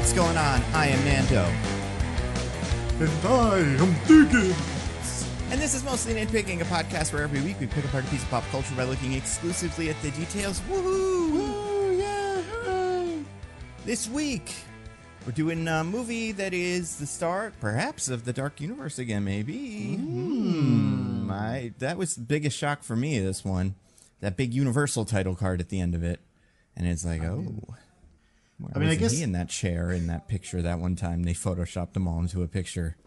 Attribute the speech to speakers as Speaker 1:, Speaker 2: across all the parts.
Speaker 1: What's going on? I am Nando.
Speaker 2: And I am Diggins.
Speaker 1: And this is Mostly Nitpicking, a podcast where every week we pick apart a piece of pop culture by looking exclusively at the details. Woohoo!
Speaker 2: Woo, yeah, hooray!
Speaker 1: This week, we're doing a movie that is the start, perhaps, of the Dark Universe again, maybe. That was the biggest shock for me, this one. That big Universal title card at the end of it. And it's like, I guess he in that chair in that picture that one time they photoshopped them all into a picture.
Speaker 2: I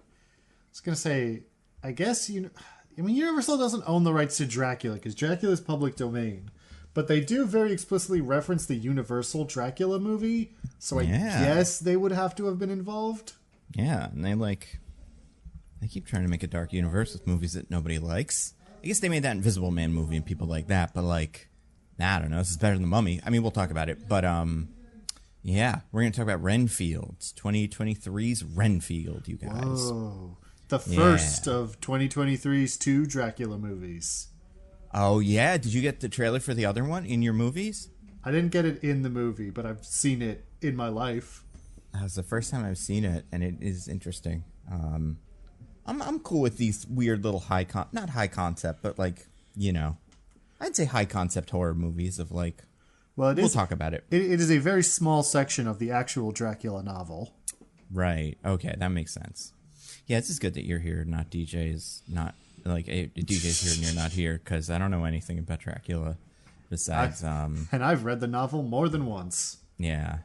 Speaker 2: was going to say, I guess, Universal doesn't own the rights to Dracula because Dracula is public domain. But they do very explicitly reference the Universal Dracula movie. So I guess they would have to have been involved.
Speaker 1: Yeah, and they keep trying to make a Dark Universe with movies that nobody likes. I guess they made that Invisible Man movie and people like that, but I don't know, this is better than The Mummy. I mean, we'll talk about it, but yeah, we're going to talk about Renfield, 2023's Renfield, you guys.
Speaker 2: Whoa. The first of 2023's two Dracula movies.
Speaker 1: Oh, yeah? Did you get the trailer for the other one in your movies?
Speaker 2: I didn't get it in the movie, but I've seen it in my life.
Speaker 1: That was the first time I've seen it, and it is interesting. I'm cool with these weird little not high concept, but I'd say high concept horror movies of we'll talk about it.
Speaker 2: It is a very small section of the actual Dracula novel.
Speaker 1: Right. Okay, that makes sense. Yeah, it's just good that you're here, not DJ's not DJ's here and you're not here, because I don't know anything about Dracula besides
Speaker 2: and I've read the novel more than once.
Speaker 1: Yeah.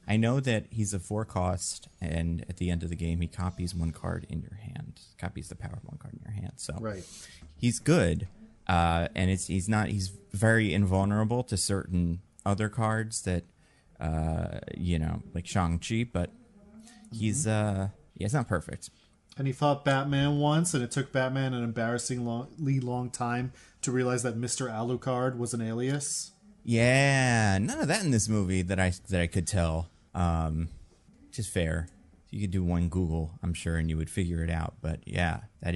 Speaker 1: I know that he's a 4-cost, and at the end of the game, he copies one card in your hand. Copies the power of one card in your hand. So
Speaker 2: right.
Speaker 1: He's good, and he's very invulnerable to certain other cards that, like Shang-Chi, but he's not perfect.
Speaker 2: And he fought Batman once, and it took Batman an embarrassingly long time to realize that Mr. Alucard was an alias.
Speaker 1: Yeah, none of that in this movie that I could tell. Which is fair. You could do one Google, I'm sure, and you would figure it out. But yeah, that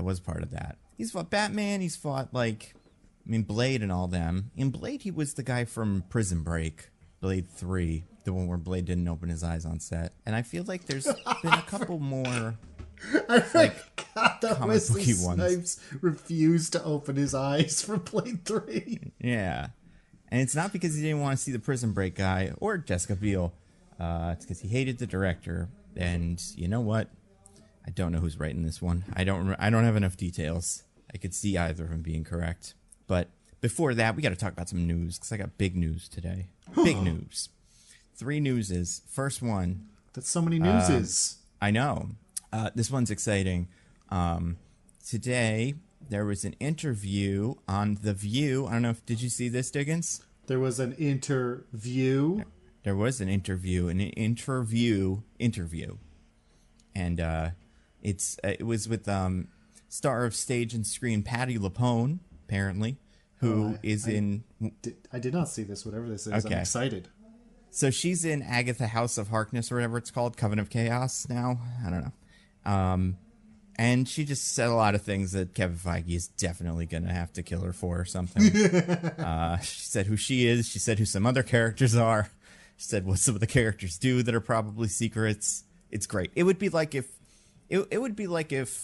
Speaker 1: was part of that. He's fought Batman. He's fought Blade and all them. In Blade, he was the guy from Prison Break, Blade 3, the one where Blade didn't open his eyes on set. And I feel like there's been a couple more.
Speaker 2: I forgot that Wesley
Speaker 1: ones.
Speaker 2: Snipes refused to open his eyes for Blade 3.
Speaker 1: Yeah. And it's not because he didn't want to see the Prison Break guy or Jessica Biel. It's because he hated the director. And you know what? I don't know who's writing this one. I don't have enough details. I could see either of them being correct. But before that, we got to talk about some news, because I got big news today. Big news. 3 newses. First one.
Speaker 2: That's so many newses.
Speaker 1: I know. This one's exciting. Today, there was an interview on The View. I don't know did you see this, Diggins?
Speaker 2: There was an interview.
Speaker 1: There was an interview. And it was with star of stage and screen Patti LuPone, apparently, who
Speaker 2: I did not see this, whatever this is. Okay. I'm excited.
Speaker 1: So she's in Agatha House of Harkness, or whatever it's called, Coven of Chaos now. I don't know. And she just said a lot of things that Kevin Feige is definitely going to have to kill her for or something. She said who she is. She said who some other characters are. She said what some of the characters do that are probably secrets. It's great. It would be like if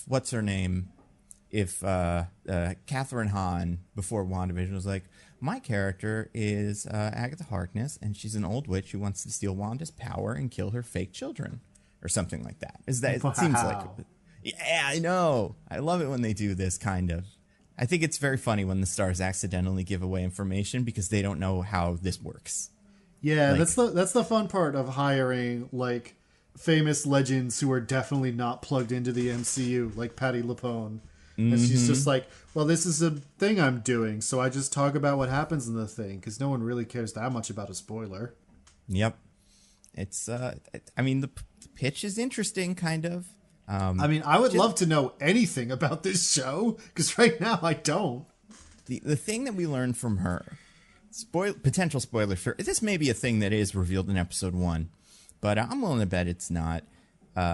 Speaker 1: what's her name? If Catherine Hahn before WandaVision was like, my character is Agatha Harkness, and she's an old witch who wants to steal Wanda's power and kill her fake children, or something like that. It seems like. Yeah, I know. I love it when they do this kind of. I think it's very funny when the stars accidentally give away information because they don't know how this works.
Speaker 2: Yeah, that's the fun part of hiring famous legends who are definitely not plugged into the MCU, like Patti LuPone. And she's just like, well, this is a thing I'm doing, so I just talk about what happens in the thing, because no one really cares that much about a spoiler.
Speaker 1: Yep. It's, the pitch is interesting, kind of.
Speaker 2: I would love to know anything about this show, because right now I don't.
Speaker 1: The thing that we learned from her, potential spoiler, sure, this may be a thing that is revealed in episode 1, but I'm willing to bet it's not.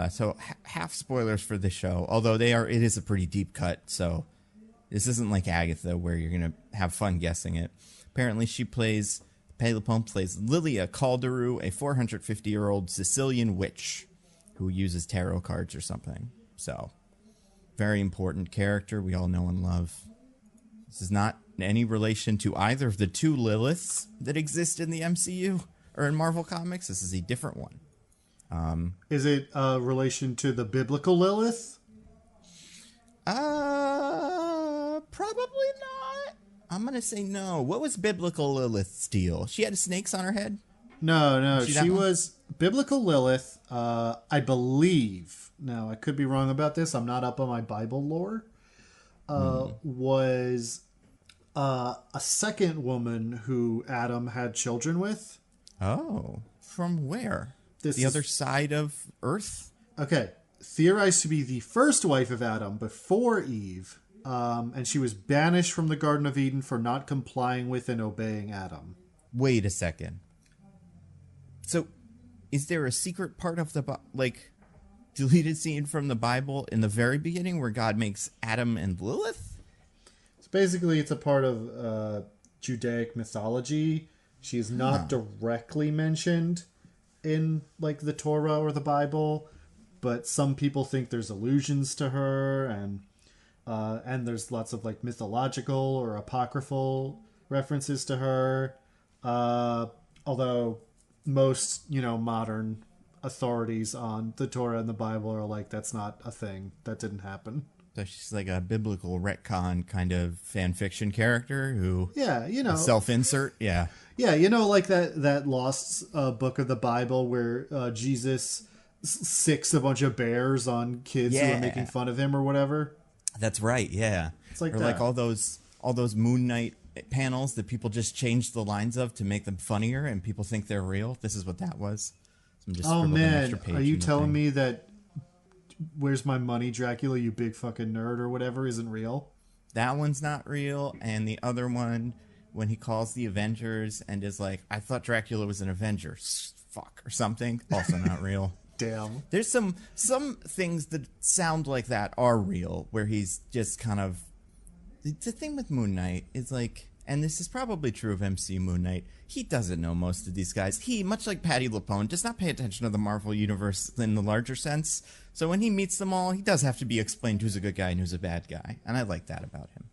Speaker 1: So half spoilers for the show, although it is a pretty deep cut, so this isn't like Agatha where you're going to have fun guessing it. Apparently she plays Patty LuPone plays Lilia Calderu, a 450-year-old Sicilian witch who uses tarot cards or something. So, very important character we all know and love. This is not in any relation to either of the two Liliths that exist in the MCU or in Marvel Comics. This is a different one.
Speaker 2: Is it a relation to the biblical Lilith?
Speaker 1: Probably not. I'm going to say no. What was biblical Lilith's deal? She had snakes on her head?
Speaker 2: No. She was biblical Lilith, I believe. Now, I could be wrong about this. I'm not up on my Bible lore. Was a second woman who Adam had children with.
Speaker 1: Oh, from where?
Speaker 2: The
Speaker 1: other side of Earth?
Speaker 2: Okay. Theorized to be the first wife of Adam before Eve. And she was banished from the Garden of Eden for not complying with and obeying Adam.
Speaker 1: Wait a second. So, is there a secret part of the, deleted scene from the Bible in the very beginning where God makes Adam and Lilith?
Speaker 2: So basically, it's a part of Judaic mythology. She is not directly mentioned in, the Torah or the Bible, but some people think there's allusions to her, and there's lots of, mythological or apocryphal references to her. Although most, modern authorities on the Torah and the Bible are like, that's not a thing. That didn't happen.
Speaker 1: So she's like a biblical retcon kind of fan fiction character who...
Speaker 2: Yeah,
Speaker 1: self-insert, yeah.
Speaker 2: Yeah, that lost book of the Bible where Jesus sicks a bunch of bears on kids who are making fun of him or whatever.
Speaker 1: That's right, yeah.
Speaker 2: It's like
Speaker 1: or
Speaker 2: that.
Speaker 1: Like all those Moon Knight panels that people just change the lines of to make them funnier and people think they're real. This is what that was. So I'm just scribbled an extra page
Speaker 2: are you
Speaker 1: in the
Speaker 2: telling
Speaker 1: thing.
Speaker 2: me that Where's My Money, Dracula, you big fucking nerd or whatever isn't real?
Speaker 1: That one's not real, and the other one, when he calls the Avengers and is like, I thought Dracula was an Avenger, fuck, or something, also not real.
Speaker 2: Damn.
Speaker 1: There's some things that sound like that are real, where he's just kind of... The thing with Moon Knight is like, and this is probably true of MC Moon Knight, he doesn't know most of these guys. He, much like Patty LuPone, does not pay attention to the Marvel Universe in the larger sense. So when he meets them all, he does have to be explained who's a good guy and who's a bad guy. And I like that about him.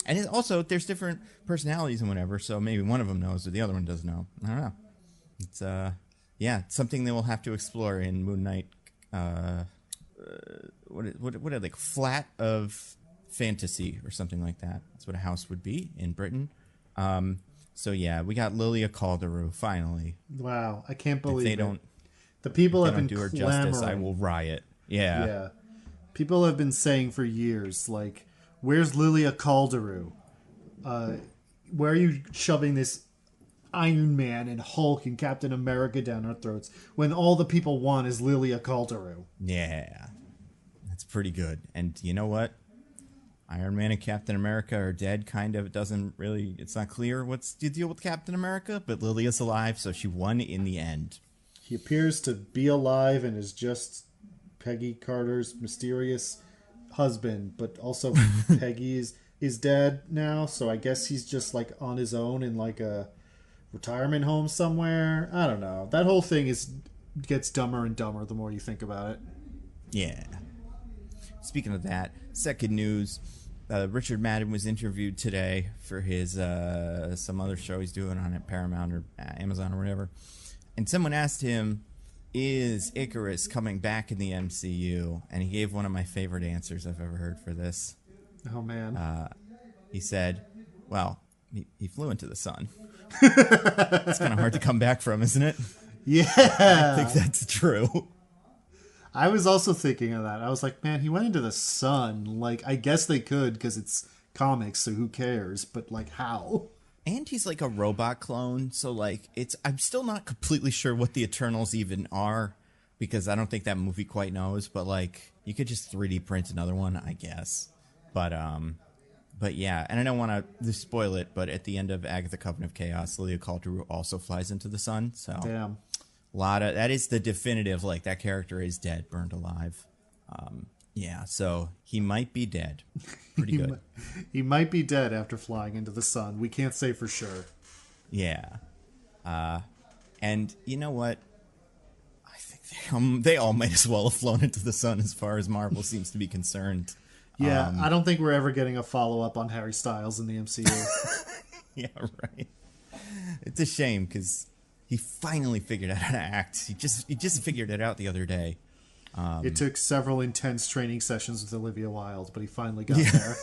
Speaker 1: And also, there's different personalities and whatever, so maybe one of them knows or the other one doesn't know. I don't know. It's, it's something they will have to explore in Moon Knight. What are they? Flat of Fantasy or something like that. That's what a house would be in Britain. So yeah, we got Lilia Calderu finally.
Speaker 2: Wow, I can't believe
Speaker 1: if they don't.
Speaker 2: The people have been
Speaker 1: do her
Speaker 2: clamoring.
Speaker 1: justice, I will riot. Yeah.
Speaker 2: Yeah. People have been saying for years, where's Lilia Calderu? Where are you shoving this Iron Man and Hulk and Captain America down our throats when all the people want is Lilia Calderu?
Speaker 1: Yeah. That's pretty good. And you know what? Iron Man and Captain America are dead, kind of. It's not clear what's the deal with Captain America, but Lilia's alive, so she won in the end.
Speaker 2: He appears to be alive and is just Peggy Carter's mysterious husband, but also Peggy is dead now, so I guess he's just on his own in a retirement home somewhere. I don't know. That whole thing gets dumber and dumber the more you think about it.
Speaker 1: Yeah. Speaking of that, second news, Richard Madden was interviewed today for his some other show he's doing on Paramount or Amazon or whatever. And someone asked him, is Icarus coming back in the MCU? And he gave one of my favorite answers I've ever heard for this.
Speaker 2: Oh, man.
Speaker 1: He said, well, he flew into the sun. It's kind of hard to come back from, isn't it?
Speaker 2: Yeah.
Speaker 1: I think that's true.
Speaker 2: I was also thinking of that. I was like, man, he went into the sun. I guess they could because it's comics, so who cares? But, how?
Speaker 1: And he's like a robot clone, so I'm still not completely sure what the Eternals even are, because I don't think that movie quite knows, but you could just 3D print another one, I guess. But yeah, and I don't want to spoil it, but at the end of Agatha Coven of Chaos, Lilia Calderu also flies into the sun, so
Speaker 2: damn.
Speaker 1: That is the definitive, that character is dead, burned alive. Yeah, so he might be dead. Pretty good.
Speaker 2: He might be dead after flying into the sun. We can't say for sure.
Speaker 1: Yeah. And you know what? I think they all might as well have flown into the sun as far as Marvel seems to be concerned.
Speaker 2: Yeah, I don't think we're ever getting a follow-up on Harry Styles in the MCU.
Speaker 1: Yeah, right. It's a shame because he finally figured out how to act. He just figured it out the other day.
Speaker 2: It took several intense training sessions with Olivia Wilde, but he finally got there.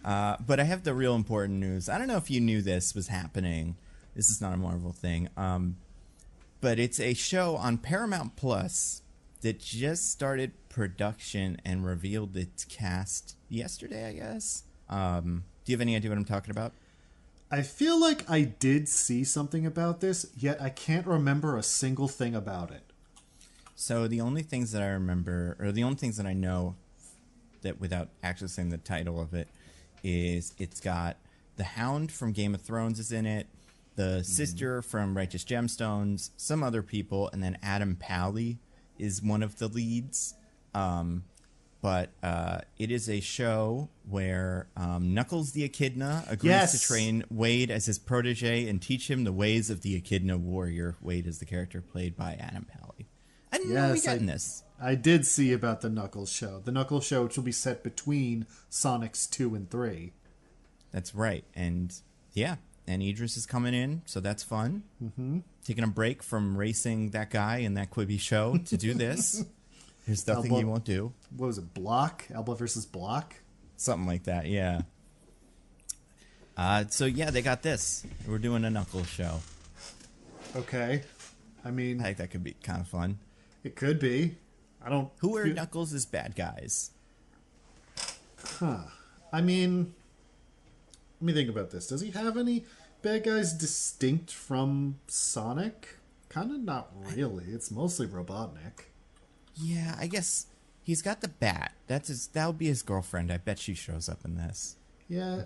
Speaker 1: But I have the real important news. I don't know if you knew this was happening. This is not a Marvel thing. But it's a show on Paramount Plus that just started production and revealed its cast yesterday, I guess. Do you have any idea what I'm talking about?
Speaker 2: I feel like I did see something about this, yet I can't remember a single thing about it.
Speaker 1: So the only things that I remember, or the only things that I know that without actually saying the title of it, is it's got the Hound from Game of Thrones is in it, the sister from Righteous Gemstones, some other people, and then Adam Pally is one of the leads. But it is a show where Knuckles the Echidna agrees to train Wade as his protege and teach him the ways of the Echidna warrior. Wade is the character played by Adam Pally. I didn't know we got in this.
Speaker 2: I did see about the Knuckles show. The Knuckles show, which will be set between Sonics 2 and 3.
Speaker 1: That's right. And yeah, and Idris is coming in, so that's fun. Mm-hmm. Taking a break from racing that guy in that Quibi show to do this. There's nothing he won't do.
Speaker 2: What was it, Block? Alba versus Block?
Speaker 1: Something like that, yeah. So yeah, they got this. We're doing a Knuckles show.
Speaker 2: Okay. I mean,
Speaker 1: I think that could be kind of fun.
Speaker 2: It could be.
Speaker 1: Who are Knuckles' bad guys?
Speaker 2: Huh. I mean, let me think about this. Does he have any bad guys distinct from Sonic? Kind of not really. It's mostly Robotnik.
Speaker 1: Yeah, I guess he's got the bat. That'll be his girlfriend. I bet she shows up in this.
Speaker 2: Yeah,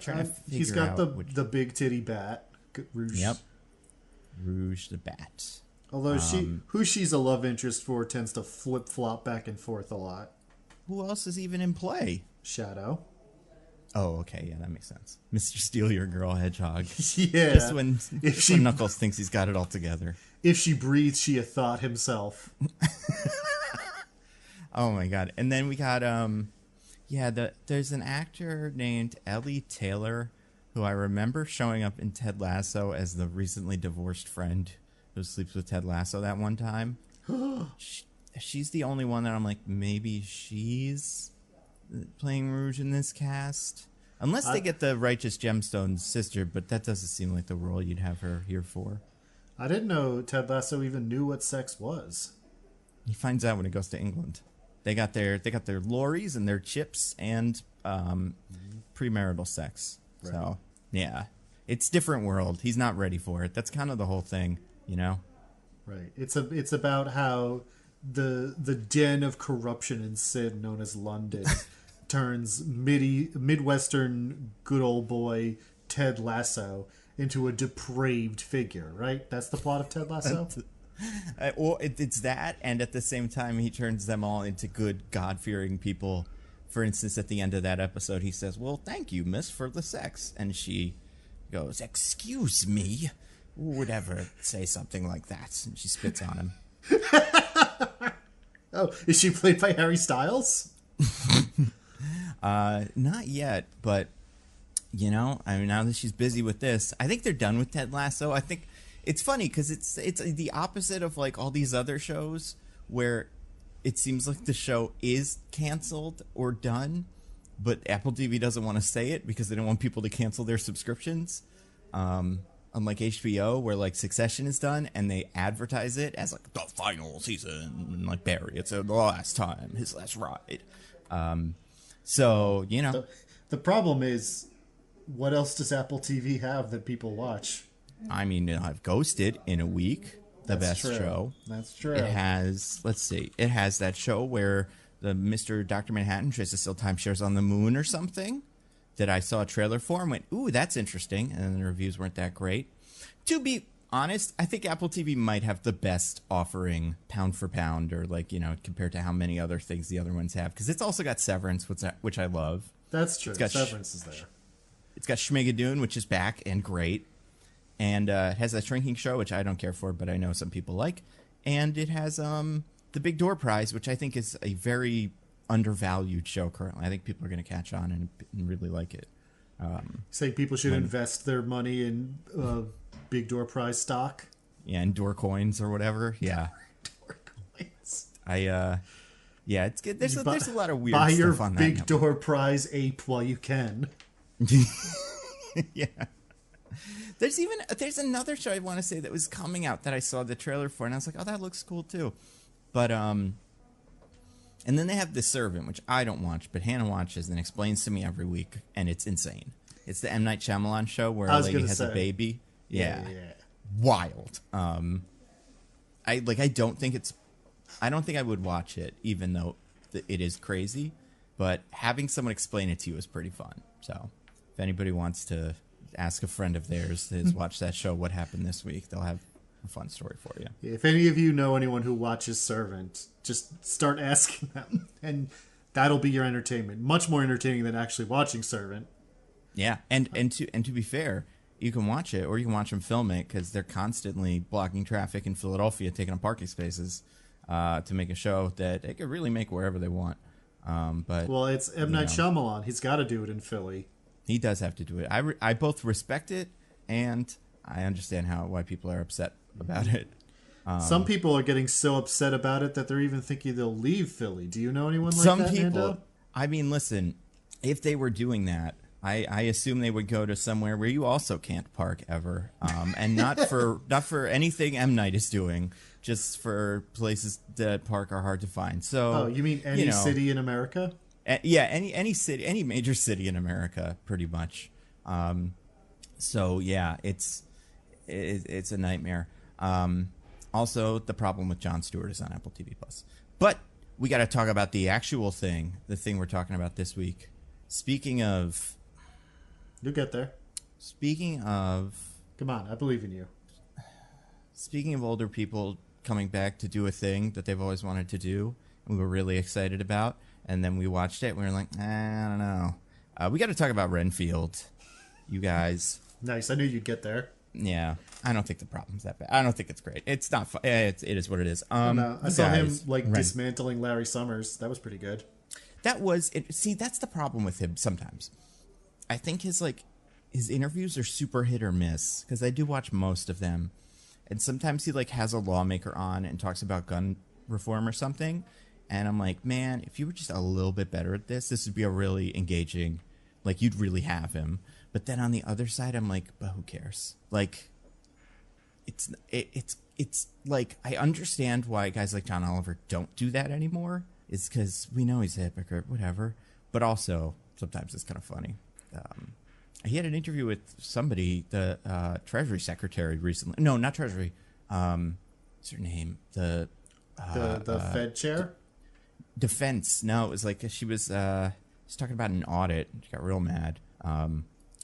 Speaker 2: he's got the big titty bat. Rouge.
Speaker 1: Yep. Rouge the Bat.
Speaker 2: Although she's a love interest for tends to flip flop back and forth a lot.
Speaker 1: Who else is even in play?
Speaker 2: Shadow.
Speaker 1: Oh, okay, yeah, that makes sense. Mr. Steal Your Girl Hedgehog.
Speaker 2: Yeah.
Speaker 1: Just when Knuckles thinks he's got it all together.
Speaker 2: If she breathes, she a thought himself.
Speaker 1: Oh my god. And then we got there's an actor named Ellie Taylor who I remember showing up in Ted Lasso as the recently divorced friend who sleeps with Ted Lasso that one time. She's the only one that I'm like, maybe she's playing Rouge in this cast. Unless they get the Righteous Gemstones sister, but that doesn't seem like the role you'd have her here for.
Speaker 2: I didn't know Ted Lasso even knew what sex was.
Speaker 1: He finds out when he goes to England. They got their lorries and their chips and premarital sex. Right. So yeah, it's different world. He's not ready for it. That's kind of the whole thing, you know.
Speaker 2: Right. It's about how the den of corruption and sin known as London turns Midwestern good old boy Ted Lasso into a depraved figure. Right. That's the plot of Ted Lasso.
Speaker 1: Well, it's that, and at the same time, he turns them all into good, God-fearing people. For instance, at the end of that episode, he says, "Well, thank you, miss, for the sex." And she goes, "Excuse me?" Who would ever say something like that? And she spits on him.
Speaker 2: Oh, is she played by Harry Styles?
Speaker 1: Not yet, but, you know, I mean, now that she's busy with this, I think they're done with Ted Lasso. I think it's funny because it's the opposite of like all these other shows where it seems like the show is canceled or done, but Apple TV doesn't want to say it because they don't want people to cancel their subscriptions. Unlike HBO, where like Succession is done and they advertise it as like the final season, and like Barry, it's the last time, his last ride. So you know,
Speaker 2: the problem is, what else does Apple TV have that people watch?
Speaker 1: I mean, I've Ghosted in a week. That's best
Speaker 2: true.
Speaker 1: Show.
Speaker 2: That's true.
Speaker 1: It has, let's see, it has that show where the Mr. Dr. Manhattan tries to sell timeshares on the moon or something that I saw a trailer for and went, ooh, that's interesting. And then the reviews weren't that great. To be honest, I think Apple TV might have the best offering pound for pound or like, you know, compared to how many other things the other ones have. Because it's also got Severance, which I love.
Speaker 2: That's true. Severance is there.
Speaker 1: It's got Schmigadoon, which is back and great. And it has that shrinking show, which I don't care for, but I know some people like. And it has the Big Door Prize, which I think is a very undervalued show currently. I think people are going to catch on and really like it.
Speaker 2: Saying people should invest their money in Big Door Prize stock.
Speaker 1: Yeah, and door coins or whatever. Yeah.
Speaker 2: Door coins.
Speaker 1: Yeah, it's good. There's a lot of weird
Speaker 2: buy
Speaker 1: stuff
Speaker 2: your
Speaker 1: on that.
Speaker 2: Big Door Prize ape while you can.
Speaker 1: Yeah. There's another show I want to say that was coming out that I saw the trailer for, and I was like, oh, that looks cool too. But and then they have The Servant, which I don't watch, but Hannah watches and explains to me every week, and it's insane. It's the M. Night Shyamalan show where a lady has a baby. Yeah. Wild. I don't think I would watch it, even though it is crazy. But having someone explain it to you is pretty fun. So if anybody wants to ask a friend of theirs to watch that show, what happened this week, they'll have a fun story for you.
Speaker 2: If any of you know anyone who watches Servant, just start asking them, and that'll be your entertainment. Much more entertaining than actually watching Servant.
Speaker 1: Yeah, and to be fair, you can watch it or you can watch them film it, because they're constantly blocking traffic in Philadelphia, taking up parking spaces to make a show that they could really make wherever they want. But
Speaker 2: it's M. Night Shyamalan. He's got to do it in Philly.
Speaker 1: He does have to do it. I both respect it and I understand why people are upset about it.
Speaker 2: Some people are getting so upset about it that they're even thinking they'll leave Philly. Do you know anyone like
Speaker 1: some
Speaker 2: that,
Speaker 1: people,
Speaker 2: Nando?
Speaker 1: I mean, listen, if they were doing that, I assume they would go to somewhere where you also can't park ever, and not for anything M. Night is doing, just for places that park are hard to find. So,
Speaker 2: you mean any city in America?
Speaker 1: Yeah, any city, any major city in America, pretty much. So yeah, it's a nightmare. Also, the problem with Jon Stewart is on Apple TV Plus. But we got to talk about the actual thing, the thing we're talking about this week. Speaking of,
Speaker 2: you'll get there.
Speaker 1: Speaking of,
Speaker 2: come on, I believe in you.
Speaker 1: Speaking of older people coming back to do a thing that they've always wanted to do, and we were really excited about. And then we watched it, and we were like, I don't know. We got to talk about Renfield, you guys.
Speaker 2: Nice. I knew you'd get there.
Speaker 1: Yeah. I don't think the problem's that bad. I don't think it's great. It's not fun. It is what it is.
Speaker 2: I saw him dismantling Larry Summers. That was pretty good.
Speaker 1: That was it. See, that's the problem with him sometimes. I think his interviews are super hit or miss, because I do watch most of them. And sometimes he has a lawmaker on and talks about gun reform or something. And I'm like, man, if you were just a little bit better at this would be a really engaging, you'd really have him. But then on the other side, I'm like, but who cares? It's I understand why guys like John Oliver don't do that anymore. It's because we know he's a hypocrite, whatever. But also, sometimes it's kind of funny. He had an interview with somebody, the Treasury Secretary recently. No, not Treasury. What's her name? The
Speaker 2: Fed chair?
Speaker 1: Defense. No, it was she was talking about an audit. She got real mad.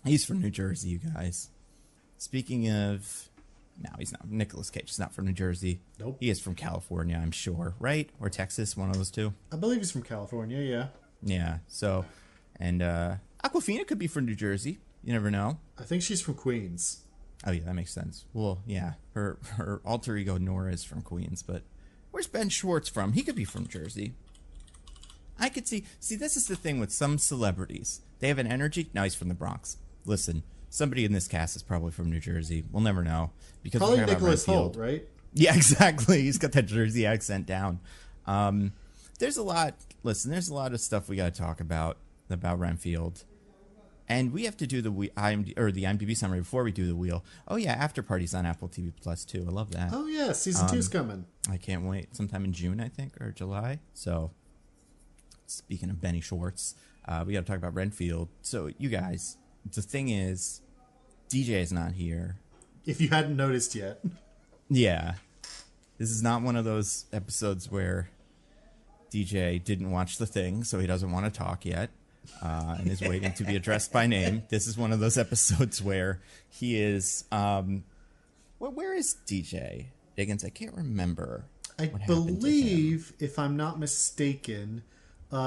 Speaker 1: He's from New Jersey, you guys. Speaking of, no, he's not. Nicolas Cage is not from New Jersey.
Speaker 2: Nope.
Speaker 1: He is from California, I'm sure, right? Or Texas, one of those two.
Speaker 2: I believe he's from California, yeah.
Speaker 1: Yeah, so, and Awkwafina could be from New Jersey. You never know.
Speaker 2: I think she's from Queens.
Speaker 1: Oh, yeah, that makes sense. Well, yeah, her alter ego Nora is from Queens, but where's Ben Schwartz from? He could be from Jersey. I could see, this is the thing with some celebrities. They have an energy. Now he's from the Bronx. Listen, somebody in this cast is probably from New Jersey. We'll never know. Because
Speaker 2: probably Nicholas Hoult, right?
Speaker 1: Yeah, exactly. He's got that Jersey accent down. There's a lot of stuff we got to talk about Renfield. And we have to do the IMDb summary before we do the wheel. Oh, yeah, After Party's on Apple TV Plus, too. I love that.
Speaker 2: Oh, yeah, Season 2's coming.
Speaker 1: I can't wait. Sometime in June, I think, or July. So, speaking of Benny Schwartz, we got to talk about Renfield. So, you guys, the thing is, DJ is not here.
Speaker 2: If you hadn't noticed yet.
Speaker 1: Yeah. This is not one of those episodes where DJ didn't watch the thing, so he doesn't want to talk yet. And is waiting to be addressed by name. This is one of those episodes where he is. Where is DJ Diggins? I can't remember.
Speaker 2: I believe, if I'm not mistaken,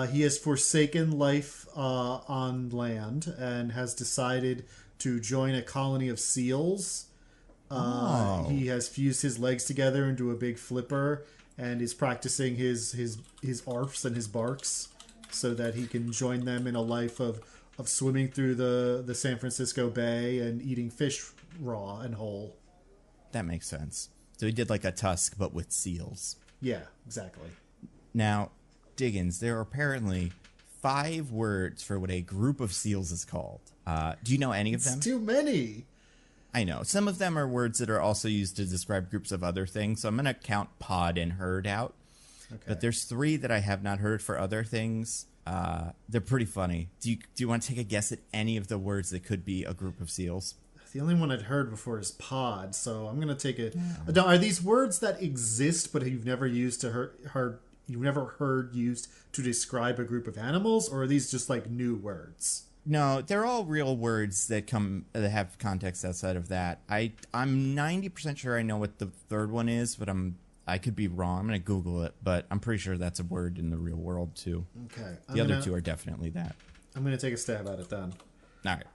Speaker 2: he has forsaken life on land and has decided to join a colony of seals He has fused his legs together into a big flipper and is practicing his arfs and his barks so that he can join them in a life of swimming through the San Francisco Bay and eating fish raw and whole.
Speaker 1: That makes sense. So he did like a Tusk, but with seals.
Speaker 2: Yeah, exactly.
Speaker 1: Now, Diggins, there are apparently 5 words for what a group of seals is called. Do you know any of them?
Speaker 2: It's too many.
Speaker 1: I know. Some of them are words that are also used to describe groups of other things. So I'm going to count pod and herd out. Okay. But there's 3 that I have not heard for other things. They're pretty funny. Do you want to take a guess at any of the words that could be a group of seals?
Speaker 2: The only one I'd heard before is pod, so I'm going to take it. Yeah. Are these words that exist but you've never used you've never heard used to describe a group of animals, or are these just like new words?
Speaker 1: No, they're all real words that have context outside of that. I'm 90% sure I know what the third one is, but I could be wrong. I'm going to Google it, but I'm pretty sure that's a word in the real world too.
Speaker 2: Okay.
Speaker 1: The other 2 are definitely that.
Speaker 2: I'm going to take a stab at it then.
Speaker 1: All right.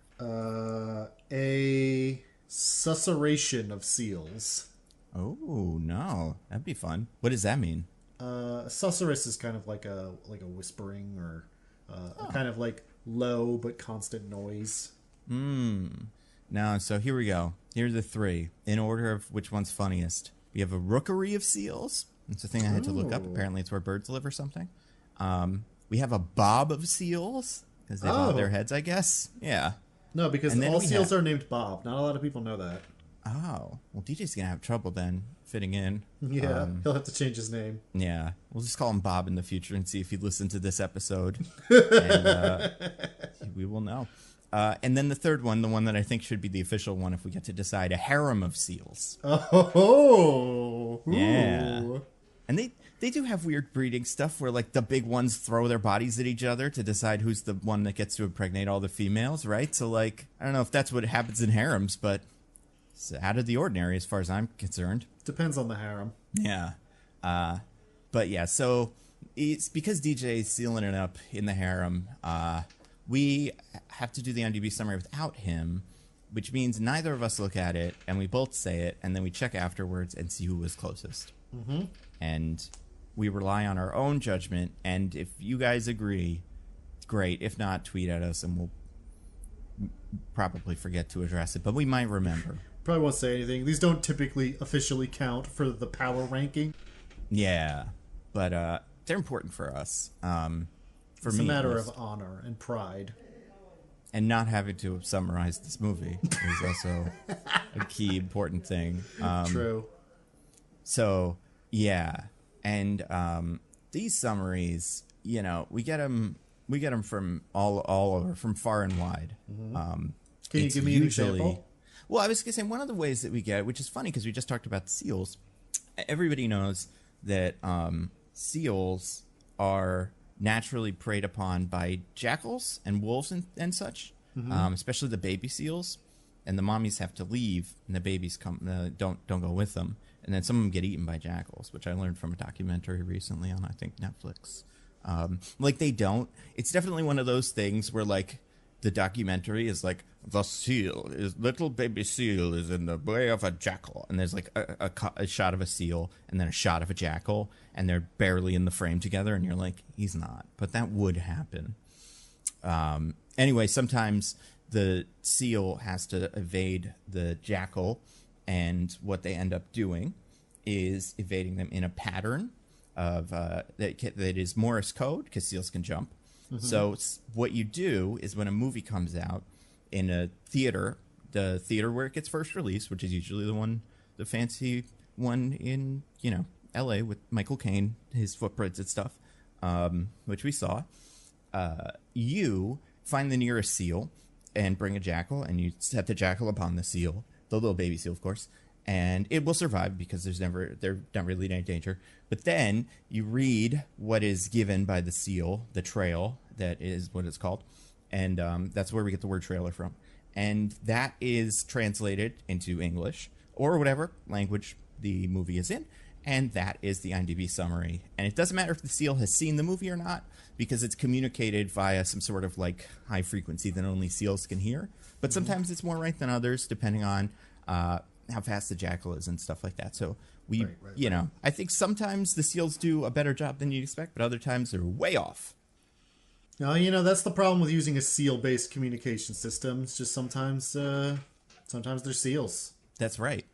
Speaker 2: A susurration of seals.
Speaker 1: Oh, no. That'd be fun. What does that mean?
Speaker 2: Susurrus is kind of like a whispering or a kind of like low but constant noise.
Speaker 1: Now, so here we go. Here are the 3 in order of which one's funniest. We have a rookery of seals. It's a thing I had to look up. Apparently, it's where birds live or something. We have a bob of seals because they bob their heads, I guess. Yeah.
Speaker 2: No, because all seals are named Bob. Not a lot of people know that.
Speaker 1: Oh, well, DJ's gonna have trouble then fitting in.
Speaker 2: Yeah, he'll have to change his name.
Speaker 1: Yeah, we'll just call him Bob in the future and see if he listens to this episode, and we will know. And then the third one, the one that I think should be the official one, if we get to decide, a harem of seals.
Speaker 2: Oh,
Speaker 1: yeah, and they do have weird breeding stuff where like the big ones throw their bodies at each other to decide who's the one that gets to impregnate all the females, right? So like, I don't know if that's what happens in harems, but it's out of the ordinary as far as I'm concerned.
Speaker 2: Depends on the harem.
Speaker 1: Yeah. But yeah, so it's because DJ is sealing it up in the harem. We have to do the IMDb summary without him, which means neither of us look at it and we both say it and then we check afterwards and see who was closest.
Speaker 2: Mm-hmm.
Speaker 1: And we rely on our own judgment, and if you guys agree, great. If not, tweet at us, and we'll probably forget to address it, but we might remember.
Speaker 2: Probably won't say anything. These don't typically officially count for the power ranking.
Speaker 1: Yeah, but they're important for us.
Speaker 2: It's a matter of honor and pride.
Speaker 1: And not having to summarize this movie is also a key important thing.
Speaker 2: True.
Speaker 1: So, yeah. And these summaries, you know, we get them from all over, from far and wide.
Speaker 2: Mm-hmm. Can you give me an example?
Speaker 1: Well, I was going to say one of the ways that we get it, which is funny because we just talked about seals. Everybody knows that seals are naturally preyed upon by jackals and wolves and such, especially the baby seals. And the mommies have to leave, and the babies don't go with them. And then some of them get eaten by jackals, which I learned from a documentary recently on, I think, Netflix. Like, they don't. It's definitely one of those things where, like, the documentary is like, little baby seal is in the way of a jackal. And there's, like, a shot of a seal and then a shot of a jackal, and they're barely in the frame together, and you're like, he's not. But that would happen. Anyway, sometimes the seal has to evade the jackal, and what they end up doing is evading them in a pattern of that is Morse code, because seals can jump. So what you do is when a movie comes out in a theater, the theater where it gets first released, which is usually the fancy one in, you know, LA with Michael Caine, his footprints and stuff, which we saw, you find the nearest seal and bring a jackal, and you set the jackal upon the seal, the little baby seal, of course, and it will survive because they're not really in any danger. But then you read what is given by the seal, the trail, that is what it's called, and that's where we get the word trailer from. And that is translated into English or whatever language the movie is in, and that is the IMDb summary. And it doesn't matter if the seal has seen the movie or not, because it's communicated via some sort of like high frequency that only seals can hear. But sometimes it's more right than others, depending on how fast the jackal is and stuff like that. So we,
Speaker 2: Right.
Speaker 1: you know, I think sometimes the seals do a better job than you'd expect, but other times they're way off.
Speaker 2: No, you know, that's the problem with using a seal-based communication system. It's just sometimes they're seals.
Speaker 1: That's right.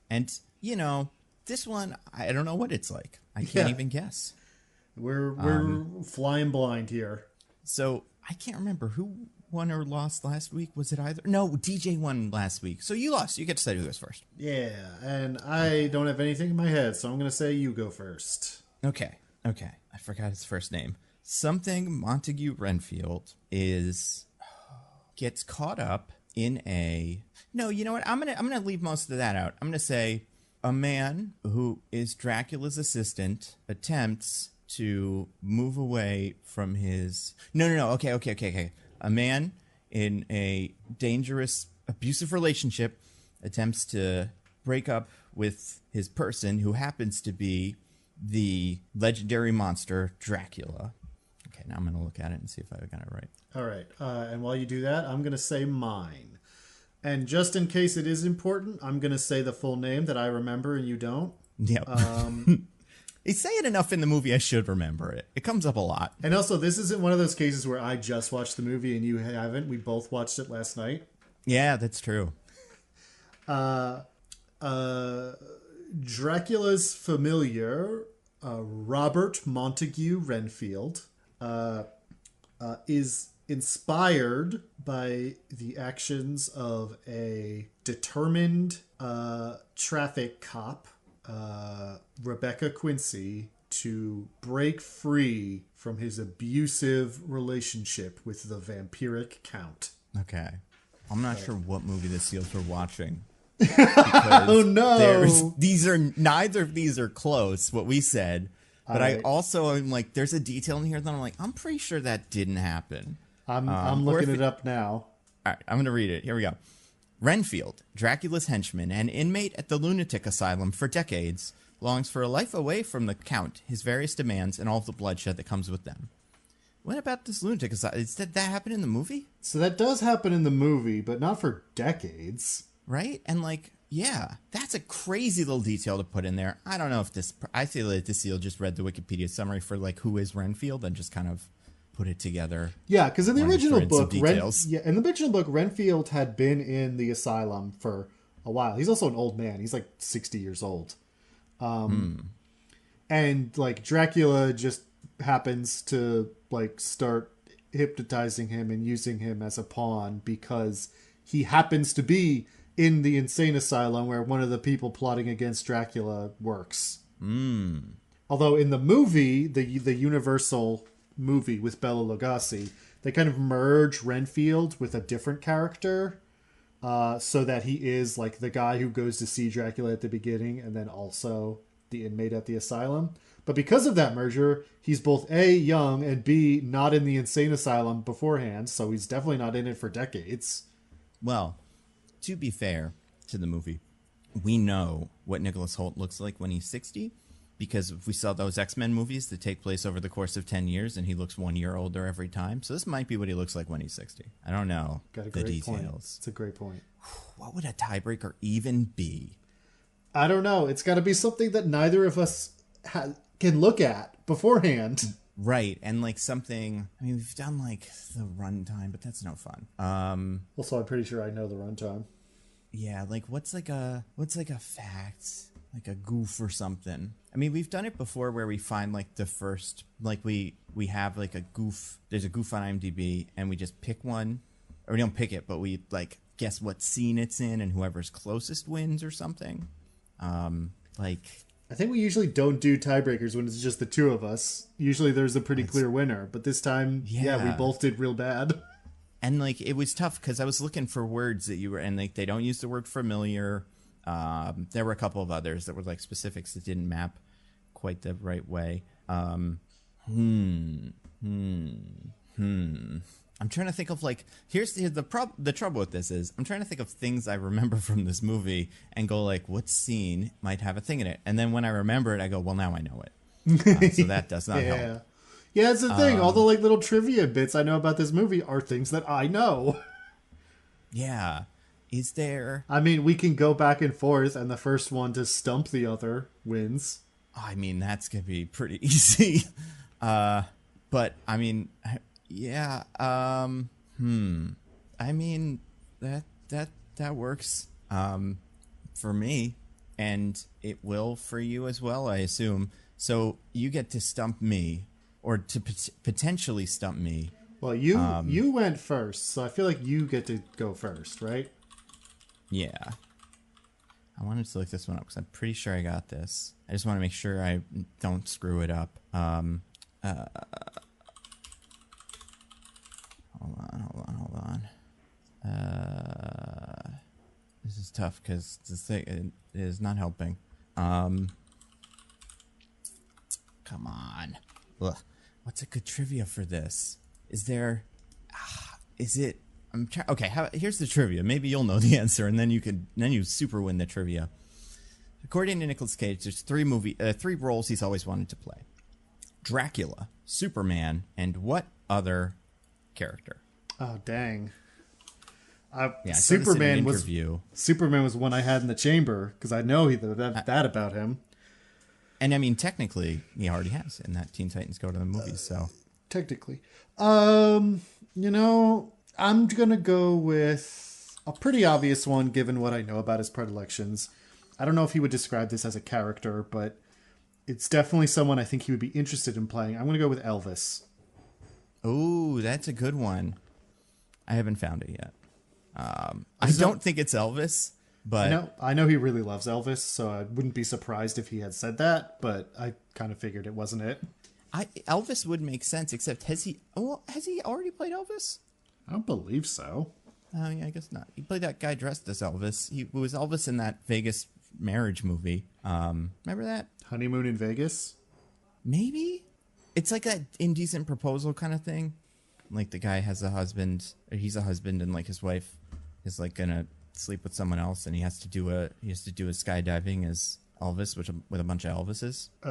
Speaker 1: And, you know, this one, I don't know what it's like. I can't even guess.
Speaker 2: We're flying blind here.
Speaker 1: So I can't remember who won or lost last week. Was it either? No, DJ won last week. So you lost. You get to say who goes first.
Speaker 2: Yeah, and I don't have anything in my head, so I'm going to say you go first.
Speaker 1: Okay. I forgot his first name. Something Montague Renfield gets caught up in a... No, you know what? I'm gonna leave most of that out. I'm gonna say a man who is Dracula's assistant attempts to move away from his... No. Okay. A man in a dangerous, abusive relationship attempts to break up with his person who happens to be the legendary monster Dracula. Okay, now I'm going to look at it and see if I got it right.
Speaker 2: All right, and while you do that, I'm going to say mine. And just in case it is important, I'm going to say the full name that I remember and you don't.
Speaker 1: Yep. They say it enough in the movie, I should remember it. It comes up a lot.
Speaker 2: And also, this isn't one of those cases where I just watched the movie and you haven't. We both watched it last night.
Speaker 1: Yeah, that's true.
Speaker 2: Dracula's familiar, Robert Montague Renfield, is inspired by the actions of a determined traffic cop, Rebecca Quincy, to break free from his abusive relationship with the vampiric count.
Speaker 1: Okay. I'm not sure what movie the seals were watching.
Speaker 2: Oh no!
Speaker 1: Neither of these are close, what we said. But I also am like, there's a detail in here that I'm like, I'm pretty sure that didn't happen.
Speaker 2: I'm looking it up now.
Speaker 1: All right, I'm going to read it. Here we go. Renfield, Dracula's henchman and inmate at the lunatic asylum for decades, longs for a life away from the Count, his various demands, and all of the bloodshed that comes with them. What about this lunatic asylum? Did that happen in the movie?
Speaker 2: So that does happen in the movie, but not for decades.
Speaker 1: Right? And like, yeah, that's a crazy little detail to put in there. I don't know if this... I feel like this seal just read the Wikipedia summary for like who is Renfield and just kind of put it together.
Speaker 2: Yeah, because in the original book, Renfield had been in the asylum for a while. He's also an old man. He's like 60 years old. And like Dracula just happens to like start hypnotizing him and using him as a pawn because he happens to be in the insane asylum where one of the people plotting against Dracula works. Although in the movie, the Universal movie with Bela Lugosi, they kind of merge Renfield with a different character so that he is like the guy who goes to see Dracula at the beginning and then also the inmate at the asylum. But because of that merger, he's both A, young, and B, not in the insane asylum beforehand, so he's definitely not in it for decades.
Speaker 1: Well, to be fair to the movie, we know what Nicholas Hoult looks like when he's 60 because if we saw those X-Men movies that take place over the course of 10 years and he looks 1 year older every time. So this might be what he looks like when he's 60. I don't know the details.
Speaker 2: It's a great point.
Speaker 1: What would a tiebreaker even be?
Speaker 2: I don't know. It's got to be something that neither of us can look at beforehand.
Speaker 1: Right, and like something... I mean, we've done like the runtime, but that's no fun.
Speaker 2: Also, I'm pretty sure I know the runtime.
Speaker 1: Yeah, like what's like a fact, like a goof or something. I mean, we've done it before where we find like the first, like we have like a goof. There's a goof on IMDb, and we just pick one, or we don't pick it, but we like guess what scene it's in, and whoever's closest wins or something.
Speaker 2: I think we usually don't do tiebreakers when it's just the two of us. Usually there's a pretty clear winner, but this time, yeah, we both did real bad.
Speaker 1: And like it was tough because I was looking for words that you were, and like they don't use the word familiar. There were a couple of others that were like specifics that didn't map quite the right way. I'm trying to think of like here's the trouble with this is I'm trying to think of things I remember from this movie and go like what scene might have a thing in it, and then when I remember it I go well now I know it. So that does not help.
Speaker 2: Yeah, it's the thing. All the like little trivia bits I know about this movie are things that I know.
Speaker 1: Yeah. Is there?
Speaker 2: I mean, we can go back and forth, and the first one to stump the other wins.
Speaker 1: I mean, that's gonna be pretty easy. But I mean, yeah. I mean, that works. For me, and it will for you as well, I assume. So you get to stump me, or to potentially stump me.
Speaker 2: Well, you went first, so I feel like you get to go first, right?
Speaker 1: Yeah. I wanted to look this one up because I'm pretty sure I got this. I just want to make sure I don't screw it up. Hold on. This is tough because this thing it is not helping. Come on. Ugh. What's a good trivia for this? Is there? Is it? I'm trying. Okay, here's the trivia. Maybe you'll know the answer, and then you super win the trivia. According to Nicolas Cage, there's three roles he's always wanted to play: Dracula, Superman, and what other character?
Speaker 2: Oh dang!
Speaker 1: Yeah,
Speaker 2: Superman was one I had in the chamber because I know that about him.
Speaker 1: And I mean, technically, he already has in that Teen Titans Go to the Movies. So
Speaker 2: technically, I'm gonna go with a pretty obvious one given what I know about his predilections. I don't know if he would describe this as a character, but it's definitely someone I think he would be interested in playing. I'm gonna go with Elvis.
Speaker 1: Oh, that's a good one. I haven't found it yet. I don't think it's Elvis, but
Speaker 2: I know he really loves Elvis, so I wouldn't be surprised if he had said that, but I kind of figured it wasn't it.
Speaker 1: Elvis would make sense, except has he already played Elvis?
Speaker 2: I don't believe so.
Speaker 1: Oh, yeah, I guess not. He played that guy dressed as Elvis. He was Elvis in that Vegas marriage movie. Remember that?
Speaker 2: Honeymoon in Vegas?
Speaker 1: Maybe? It's like that indecent proposal kind of thing. Like the guy has a husband, or he's a husband, and like his wife is like gonna sleep with someone else, and he has to do a skydiving as Elvis, with a bunch of Elvises.
Speaker 2: I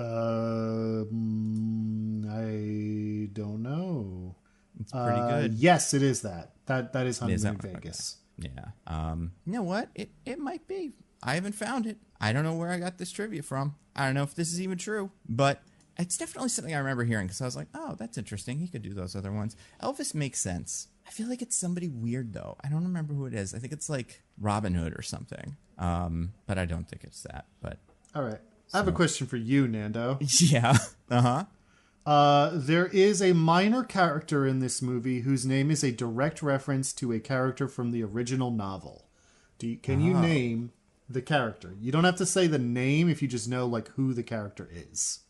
Speaker 2: don't know.
Speaker 1: It's pretty good.
Speaker 2: Yes, it is that. That is Honeymoon in Vegas.
Speaker 1: Okay. Yeah. You know what? It might be. I haven't found it. I don't know where I got this trivia from. I don't know if this is even true, but it's definitely something I remember hearing because I was like, oh, that's interesting. He could do those other ones. Elvis makes sense. I feel like it's somebody weird, though. I don't remember who it is. I think it's like Robin Hood or something. But I don't think it's that. But
Speaker 2: all right. I have a question for you, Nando.
Speaker 1: Yeah. Uh-huh.
Speaker 2: There is a minor character in this movie whose name is a direct reference to a character from the original novel. Can you name the character? You don't have to say the name if you just know like who the character is.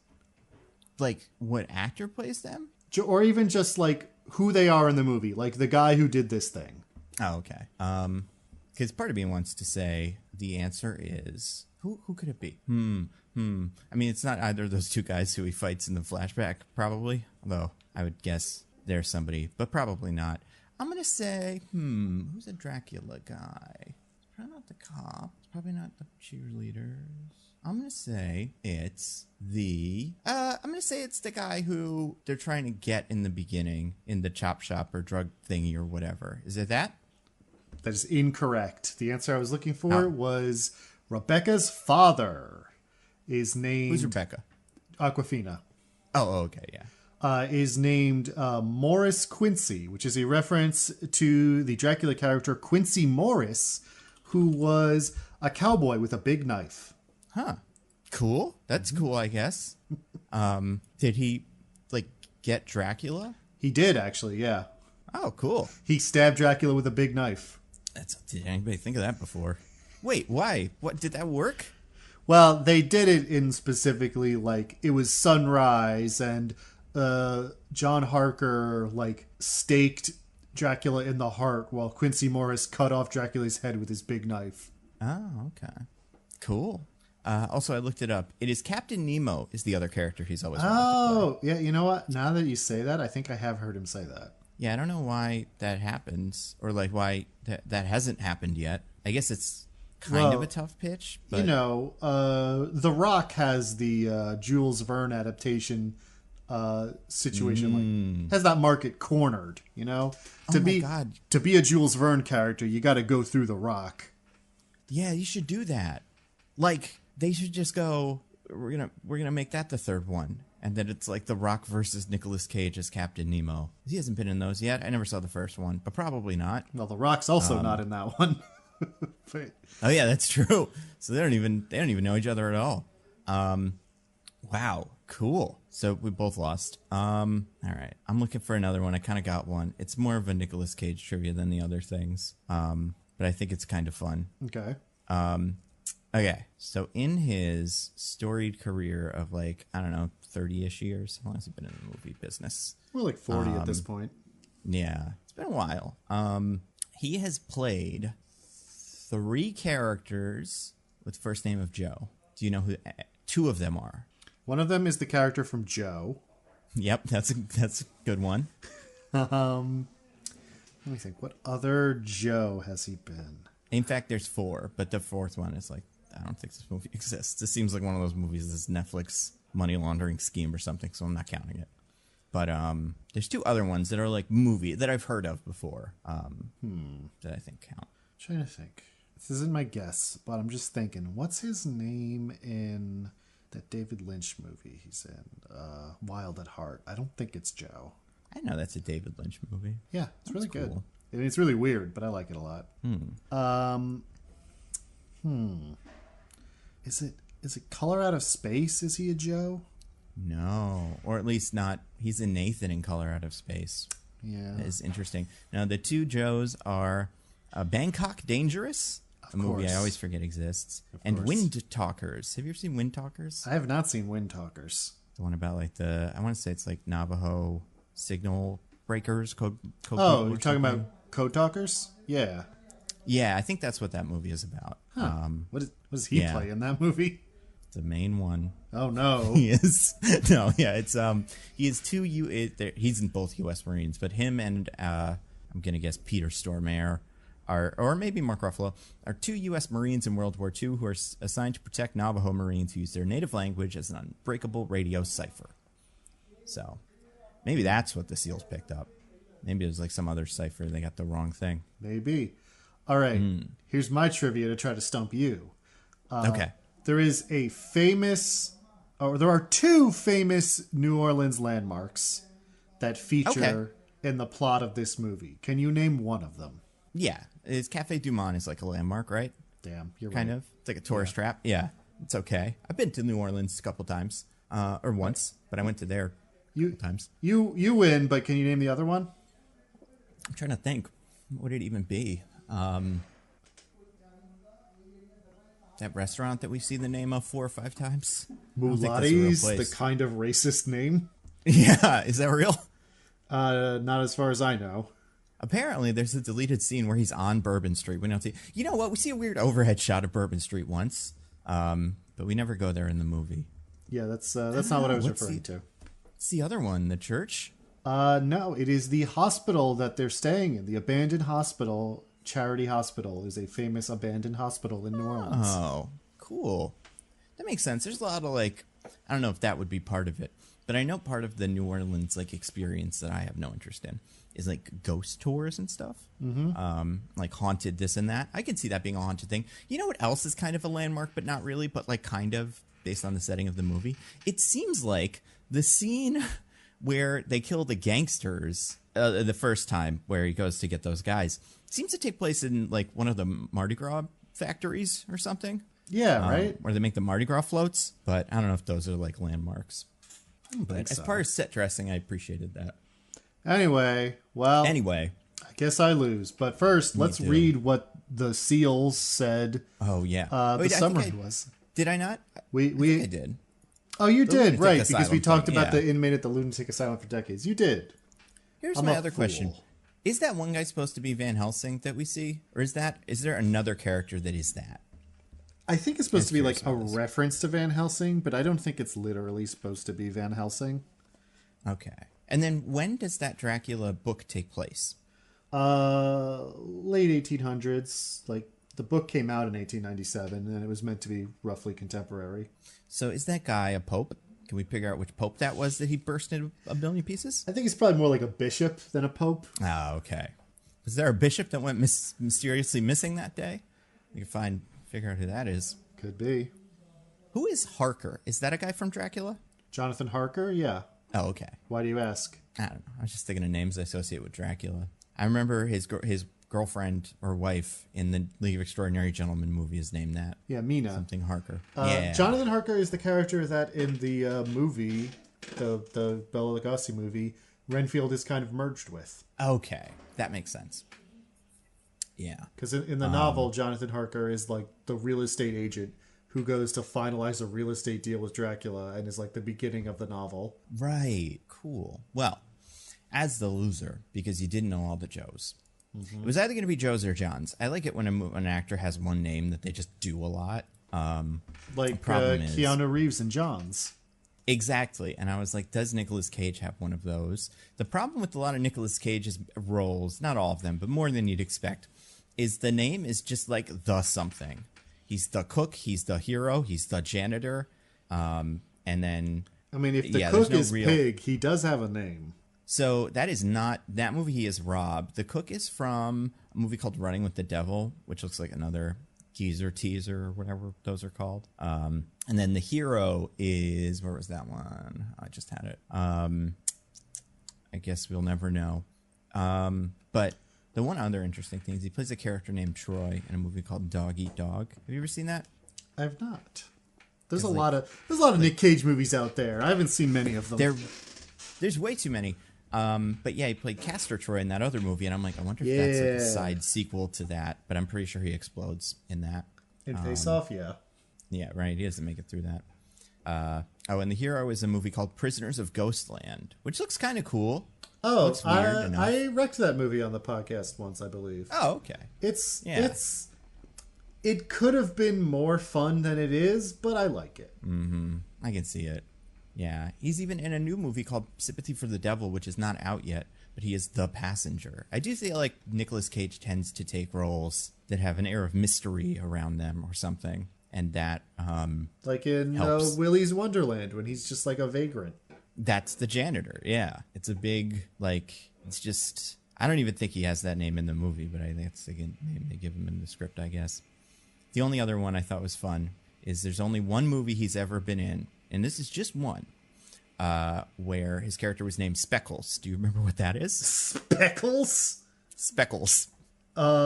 Speaker 1: Like what actor plays them?
Speaker 2: Or even just like who they are in the movie, like the guy who did this thing.
Speaker 1: Oh, okay. Because part of me wants to say the answer is who could it be? I mean, it's not either of those two guys who he fights in the flashback, probably. Although I would guess there's somebody, but probably not. I'm gonna say, who's a Dracula guy? It's probably not the cop. It's probably not the cheerleaders. I'm gonna say it's the guy who they're trying to get in the beginning in the chop shop or drug thingy or whatever. Is it that?
Speaker 2: That is incorrect. The answer I was looking for was Rebecca's father is named...
Speaker 1: Who's Rebecca?
Speaker 2: Aquafina.
Speaker 1: Oh, okay, yeah.
Speaker 2: Is named Morris Quincy, which is a reference to the Dracula character Quincy Morris, who was a cowboy with a big knife.
Speaker 1: Huh. Cool. That's cool, I guess. Did he, like, get Dracula?
Speaker 2: He did, actually, yeah.
Speaker 1: Oh, cool.
Speaker 2: He stabbed Dracula with a big knife.
Speaker 1: Did anybody think of that before? Wait, why? What, did that work?
Speaker 2: Well, they did it in specifically, like, it was sunrise, and John Harker, like, staked Dracula in the heart while Quincy Morris cut off Dracula's head with his big knife.
Speaker 1: Oh, okay. Cool. Also, I looked it up. It is Captain Nemo is the other character he's always wanted to play.
Speaker 2: Yeah, you know what? Now that you say that, I think I have heard him say that.
Speaker 1: Yeah, I don't know why that happens, or like why that hasn't happened yet. I guess it's kind of a tough pitch. But...
Speaker 2: You know, The Rock has the Jules Verne adaptation situation. Like has that market cornered, you know?
Speaker 1: Oh my God.
Speaker 2: To be a Jules Verne character, you got to go through The Rock.
Speaker 1: Yeah, you should do that. Like they should just go. We're gonna make that the third one, and then it's like The Rock versus Nicolas Cage as Captain Nemo. He hasn't been in those yet. I never saw the first one, but probably not.
Speaker 2: Well, The Rock's also not in that one. But,
Speaker 1: oh yeah, that's true. So they don't even know each other at all. Wow, cool. So we both lost. All right, I'm looking for another one. I kind of got one. It's more of a Nicolas Cage trivia than the other things. But I think it's kind of fun.
Speaker 2: okay.
Speaker 1: Okay, so in his storied career of like, I don't know, 30-ish years, how long has he been in the movie business?
Speaker 2: We're like 40 at this point.
Speaker 1: Yeah, it's been a while. He has played 3 characters with the first name of Joe. Do you know who 2 of them are?
Speaker 2: One of them is the character from Joe.
Speaker 1: Yep, that's a good one.
Speaker 2: Let me think. What other Joe has he been?
Speaker 1: In fact, there's 4, but the 4th one is like, I don't think this movie exists. This seems like one of those movies, this Netflix money laundering scheme or something, so I'm not counting it. But there's 2 other ones that are like movie that I've heard of before that I think count.
Speaker 2: I'm trying to think. This isn't my guess, but I'm just thinking, what's his name in that David Lynch movie he's in? Wild at Heart. I don't think it's Joe.
Speaker 1: I know that's a David Lynch movie.
Speaker 2: Yeah, it's really good.
Speaker 1: Cool.
Speaker 2: I mean, it's really weird, but I like it a lot. Is it Color Out of Space? Is he a Joe?
Speaker 1: No, or at least not. He's a Nathan in Color Out of Space.
Speaker 2: Yeah.
Speaker 1: That is interesting. Now, the 2 Joes are Bangkok Dangerous, a movie I always forget exists, and Wind Talkers. Have you ever seen Wind Talkers?
Speaker 2: I have not seen Wind Talkers.
Speaker 1: The one about like I want to say it's like Navajo signal breakers. Code
Speaker 2: oh, you're talking about Code Talkers? Yeah.
Speaker 1: Yeah, I think that's what that movie is about.
Speaker 2: Huh. What does he play in that movie?
Speaker 1: The main one.
Speaker 2: Oh no.
Speaker 1: He is. No, yeah, it's he is 2 he's in both US Marines, but him and I'm going to guess Peter Stormare or maybe Mark Ruffalo are 2 US Marines in World War II who are assigned to protect Navajo Marines who use their native language as an unbreakable radio cipher. So, maybe that's what the SEALs picked up. Maybe it was like some other cipher. They got the wrong thing.
Speaker 2: Maybe. All right. Here's my trivia to try to stump you.
Speaker 1: Okay.
Speaker 2: There are 2 famous New Orleans landmarks that feature in the plot of this movie. Can you name one of them?
Speaker 1: Yeah. It's Cafe Du Monde is like a landmark, right?
Speaker 2: Damn, you're
Speaker 1: kind
Speaker 2: right.
Speaker 1: of. It's like a tourist trap. Yeah. It's okay. I've been to New Orleans a couple times. Or once, but I went to there a couple times.
Speaker 2: You win, but can you name the other one?
Speaker 1: I'm trying to think. What would it even be? That restaurant that we've seen the name of 4 or 5 times.
Speaker 2: Mulatti's, the kind of racist name.
Speaker 1: Yeah, is that real?
Speaker 2: Not as far as I know.
Speaker 1: Apparently, there's a deleted scene where he's on Bourbon Street. We don't see. You know what? We see a weird overhead shot of Bourbon Street once, but we never go there in the movie.
Speaker 2: Yeah, that's not what I was referring to.
Speaker 1: It's the other one, the church.
Speaker 2: No, it is the hospital that they're staying in. The abandoned hospital. Charity Hospital is a famous abandoned hospital in New Orleans.
Speaker 1: Oh, cool. That makes sense. There's a lot of like, I don't know if that would be part of it, but I know part of the New Orleans like experience that I have no interest in is like ghost tours and stuff. Like haunted this and that. I could see that being a haunted thing. You know what else is kind of a landmark, but not really, but like kind of based on the setting of the movie? It seems like the scene where they kill the gangsters the first time where he goes to get those guys seems to take place in like one of the Mardi Gras factories or something.
Speaker 2: Yeah, right.
Speaker 1: Where they make the Mardi Gras floats, but I don't know if those are like landmarks. But as far as set dressing, I appreciated that.
Speaker 2: Anyway, I guess I lose. But first, let's read what the SEALs said.
Speaker 1: Oh yeah,
Speaker 2: the summary was.
Speaker 1: Did I not?
Speaker 2: I
Speaker 1: did.
Speaker 2: Oh, you did, right? Because we talked
Speaker 1: thing,
Speaker 2: about the inmate at the lunatic asylum for decades. You did.
Speaker 1: Here's my other question. Is that one guy supposed to be Van Helsing that we see? Or is there another character that is that?
Speaker 2: I think it's supposed to be like a reference to Van Helsing, but I don't think it's literally supposed to be Van Helsing.
Speaker 1: Okay. And then when does that Dracula book take place?
Speaker 2: Late 1800s. Like the book came out in 1897 and it was meant to be roughly contemporary.
Speaker 1: So is that guy a pope? Can we figure out which pope that was that he burst into a billion pieces?
Speaker 2: I think he's probably more like a bishop than a pope.
Speaker 1: Oh, okay. Was there a bishop that went mysteriously missing that day? You can figure out who that is.
Speaker 2: Could be.
Speaker 1: Who is Harker? Is that a guy from Dracula?
Speaker 2: Jonathan Harker? Yeah.
Speaker 1: Oh, okay.
Speaker 2: Why do you ask?
Speaker 1: I don't know. I was just thinking of names I associate with Dracula. I remember his girlfriend or wife in the League of Extraordinary Gentlemen movie is named that.
Speaker 2: Yeah, Mina.
Speaker 1: Something Harker.
Speaker 2: Yeah. Jonathan Harker is the character that in the movie, the Bela Lugosi movie, Renfield is kind of merged with.
Speaker 1: Okay. That makes sense. Yeah.
Speaker 2: Because in the novel, Jonathan Harker is like the real estate agent who goes to finalize a real estate deal with Dracula and is like the beginning of the novel.
Speaker 1: Right. Cool. Well, as the loser, because you didn't know all the Joes, it was either going to be Joes or Johns. I like it when an actor has one name that they just do a lot.
Speaker 2: Like Keanu Reeves and Johns.
Speaker 1: Exactly. And I was like, does Nicolas Cage have one of those? The problem with a lot of Nicolas Cage's roles, not all of them, but more than you'd expect, is the name is just like the something. He's the cook, he's the hero, he's the janitor, and then...
Speaker 2: I mean, if the cook is Pig, he does have a name.
Speaker 1: So that is not... That movie he is Rob. The cook is from a movie called Running with the Devil, which looks like another geezer teaser or whatever those are called. And then the hero is... Where was that one? I just had it. I guess we'll never know. But... The one other interesting thing is he plays a character named Troy in a movie called Dog Eat Dog. Have you ever seen that?
Speaker 2: I have not. There's a lot of Nick Cage movies out there. I haven't seen many of them.
Speaker 1: There's way too many. But yeah, he played Castor Troy in that other movie, and I'm like, I wonder if that's like a side sequel to that. But I'm pretty sure he explodes in that.
Speaker 2: In Face Off, yeah.
Speaker 1: Yeah, right. He doesn't make it through that. And the hero is a movie called Prisoners of Ghostland, which looks kind of cool.
Speaker 2: Oh, I wrecked that movie on the podcast once, I believe.
Speaker 1: Oh, okay.
Speaker 2: It could have been more fun than it is, but I like it.
Speaker 1: Mm-hmm. I can see it. Yeah. He's even in a new movie called Sympathy for the Devil, which is not out yet, but he is the passenger. I do feel like Nicolas Cage tends to take roles that have an air of mystery around them or something, and that
Speaker 2: like in Willy's Wonderland, when he's just like a vagrant.
Speaker 1: That's the janitor, yeah. It's a big, it's just... I don't even think he has that name in the movie, but I think that's the name they give him in the script, I guess. The only other one I thought was fun is there's only one movie he's ever been in, and this is just one, where his character was named Speckles. Do you remember what that is?
Speaker 2: Speckles?
Speaker 1: Speckles.
Speaker 2: Why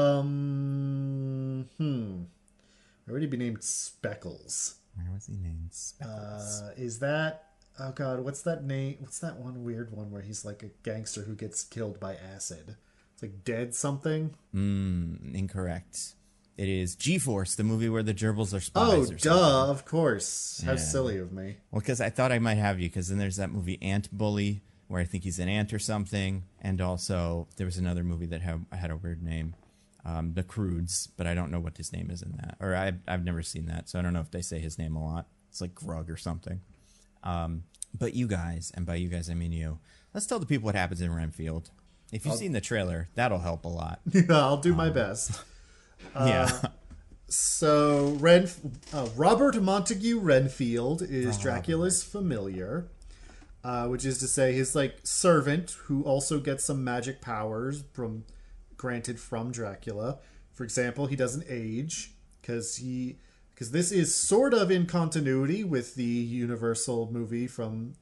Speaker 2: would he be named Speckles?
Speaker 1: Where was he named Speckles?
Speaker 2: Is that... Oh God, what's that name? What's that one weird one where he's like a gangster who gets killed by acid? It's like Dead something?
Speaker 1: Incorrect. It is G-Force, the movie where the gerbils are spies.
Speaker 2: Oh, duh, of course. How silly of me.
Speaker 1: Well, because I thought I might have you, because then there's that movie Ant Bully, where I think he's an ant or something. And also, there was another movie that had a weird name. The Croods, but I don't know what his name is in that. Or I've never seen that, so I don't know if they say his name a lot. It's like Grug or something. But you guys, and by you guys I mean you, let's tell the people what happens in Renfield. If you've seen the trailer, that'll help a lot.
Speaker 2: Yeah, I'll do my best.
Speaker 1: Yeah.
Speaker 2: So Robert Montague Renfield is Dracula's familiar, which is to say his servant who also gets some magic powers granted from Dracula. For example, he doesn't age because this is sort of in continuity with the Universal movie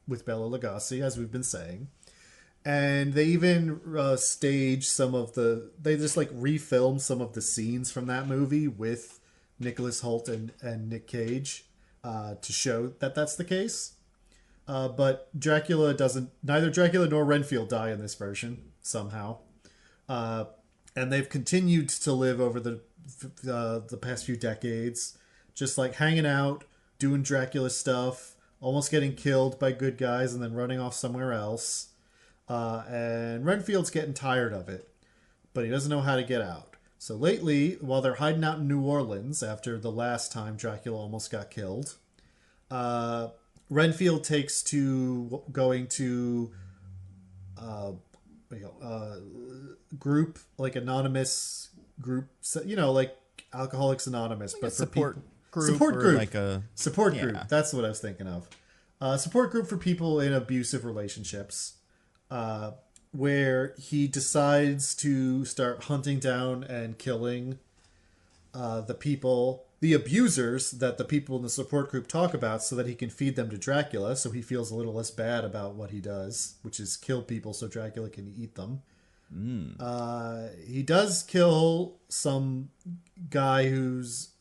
Speaker 2: with Bela Lugosi, as we've been saying. And they even stage they just refilm some of the scenes from that movie with Nicholas Hoult and Nick Cage to show that that's the case. But neither Dracula nor Renfield die in this version somehow. And they've continued to live over the past few decades, just hanging out, doing Dracula stuff, almost getting killed by good guys and then running off somewhere else. And Renfield's getting tired of it, but he doesn't know how to get out. So lately, while they're hiding out in New Orleans after the last time Dracula almost got killed, Renfield takes to going to group, anonymous group, Alcoholics Anonymous, but for
Speaker 1: support
Speaker 2: people.
Speaker 1: Group
Speaker 2: support
Speaker 1: or
Speaker 2: group.
Speaker 1: like a
Speaker 2: Support group. That's what I was thinking of. A support group for people in abusive relationships, where he decides to start hunting down and killing the abusers that the people in the support group talk about, so that he can feed them to Dracula, so he feels a little less bad about what he does, which is kill people so Dracula can eat them. He does kill some guy who's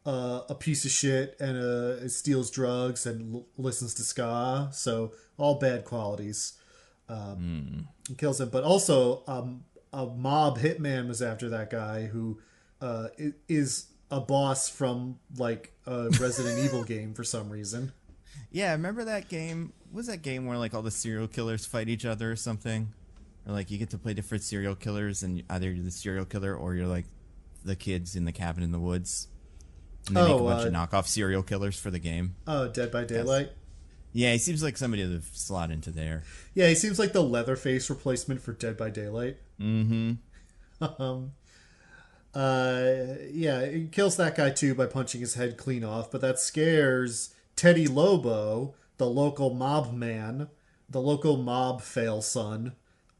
Speaker 2: a piece of shit and steals drugs and listens to ska, so all bad qualities. He kills him, but also a mob hitman was after that guy who is a boss from like a Resident Evil game for some reason.
Speaker 1: Yeah, remember that game? Was that game where like all the serial killers fight each other or something? Or like you get to play different serial killers, and either you're the serial killer or you're like the kids in the cabin in the woods. And they make a bunch of knockoff serial killers for the game.
Speaker 2: Oh, Dead by Daylight?
Speaker 1: Yeah, he seems like somebody to slot into there.
Speaker 2: Yeah, he seems like the Leatherface replacement for Dead by Daylight.
Speaker 1: Mm-hmm.
Speaker 2: Yeah, it kills that guy too by punching his head clean off, but that scares Teddy Lobo, the local mob man, the local mob fail son,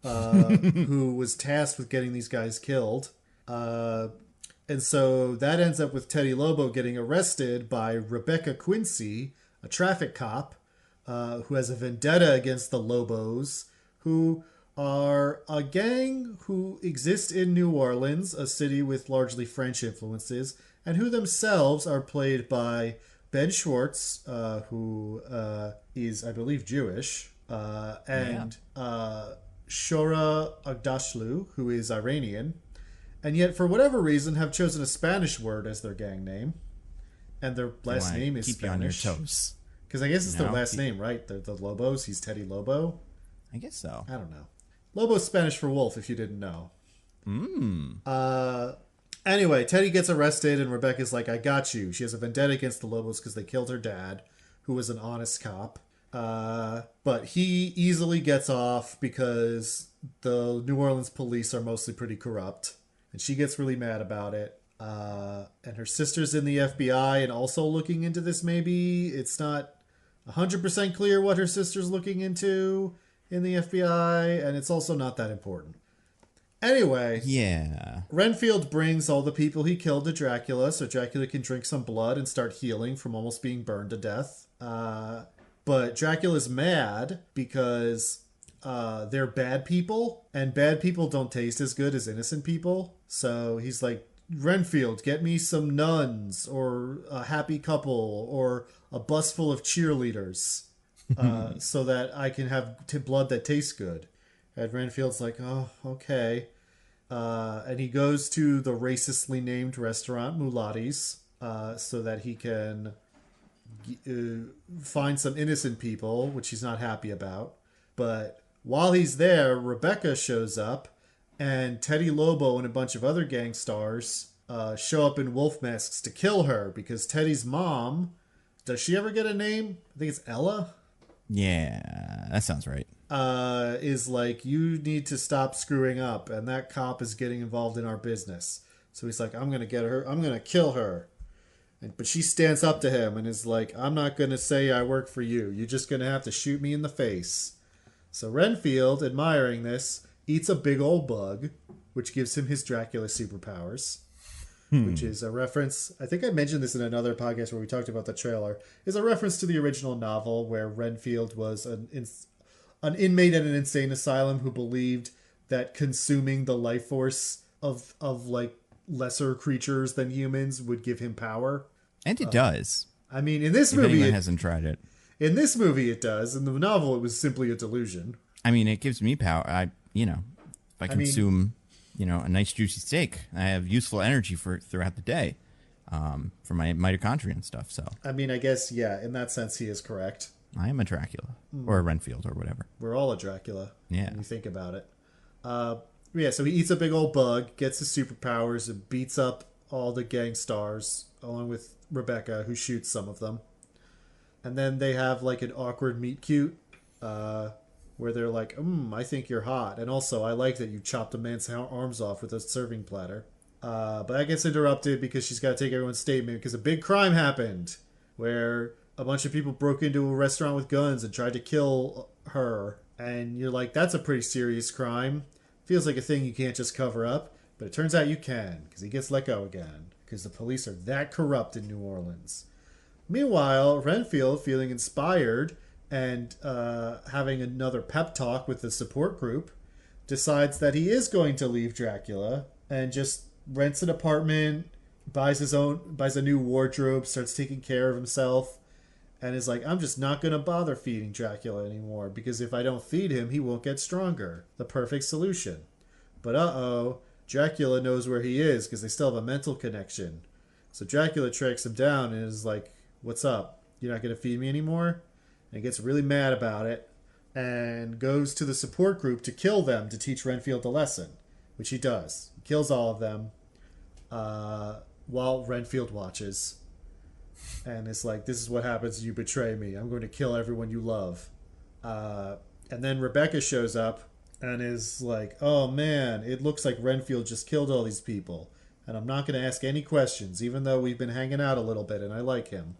Speaker 2: who was tasked with getting these guys killed. And so that ends up with Teddy Lobo getting arrested by Rebecca Quincy, a traffic cop, who has a vendetta against the Lobos, who are a gang who exist in New Orleans, a city with largely French influences, and who themselves are played by Ben Schwartz, who is, I believe, Jewish, and Shora Agdashlu, who is Iranian, and yet for whatever reason have chosen a Spanish word as their gang name, and their last name is
Speaker 1: keep
Speaker 2: Spanish.
Speaker 1: You on your toes.
Speaker 2: Because I guess it's their last name, right? They're the Lobos. He's Teddy Lobo.
Speaker 1: I guess so.
Speaker 2: I don't know. Lobo's Spanish for wolf, if you didn't know. Anyway, Teddy gets arrested, and Rebecca's like, I got you. She has a vendetta against the Lobos because they killed her dad, who was an honest cop. But he easily gets off because the New Orleans police are mostly pretty corrupt. And she gets really mad about it. And her sister's in the FBI and also looking into this, maybe. It's not 100% clear what her sister's looking into in the FBI, and it's also not that important. Anyway,
Speaker 1: yeah,
Speaker 2: Renfield brings all the people he killed to Dracula so Dracula can drink some blood and start healing from almost being burned to death. But Dracula's mad because they're bad people, and bad people don't taste as good as innocent people. So he's like, Renfield, get me some nuns or a happy couple or a bus full of cheerleaders so that I can have blood that tastes good. And Renfield's like, oh, okay. And he goes to the racistly named restaurant, Mulatti's, so that he can find some innocent people, which he's not happy about. But while he's there, Rebecca shows up, and Teddy Lobo and a bunch of other gang stars show up in wolf masks to kill her, because Teddy's mom, does she ever get a name? I think it's Ella?
Speaker 1: Yeah, that sounds right.
Speaker 2: Is like, you need to stop screwing up, and that cop is getting involved in our business. So he's like, I'm going to get her, I'm going to kill her. But she stands up to him and is like, I'm not going to say I work for you. You're just going to have to shoot me in the face. So Renfield, admiring this, eats a big old bug, which gives him his Dracula superpowers. Which is a reference, I think I mentioned this in another podcast where we talked about the trailer, is a reference to the original novel where Renfield was an inmate at an insane asylum who believed that consuming the life force of like lesser creatures than humans would give him power.
Speaker 1: And it does.
Speaker 2: I mean, in this
Speaker 1: if
Speaker 2: movie,
Speaker 1: anyone hasn't tried it.
Speaker 2: In this movie, it does. In the novel, it was simply a delusion.
Speaker 1: I mean, it gives me power. If I consume, a nice juicy steak, I have useful energy throughout the day, for my mitochondria and stuff. So,
Speaker 2: I mean, I guess, yeah, in that sense, he is correct.
Speaker 1: I am a Dracula or a Renfield or whatever.
Speaker 2: We're all a Dracula.
Speaker 1: Yeah.
Speaker 2: When you think about it. Yeah, so he eats a big old bug, gets his superpowers, and beats up all the gang stars, along with Rebecca, who shoots some of them. And then they have like an awkward meet cute, where they're like, I think you're hot. And also, I like that you chopped a man's arms off with a serving platter. But that gets interrupted because she's got to take everyone's statement because a big crime happened where a bunch of people broke into a restaurant with guns and tried to kill her. And you're like, that's a pretty serious crime. Feels like a thing you can't just cover up. But it turns out you can, because he gets let go again. Because the police are that corrupt in New Orleans. Meanwhile, Renfield, feeling inspired and having another pep talk with the support group, decides that he is going to leave Dracula and just rents an apartment, buys a new wardrobe, starts taking care of himself, and is like, I'm just not going to bother feeding Dracula anymore, because if I don't feed him, he won't get stronger. The perfect solution. But Dracula knows where he is, because they still have a mental connection. So Dracula tracks him down and is like, what's up? You're not going to feed me anymore? And gets really mad about it and goes to the support group to kill them to teach Renfield a lesson, which he does. He kills all of them while Renfield watches. And it's like, this is what happens when you betray me. I'm going to kill everyone you love. And then Rebecca shows up and is like, oh man, it looks like Renfield just killed all these people. And I'm not going to ask any questions, even though we've been hanging out a little bit and I like him.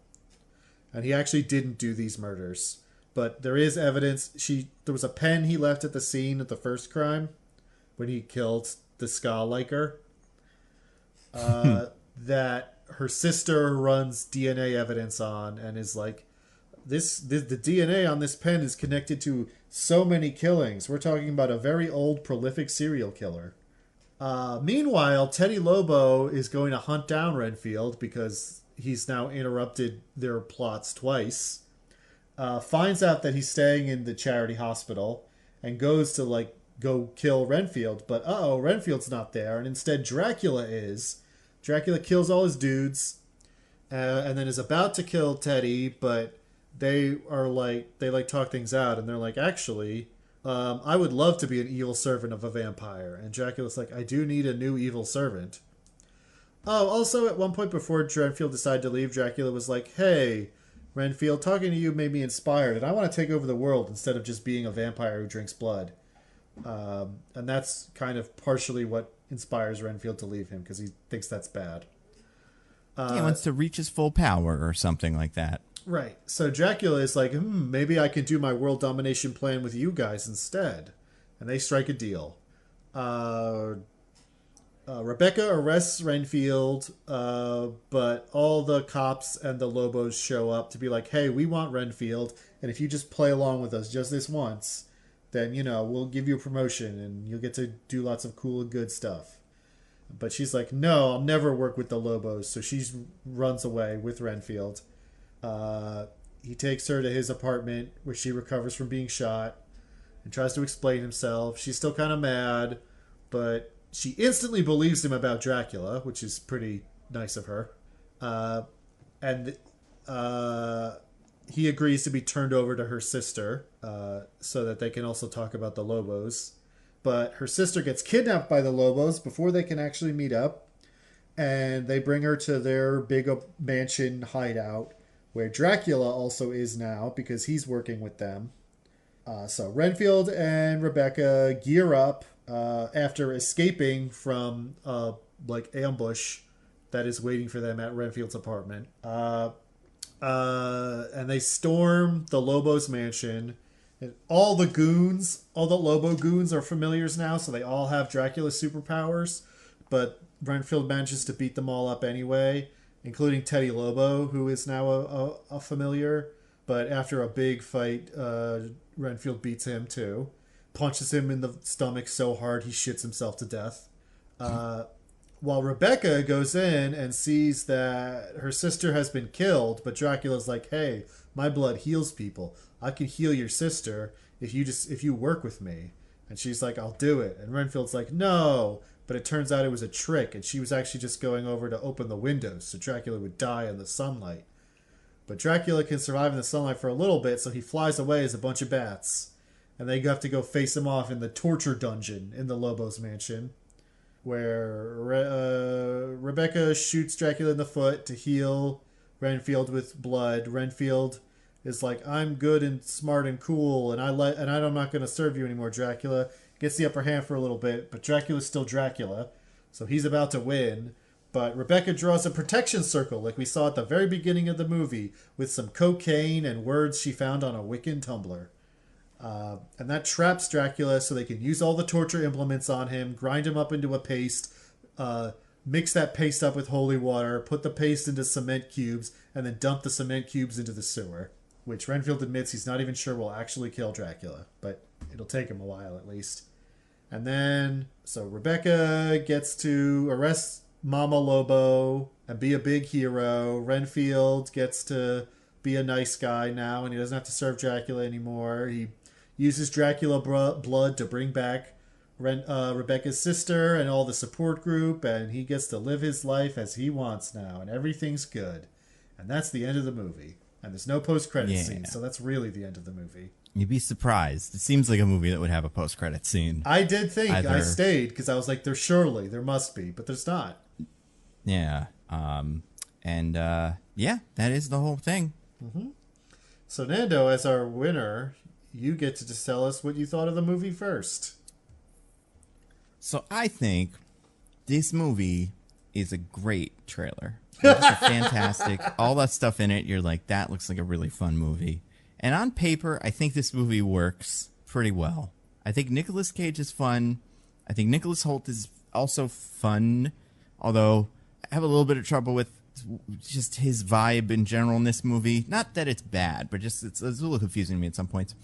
Speaker 2: And he actually didn't do these murders. But there is evidence. There was a pen he left at the scene of the first crime when he killed the ska liker. That her sister runs DNA evidence on and is like, the DNA on this pen is connected to so many killings. We're talking about a very old, prolific serial killer. Meanwhile, Teddy Lobo is going to hunt down Renfield because he's now interrupted their plots twice. Finds out that he's staying in the charity hospital and goes to go kill Renfield. But Renfield's not there, and instead Dracula is. Dracula kills all his dudes and then is about to kill Teddy, but they talk things out, and they're like, actually, I would love to be an evil servant of a vampire. And Dracula's like, I do need a new evil servant. Oh, also at one point before Renfield decided to leave, Dracula was like, hey, Renfield, talking to you made me inspired, and I want to take over the world instead of just being a vampire who drinks blood. And that's kind of partially what inspires Renfield to leave him, because he thinks that's bad.
Speaker 1: He wants to reach his full power or something like that.
Speaker 2: Right. So Dracula is like, maybe I can do my world domination plan with you guys instead. And they strike a deal. Rebecca arrests Renfield, but all the cops and the Lobos show up to be like, hey, we want Renfield, and if you just play along with us just this once, then, we'll give you a promotion, and you'll get to do lots of cool and good stuff. But she's like, no, I'll never work with the Lobos, so she runs away with Renfield. He takes her to his apartment, where she recovers from being shot, and tries to explain himself. She's still kind of mad, but she instantly believes him about Dracula, which is pretty nice of her. And he agrees to be turned over to her sister so that they can also talk about the Lobos. But her sister gets kidnapped by the Lobos before they can actually meet up. And they bring her to their big mansion hideout, where Dracula also is now because he's working with them. So Renfield and Rebecca gear up after escaping from ambush that is waiting for them at Renfield's apartment. And they storm the Lobos mansion. And all the Lobo goons are familiars now, so they all have Dracula superpowers. But Renfield manages to beat them all up anyway, including Teddy Lobo, who is now a familiar. But after a big fight, Renfield beats him too. Punches him in the stomach so hard he shits himself to death. While Rebecca goes in and sees that her sister has been killed, but Dracula's like, hey, my blood heals people. I can heal your sister if you work with me. And she's like, I'll do it. And Renfield's like, no. But it turns out it was a trick, and she was actually just going over to open the windows so Dracula would die in the sunlight. But Dracula can survive in the sunlight for a little bit, so he flies away as a bunch of bats. And they have to go face him off in the torture dungeon in the Lobos mansion, where Rebecca shoots Dracula in the foot to heal Renfield with blood. Renfield is like, I'm good and smart and cool, and I'm not going to serve you anymore, Dracula. Gets the upper hand for a little bit, but Dracula's still Dracula, so he's about to win. But Rebecca draws a protection circle like we saw at the very beginning of the movie with some cocaine and words she found on a Wiccan Tumblr. And that traps Dracula so they can use all the torture implements on him, grind him up into a paste, mix that paste up with holy water, put the paste into cement cubes, and then dump the cement cubes into the sewer. Which Renfield admits he's not even sure will actually kill Dracula, but it'll take him a while at least. And then, so Rebecca gets to arrest Mama Lobo and be a big hero. Renfield gets to be a nice guy now, and he doesn't have to serve Dracula anymore. He uses Dracula blood to bring back Rebecca's sister and all the support group, and he gets to live his life as he wants now, and everything's good. And that's the end of the movie. And there's no post-credit scene, so that's really the end of the movie.
Speaker 1: You'd be surprised. It seems like a movie that would have a post-credit scene.
Speaker 2: I did think. I stayed because I was like, there must be, but there's not.
Speaker 1: Yeah. Yeah, that is the whole thing.
Speaker 2: Mm-hmm. So, Nando, as our winner, you get to just tell us what you thought of the movie first.
Speaker 1: So, I think this movie is a great trailer. It's fantastic. All that stuff in it, you're like, that looks like a really fun movie. And on paper, I think this movie works pretty well. I think Nicolas Cage is fun. I think Nicholas Hoult is also fun, although I have a little bit of trouble with just his vibe in general in this movie. Not that it's bad, but just it's a little confusing to me at some points.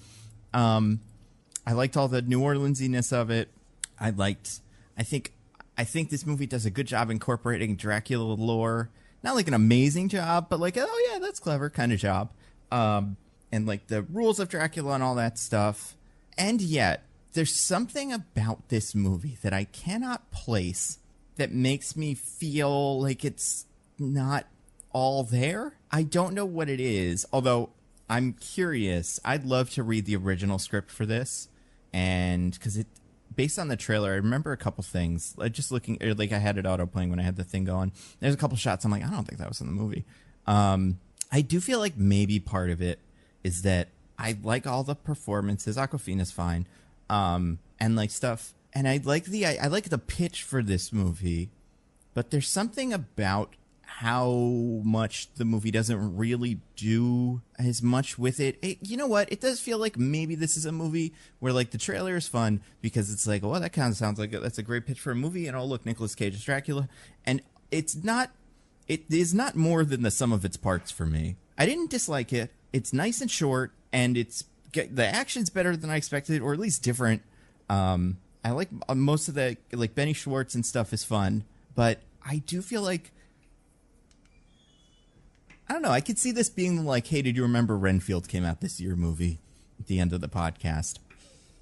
Speaker 1: I liked all the New Orleans-iness of it. I think this movie does a good job incorporating Dracula lore. Not like an amazing job, but like, oh yeah, that's clever kind of job. And like the rules of Dracula and all that stuff. And yet, there's something about this movie that I cannot place that makes me feel like it's not all there. I don't know what it is, although I'm curious. I'd love to read the original script for this. And because based on the trailer, I remember a couple things. Like just looking, like I had it auto playing when I had the thing going. There's a couple shots I'm like, I don't think that was in the movie. I do feel like maybe part of it is that I like all the performances. Awkwafina's fine, and like stuff. And I like the pitch for this movie, but there's something about how much the movie doesn't really do as much with it. You know what? It does feel like maybe this is a movie where like the trailer is fun because it's like, well, that kind of sounds like that's a great pitch for a movie. And oh, look, Nicolas Cage is Dracula. And it's not, it is not more than the sum of its parts for me. I didn't dislike it. It's nice and short, and the action's better than I expected, or at least different. I like most of the, like Benny Schwartz and stuff is fun, but I do feel like, I don't know. I could see this being like, hey, did you remember Renfield came out this year movie at the end of the podcast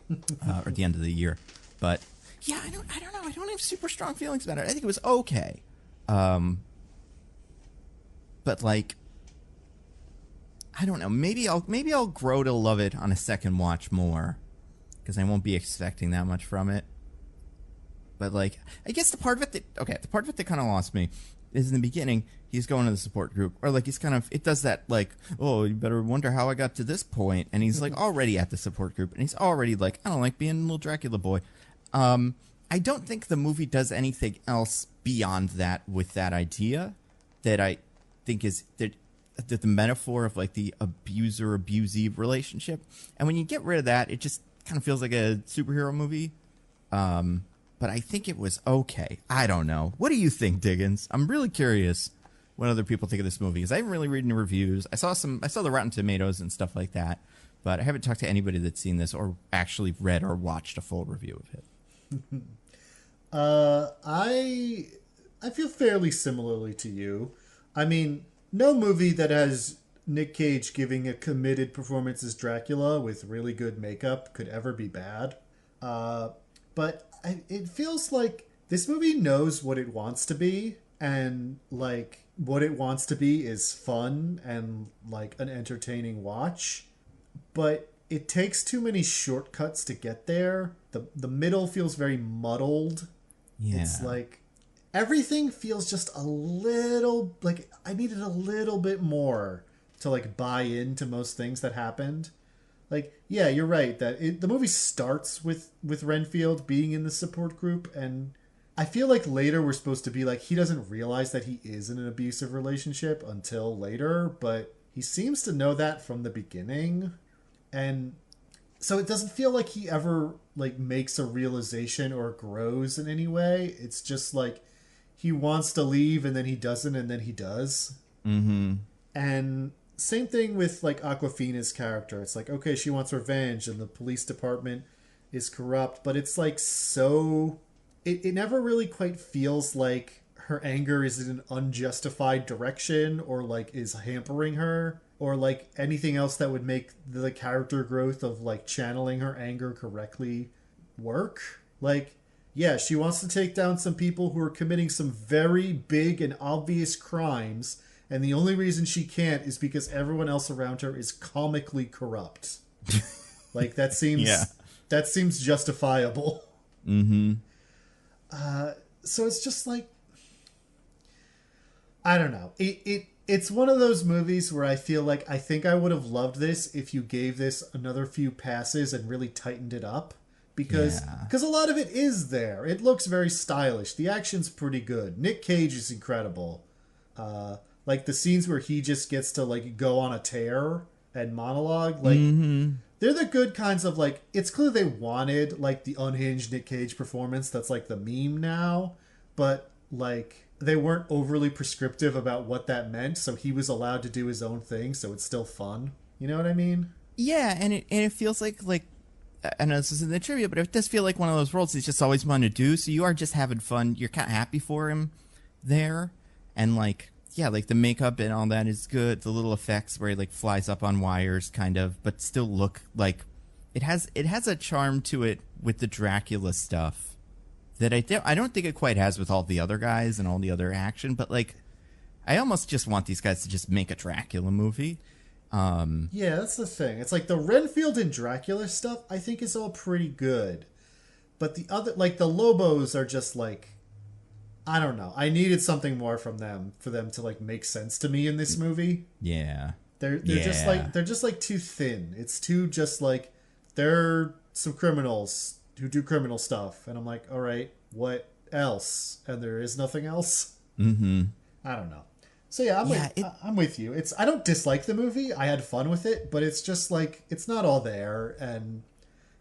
Speaker 1: or at the end of the year? But yeah, I don't know. I don't have super strong feelings about it. I think it was okay. But like, I don't know. Maybe I'll grow to love it on a second watch more because I won't be expecting that much from it. But like, I guess the part of it that kind of lost me is in the beginning, he's going to the support group, or like he's kind of, it does that like, oh, you better wonder how I got to this point, and he's like already at the support group, and he's already like, I don't like being a little Dracula boy. I don't think the movie does anything else beyond that with that idea that I think is that the metaphor of like the abuser-abusee relationship, and when you get rid of that, it just kind of feels like a superhero movie. But I think it was okay. I don't know. What do you think, Diggins? I'm really curious what other people think of this movie, because I haven't really read any reviews. I saw the Rotten Tomatoes and stuff like that, but I haven't talked to anybody that's seen this or actually read or watched a full review of it.
Speaker 2: I feel fairly similarly to you. I mean, no movie that has Nick Cage giving a committed performance as Dracula with really good makeup could ever be bad. But it feels like this movie knows what it wants to be, and like what it wants to be is fun and like an entertaining watch, but it takes too many shortcuts to get there. The middle feels very muddled. Yeah. It's like everything feels just a little like I needed a little bit more to like buy into most things that happened. Like, yeah, you're right that the movie starts with Renfield being in the support group and I feel like later we're supposed to be like, he doesn't realize that he is in an abusive relationship until later, but he seems to know that from the beginning. And so it doesn't feel like he ever like makes a realization or grows in any way. It's just like he wants to leave and then he doesn't and then he does.
Speaker 1: Mm-hmm.
Speaker 2: And same thing with like Aquafina's character. It's like, okay, she wants revenge and the police department is corrupt, but it's like so it never really quite feels like her anger is in an unjustified direction or like is hampering her or like anything else that would make the character growth of like channeling her anger correctly work. Like, yeah, she wants to take down some people who are committing some very big and obvious crimes, and the only reason she can't is because everyone else around her is comically corrupt. Like that seems that seems justifiable.
Speaker 1: Mm-hmm.
Speaker 2: So it's just like, I don't know. It's one of those movies where I feel like I think I would have loved this if you gave this another few passes and really tightened it up. Because a lot of it is there. It looks very stylish. The action's pretty good. Nick Cage is incredible. Like the scenes where he just gets to like go on a tear and monologue, like they're the good kinds of like, it's clear they wanted like the unhinged Nick Cage performance that's like the meme now, but like they weren't overly prescriptive about what that meant, so he was allowed to do his own thing, so it's still fun. You know what I mean?
Speaker 1: Yeah, and it feels like I know this isn't the trivia, but it does feel like one of those roles he's just always wanted to do. So you are just having fun. You're kind of happy for him there, and like like the makeup and all that is good. The little effects where he like flies up on wires, kind of, but still look like it has a charm to it with the Dracula stuff that I don't think it quite has with all the other guys and all the other action. But like, I almost just want these guys to just make a Dracula movie.
Speaker 2: Yeah, that's the thing. It's like the Renfield and Dracula stuff I think is all pretty good. But the other, like the Lobos are just like, I don't know. I needed something more from them for them to like make sense to me in this movie.
Speaker 1: Yeah.
Speaker 2: They're just like too thin. It's too just like they're some criminals who do criminal stuff, and I'm like, all right, what else? And there is nothing else.
Speaker 1: Mm-hmm.
Speaker 2: I don't know. So yeah, I'm with you. I don't dislike the movie. I had fun with it, but it's just like it's not all there, and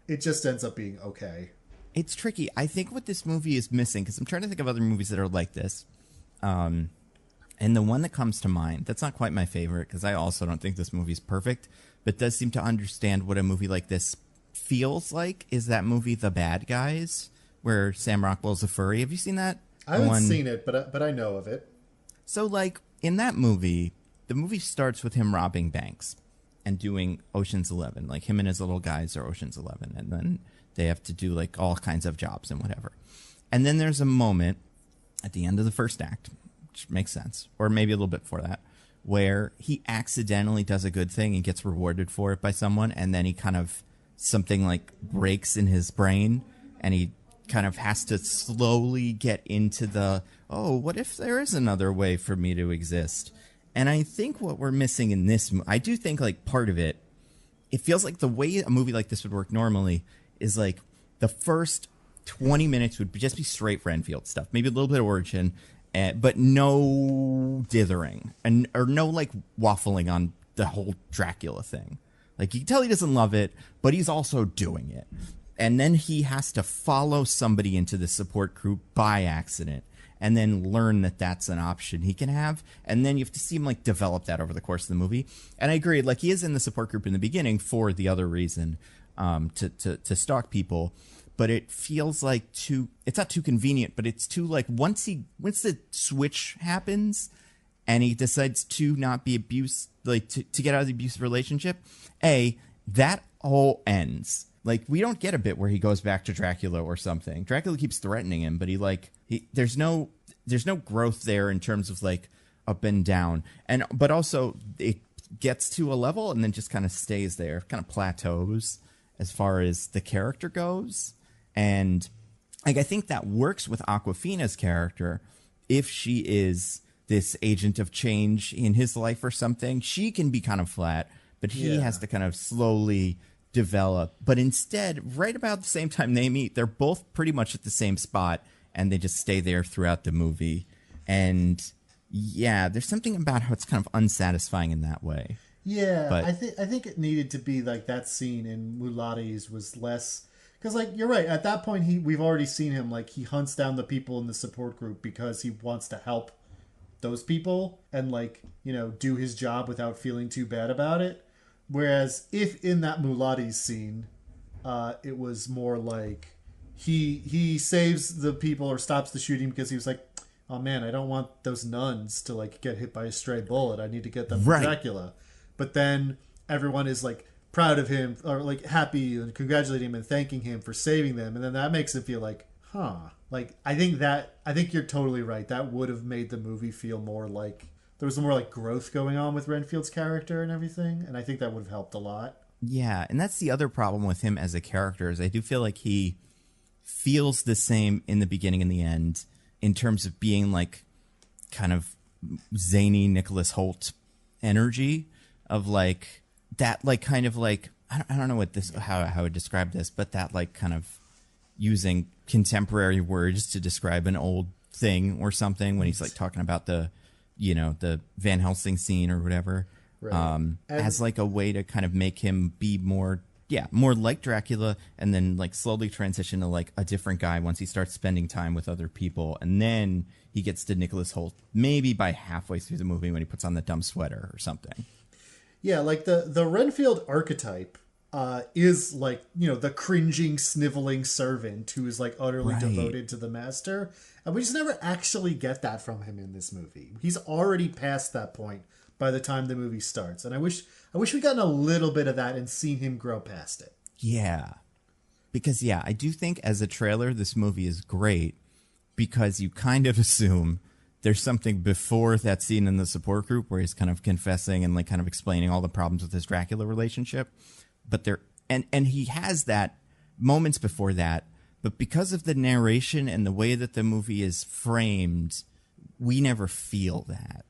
Speaker 2: it just ends up being okay.
Speaker 1: It's tricky. I think what this movie is missing, because I'm trying to think of other movies that are like this, and the one that comes to mind, that's not quite my favorite, because I also don't think this movie's perfect, but does seem to understand what a movie like this feels like, is that movie The Bad Guys, where Sam Rockwell's a furry. Have you seen that?
Speaker 2: I haven't seen it, but I know of it.
Speaker 1: So, like, in that movie, the movie starts with him robbing banks and doing Ocean's 11. Like, him and his little guys are Ocean's 11, and then they have to do, like, all kinds of jobs and whatever. And then there's a moment at the end of the first act, which makes sense, or maybe a little bit before that, where he accidentally does a good thing and gets rewarded for it by someone, and then he kind of, something, like, breaks in his brain, and he kind of has to slowly get into the, oh, what if there is another way for me to exist? And I think what we're missing in this, I do think like part of it, it feels like the way a movie like this would work normally is like the first 20 minutes would just be straight Renfield stuff, maybe a little bit of origin, but no dithering or no like waffling on the whole Dracula thing. Like you can tell he doesn't love it, but he's also doing it. And then he has to follow somebody into the support group by accident and then learn that that's an option he can have. And then you have to see him like develop that over the course of the movie. And I agree, like he is in the support group in the beginning for the other reason, to stalk people. But it feels like it's not too convenient, but it's too like once the switch happens and he decides to not be abused, like to get out of the abusive relationship, that all ends. Like, we don't get a bit where he goes back to Dracula or something. Dracula keeps threatening him, but there's no growth there in terms of like up and down. But also it gets to a level and then just kind of stays there, kind of plateaus as far as the character goes. And like, I think that works with Awkwafina's character. If she is this agent of change in his life or something, she can be kind of flat, but he has to kind of slowly develop. But instead, right about the same time they meet, they're both pretty much at the same spot, and they just stay there throughout the movie. And yeah, there's something about how it's kind of unsatisfying in that way.
Speaker 2: Yeah,
Speaker 1: but
Speaker 2: I think it needed to be like that scene in Mulati's was less, because like you're right, at that point we've already seen him, like he hunts down the people in the support group because he wants to help those people and like, you know, do his job without feeling too bad about it. Whereas if in that Mulati's scene, it was more like he saves the people or stops the shooting because he was like, oh man, I don't want those nuns to like get hit by a stray bullet. I need to get them from Dracula. But then everyone is like proud of him or like happy and congratulating him and thanking him for saving them. And then that makes it feel like, like I think you're totally right. That would have made the movie feel more like there was more like growth going on with Renfield's character and everything. And I think that would have helped a lot.
Speaker 1: Yeah. And that's the other problem with him as a character is I do feel like he feels the same in the beginning and the end in terms of being like kind of zany Nicholas Hoult energy of like that, like kind of like, I don't know what this, how I would describe this, but that like kind of using contemporary words to describe an old thing or something when he's like talking about the, you know, the Van Helsing scene or whatever, as like a way to kind of make him be more like Dracula, and then like slowly transition to like a different guy once he starts spending time with other people. And then he gets to Nicholas Hoult maybe by halfway through the movie when he puts on the dumb sweater or something. Yeah,
Speaker 2: like the Renfield archetype is like, you know, the cringing, sniveling servant who is like utterly devoted to the master. And we just never actually get that from him in this movie. He's already past that point by the time the movie starts. And I wish we'd gotten a little bit of that and seen him grow past it.
Speaker 1: Yeah. Because, yeah, I do think as a trailer, this movie is great because you kind of assume there's something before that scene in the support group where he's kind of confessing and like kind of explaining all the problems with his Dracula relationship. But there, and he has that moments before that, but because of the narration and the way that the movie is framed, we never feel that.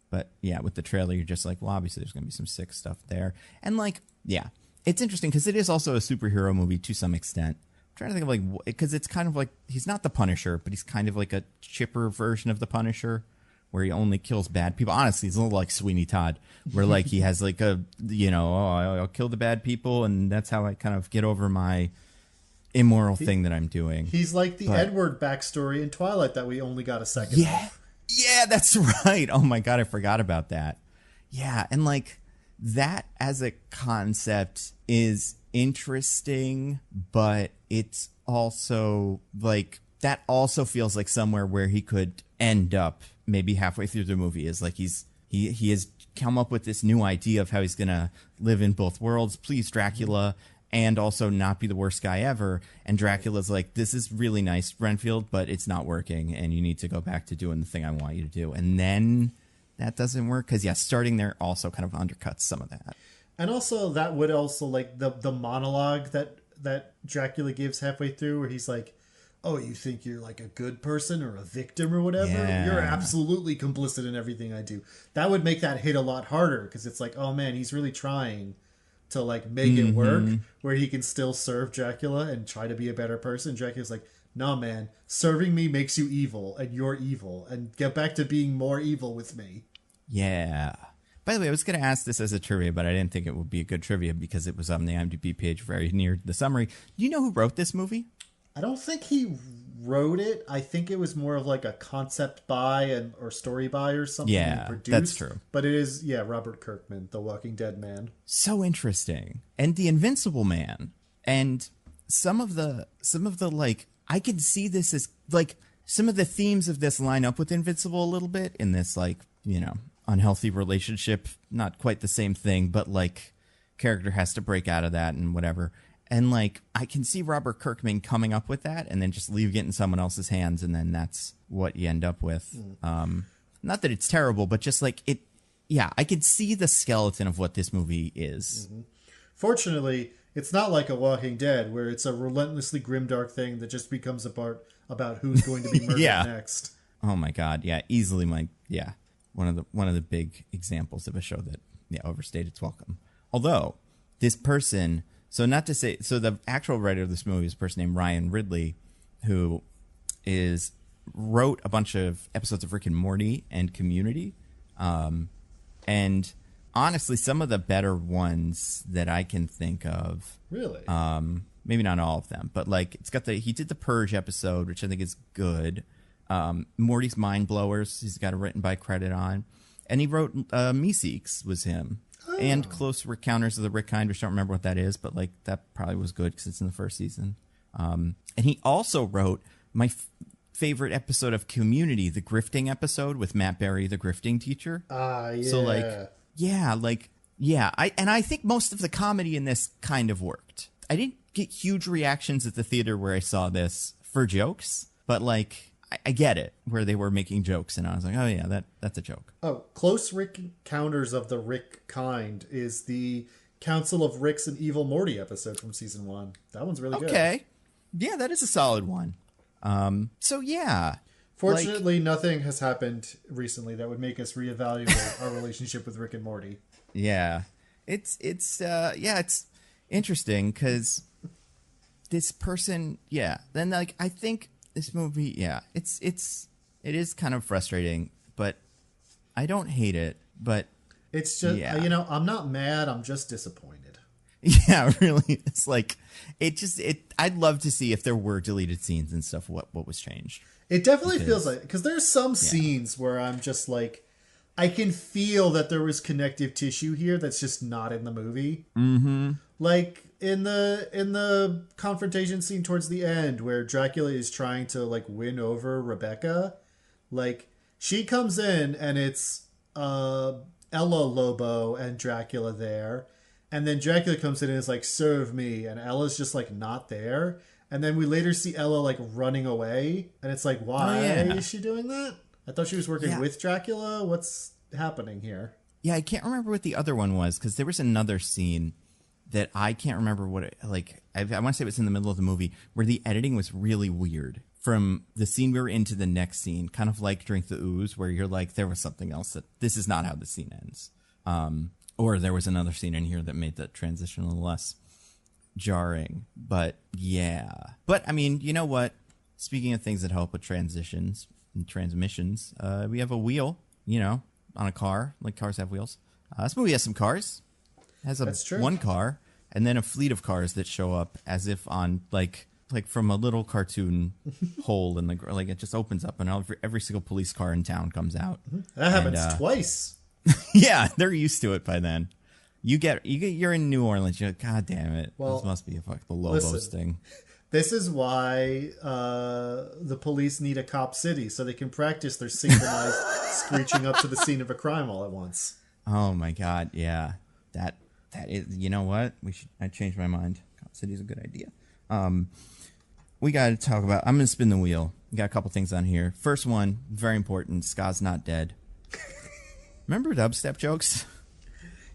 Speaker 1: But yeah, with the trailer, you're just like, well, obviously there's going to be some sick stuff there. And like, yeah, it's interesting because it is also a superhero movie to some extent. I'm trying to think of like, because it's kind of like, he's not the Punisher, but he's kind of like a chipper version of the Punisher where he only kills bad people. Honestly, he's a little like Sweeney Todd, where like he has like a, you know, I'll kill the bad people and that's how I kind of get over my immoral thing that I'm doing.
Speaker 2: He's like the Edward backstory in Twilight that we only got a second of.
Speaker 1: Yeah, that's right. Oh my God, I forgot about that. Yeah, and like that as a concept is interesting, but it's also like that also feels like somewhere where he could end up maybe halfway through the movie is like he has come up with this new idea of how he's gonna live in both worlds, please Dracula, and also not be the worst guy ever. And Dracula's like, this is really nice, Renfield, but it's not working, and you need to go back to doing the thing I want you to do. And then that doesn't work because, yeah, starting there also kind of undercuts some of that.
Speaker 2: And also that would also, like, the monologue that Dracula gives halfway through where he's like, oh, you think you're like a good person or a victim or whatever? Yeah. You're absolutely complicit in everything I do. That would make that hit a lot harder because it's like, oh, man, he's really trying to like make it work where he can still serve Dracula and try to be a better person. Dracula's like, no, man, serving me makes you evil and you're evil and get back to being more evil with me.
Speaker 1: Yeah. By the way, I was going to ask this as a trivia, but I didn't think it would be a good trivia because it was on the IMDb page very near the summary. Do you know who wrote this movie?
Speaker 2: I don't think he wrote it. I think it was more of like a concept by or story by or something.
Speaker 1: Yeah,
Speaker 2: produced.
Speaker 1: That's true.
Speaker 2: But it is, Robert Kirkman, the Walking Dead man.
Speaker 1: So interesting. And the Invincible Man. And some of the like, I can see this as like some of the themes of this line up with Invincible a little bit in this like, you know, unhealthy relationship, not quite the same thing, but like character has to break out of that and whatever. And like, I can see Robert Kirkman coming up with that and then just leaving it in someone else's hands. And then that's what you end up with. Not that it's terrible, but just like it. Yeah, I could see the skeleton of what this movie is. Mm-hmm.
Speaker 2: Fortunately, it's not like a Walking Dead where it's a relentlessly grimdark thing that just becomes about who's going to be murdered next.
Speaker 1: Oh my God. Yeah. Easily one of the big examples of a show that overstayed its welcome. Although this person, so not to say, so the actual writer of this movie is a person named Ryan Ridley, who is wrote a bunch of episodes of Rick and Morty and Community. And honestly, some of the better ones that I can think of.
Speaker 2: Really?
Speaker 1: Maybe not all of them, but like he did the Purge episode, which I think is good. Morty's Mind Blowers, he's got a written by credit on. And he wrote Meeseeks was him. Oh. And Close Encounters of the Rick Kind, which I don't remember what that is, but like that probably was good because it's in the first season. And he also wrote my favorite episode of Community, the grifting episode with Matt Berry, the grifting teacher.
Speaker 2: Yeah.
Speaker 1: So I think most of the comedy in this kind of worked. I didn't get huge reactions at the theater where I saw this for jokes, but like I get it where they were making jokes and I was like, oh yeah, that's a joke.
Speaker 2: Oh, Close Rick Encounters of the Rick Kind is the Council of Ricks and Evil Morty episode from season 1. That one's really good.
Speaker 1: Okay. Yeah, that is a solid one. So yeah.
Speaker 2: Fortunately, nothing has happened recently that would make us reevaluate our relationship with Rick and Morty.
Speaker 1: Yeah. It's interesting because this person, then like I think this movie, it is kind of frustrating, but I don't hate it, but
Speaker 2: it's just, I'm not mad. I'm just disappointed.
Speaker 1: Yeah, really. It's like, I'd love to see if there were deleted scenes and stuff, what was changed.
Speaker 2: It definitely feels like, because there's some scenes where I'm just like, I can feel that there was connective tissue here that's just not in the movie.
Speaker 1: Mm-hmm.
Speaker 2: Like in the confrontation scene towards the end where Dracula is trying to like win over Rebecca, like she comes in and it's Ella Lobo and Dracula there, and then Dracula comes in and is like, serve me, and Ella's just like not there, and then we later see Ella like running away, and it's like, why is she doing that? I thought she was working with Dracula. What's happening here?
Speaker 1: Yeah, I can't remember what the other one was because there was another scene that I can't remember what it, like. I want to say it was in the middle of the movie where the editing was really weird from the scene we were into the next scene, kind of like Drink the Ooze, where you're like, there was something else that this is not how the scene ends. Or there was another scene in here that made that transition a little less jarring. But yeah. But I mean, you know what? Speaking of things that help with transitions and transmissions, we have a wheel, on a car, like cars have wheels. This movie has some cars. It has one car and then a fleet of cars that show up as if on like from a little cartoon hole in the, like it just opens up and every single police car in town comes out.
Speaker 2: That happens twice.
Speaker 1: Yeah, they're used to it by then. You're in New Orleans. You're like, God damn it. This must be the Lobos thing.
Speaker 2: This is why the police need a cop city, so they can practice their synchronized screeching up to the scene of a crime all at once.
Speaker 1: Oh my God, yeah. That is, you know what? I changed my mind. Cop city's a good idea. We got to talk about, I'm going to spin the wheel. We got a couple things on here. First one, very important, Ska's not dead. Remember dubstep jokes?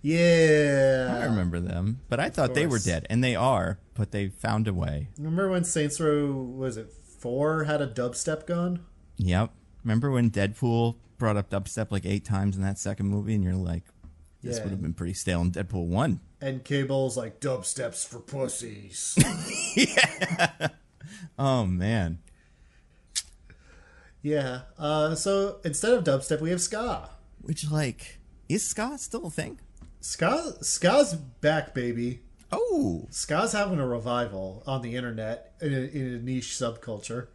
Speaker 2: Yeah.
Speaker 1: I remember them, but I thought they were dead, and they are, but they found a way.
Speaker 2: Remember when Saints Row, 4 had a dubstep gun?
Speaker 1: Yep. Remember when Deadpool brought up dubstep like 8 times in that second movie, and you're like, this would have been pretty stale in Deadpool 1.
Speaker 2: And Cable's like, dubstep's for pussies.
Speaker 1: Yeah. Oh, man.
Speaker 2: Yeah. So instead of dubstep, we have ska.
Speaker 1: Which, like, is ska still a thing?
Speaker 2: Ska's back, baby.
Speaker 1: Oh.
Speaker 2: Ska's having a revival on the internet in a niche subculture.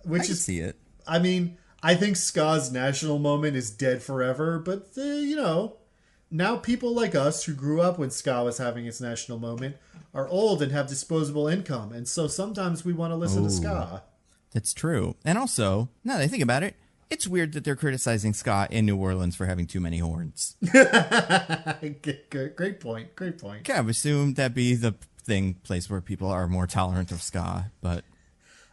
Speaker 1: I can see it.
Speaker 2: I mean, I think ska's national moment is dead forever, but, now people like us who grew up when ska was having its national moment are old and have disposable income, and so sometimes we want to listen to ska.
Speaker 1: That's true. And also, now that I think about it, it's weird that they're criticizing ska in New Orleans for having too many horns.
Speaker 2: Great point.
Speaker 1: Kind of assumed that'd be the place where people are more tolerant of ska, but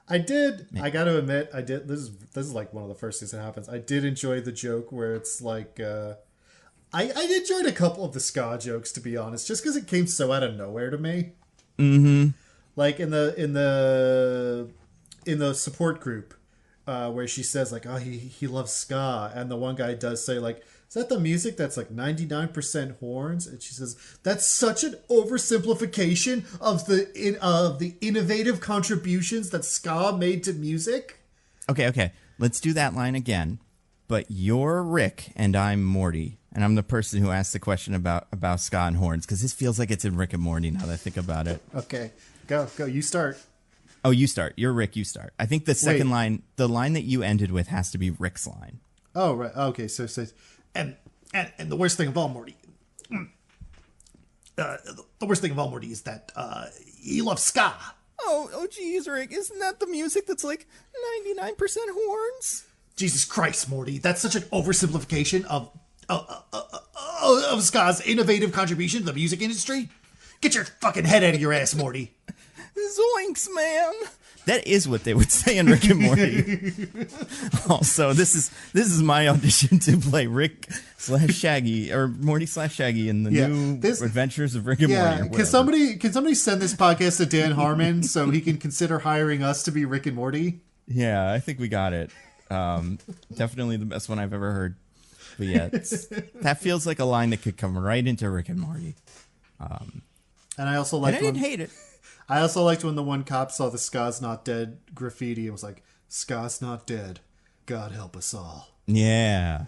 Speaker 2: I gotta admit, this is like one of the first things that happens. I did enjoy the joke where it's like, I enjoyed a couple of the ska jokes, to be honest, just because it came so out of nowhere to me.
Speaker 1: Mm-hmm.
Speaker 2: Like in the support group, where she says like, oh, he loves ska, and the one guy does say like, is that the music that's like 99% horns? And she says, that's such an oversimplification of the innovative contributions that ska made to music.
Speaker 1: Okay. Let's do that line again. But you're Rick and I'm Morty. And I'm the person who asked the question about ska and horns, because this feels like it's in Rick and Morty now that I think about it.
Speaker 2: Okay. Go. You start.
Speaker 1: Oh, you start. You're Rick, you start. I think the second line, the line that you ended with has to be Rick's line.
Speaker 2: Oh, right. Okay, so and the worst thing of all, Morty, the worst thing of all, Morty, is that he loves ska.
Speaker 1: Oh, geez, Rick, isn't that the music that's like 99% horns?
Speaker 2: Jesus Christ, Morty, that's such an oversimplification of ska's innovative contribution to the music industry. Get your fucking head out of your ass, Morty.
Speaker 1: Zoinks, man. That is what they would say in Rick and Morty. Also, this is my audition to play Rick / Shaggy or Morty / Shaggy in the new Adventures of Rick and Morty.
Speaker 2: Can somebody send this podcast to Dan Harmon so he can consider hiring us to be Rick and Morty?
Speaker 1: Yeah, I think we got it. Definitely the best one I've ever heard. But yeah, that feels like a line that could come right into Rick and Morty.
Speaker 2: And I also liked.
Speaker 1: And I didn't hate it.
Speaker 2: I also liked when the one cop saw the "Ska's Not Dead" graffiti and was like, "Ska's not dead. God help us all."
Speaker 1: Yeah,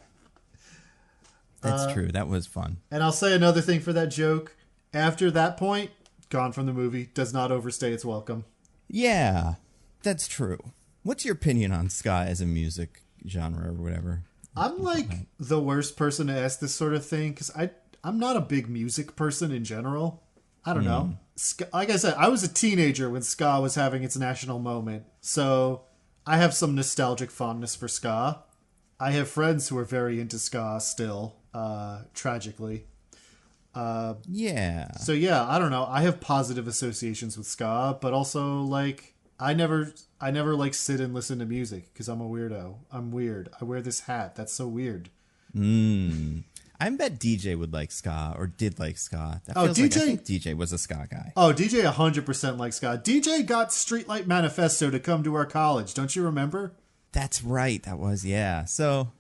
Speaker 1: that's true. That was fun.
Speaker 2: And I'll say another thing for that joke. After that point, gone from the movie. Does not overstay its welcome.
Speaker 1: Yeah, that's true. What's your opinion on ska as a music genre or whatever?
Speaker 2: I'm like the worst person to ask this sort of thing because I'm not a big music person in general. I don't know. Like I said, I was a teenager when ska was having its national moment. So I have some nostalgic fondness for ska. I have friends who are very into ska still, tragically.
Speaker 1: Yeah.
Speaker 2: So yeah, I don't know. I have positive associations with ska, but also like I never like sit and listen to music because I'm a weirdo. I'm weird. I wear this hat. That's so weird.
Speaker 1: I bet DJ would like ska or did like ska. That
Speaker 2: Oh,
Speaker 1: feels
Speaker 2: DJ?
Speaker 1: like, I think DJ was a ska guy.
Speaker 2: Oh, DJ 100% likes ska. DJ got Streetlight Manifesto to come to our college. Don't you remember?
Speaker 1: That's right. That was, yeah. So,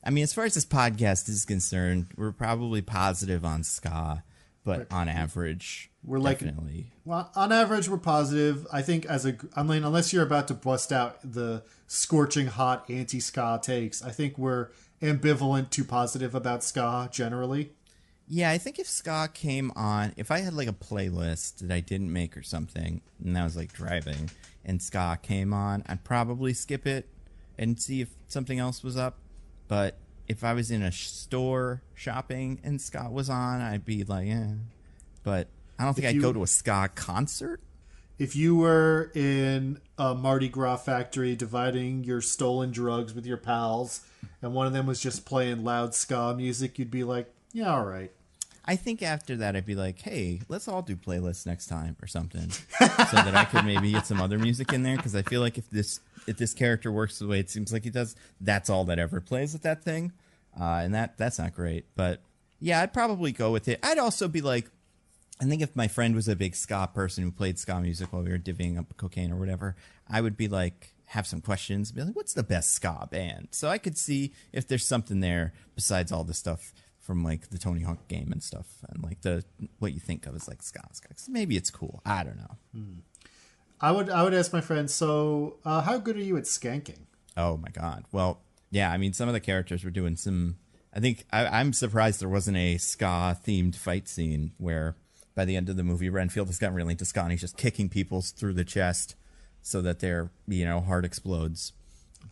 Speaker 1: I mean, as far as this podcast is concerned, we're probably positive on ska, but on average,
Speaker 2: we're like,
Speaker 1: definitely.
Speaker 2: Well, on average, we're positive. I think unless you're about to bust out the scorching hot anti-ska takes, I think we're ambivalent to positive about ska generally.
Speaker 1: Yeah, I think if ska came on, if I had like a playlist that I didn't make or something, and I was like driving, and ska came on, I'd probably skip it and see if something else was up. But if I was in a store shopping and ska was on, I'd be like, eh. But I don't think I'd go to a ska concert.
Speaker 2: If you were in a Mardi Gras factory dividing your stolen drugs with your pals, and one of them was just playing loud ska music, you'd be like, yeah, all right.
Speaker 1: I think after that, I'd be like, hey, let's all do playlists next time or something so that I could maybe get some other music in there. Because I feel like if this character works the way it seems like he does, that's all that ever plays with that thing. And that's not great. But yeah, I'd probably go with it. I'd also be like, I think if my friend was a big ska person who played ska music while we were divvying up cocaine or whatever, I would be like, have some questions, be like, what's the best ska band? So I could see if there's something there besides all the stuff from like the Tony Hawk game and stuff, and like what you think of as like ska. Maybe it's cool. I don't know.
Speaker 2: I would ask my friend. So, how good are you at skanking?
Speaker 1: Oh my god. Well, yeah. I mean, some of the characters were doing some. I think I'm surprised there wasn't a ska themed fight scene where by the end of the movie, Renfield has gotten really into ska and he's just kicking people through the chest so that their heart explodes.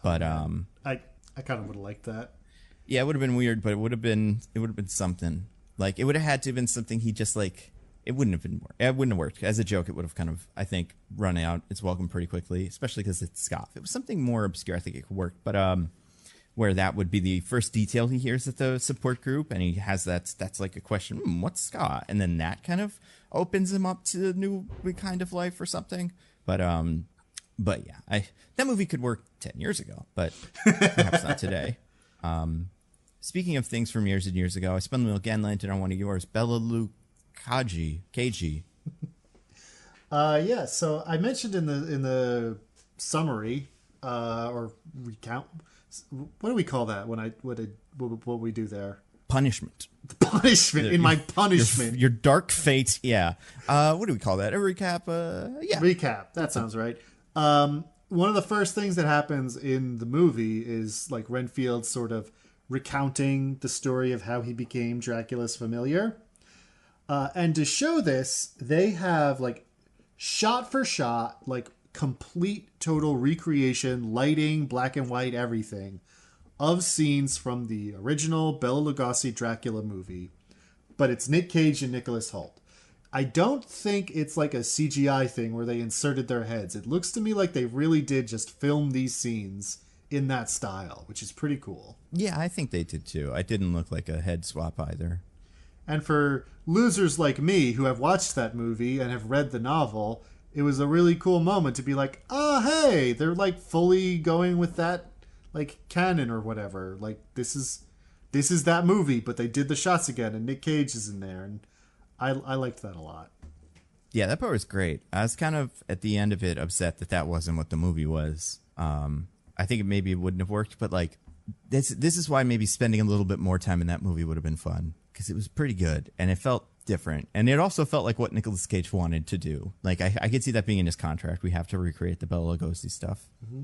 Speaker 1: But
Speaker 2: I kind of would have liked that.
Speaker 1: Yeah, it would have been weird, but it would have been something. Like it would have had to have been something he just like. It wouldn't have worked as a joke. It would have kind of, I think, run out its welcome pretty quickly, especially because it's ska. If it was something more obscure, I think it could work. But where that would be the first detail he hears at the support group, and he has that's like a question, what's ska? And then that kind of opens him up to a new kind of life or something. But yeah, that movie could work 10 years ago, but perhaps not today. Speaking of things from years and years ago, I spun the wheel again, landed on one of yours, Bela KG.
Speaker 2: Yeah, so I mentioned in the summary or recount. What do we call that what we do there?
Speaker 1: Punishment.
Speaker 2: The punishment in my punishment.
Speaker 1: Your dark fate. Yeah. What do we call that? A recap. Yeah.
Speaker 2: Recap. That sounds right. one of the first things that happens in the movie is like Renfield sort of recounting the story of how he became Dracula's familiar. And to show this, they have like shot for shot, like complete total recreation, lighting, black and white, everything of scenes from the original Bela Lugosi Dracula movie. But it's Nick Cage and Nicholas Hoult. I don't think it's like a CGI thing where they inserted their heads. It looks to me like they really did just film these scenes in that style, which is pretty cool.
Speaker 1: Yeah, I think they did too. It didn't look like a head swap either.
Speaker 2: And for losers like me who have watched that movie and have read the novel, it was a really cool moment to be like, oh, hey, they're like fully going with that like canon or whatever. Like this is that movie, but they did the shots again and Nick Cage is in there. And I liked that a lot.
Speaker 1: Yeah, that part was great. I was kind of, at the end of it, upset that wasn't what the movie was. I think maybe it wouldn't have worked, but like this is why maybe spending a little bit more time in that movie would have been fun, because it was pretty good and it felt different. And it also felt like what Nicolas Cage wanted to do. Like I could see that being in his contract. We have to recreate the Bela Lugosi stuff.
Speaker 2: Mm-hmm.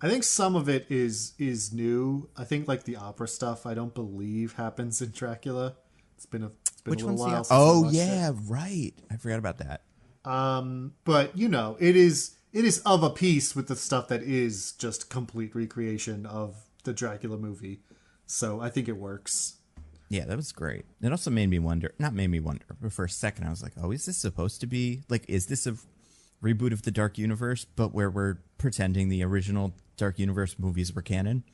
Speaker 2: I think some of it is new. I think like the opera stuff, I don't believe happens in Dracula. It's been a little while since I watched it.
Speaker 1: Right. I forgot about that.
Speaker 2: But you know, it is of a piece with the stuff that is just complete recreation of the Dracula movie. So I think it works.
Speaker 1: Yeah, that was great. It also made me wonder, not made me wonder, but for a second I was like, oh, is this supposed to be, like, is this a reboot of the Dark Universe, but where we're pretending the original Dark Universe movies were canon?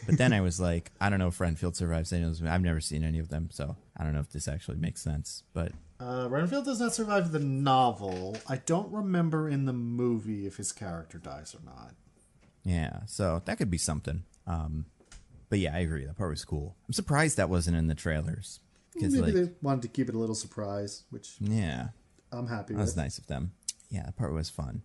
Speaker 1: But then I was like, I don't know if Renfield survives any of those. I've never seen any of them, so I don't know if this actually makes sense. But
Speaker 2: Renfield does not survive the novel. I don't remember in the movie if his character dies or not.
Speaker 1: Yeah, so that could be something. But yeah, I agree. That part was cool. I'm surprised that wasn't in the trailers.
Speaker 2: Maybe they wanted to keep it a little surprise, which
Speaker 1: yeah,
Speaker 2: I'm happy with.
Speaker 1: That was nice of them. Yeah, that part was fun.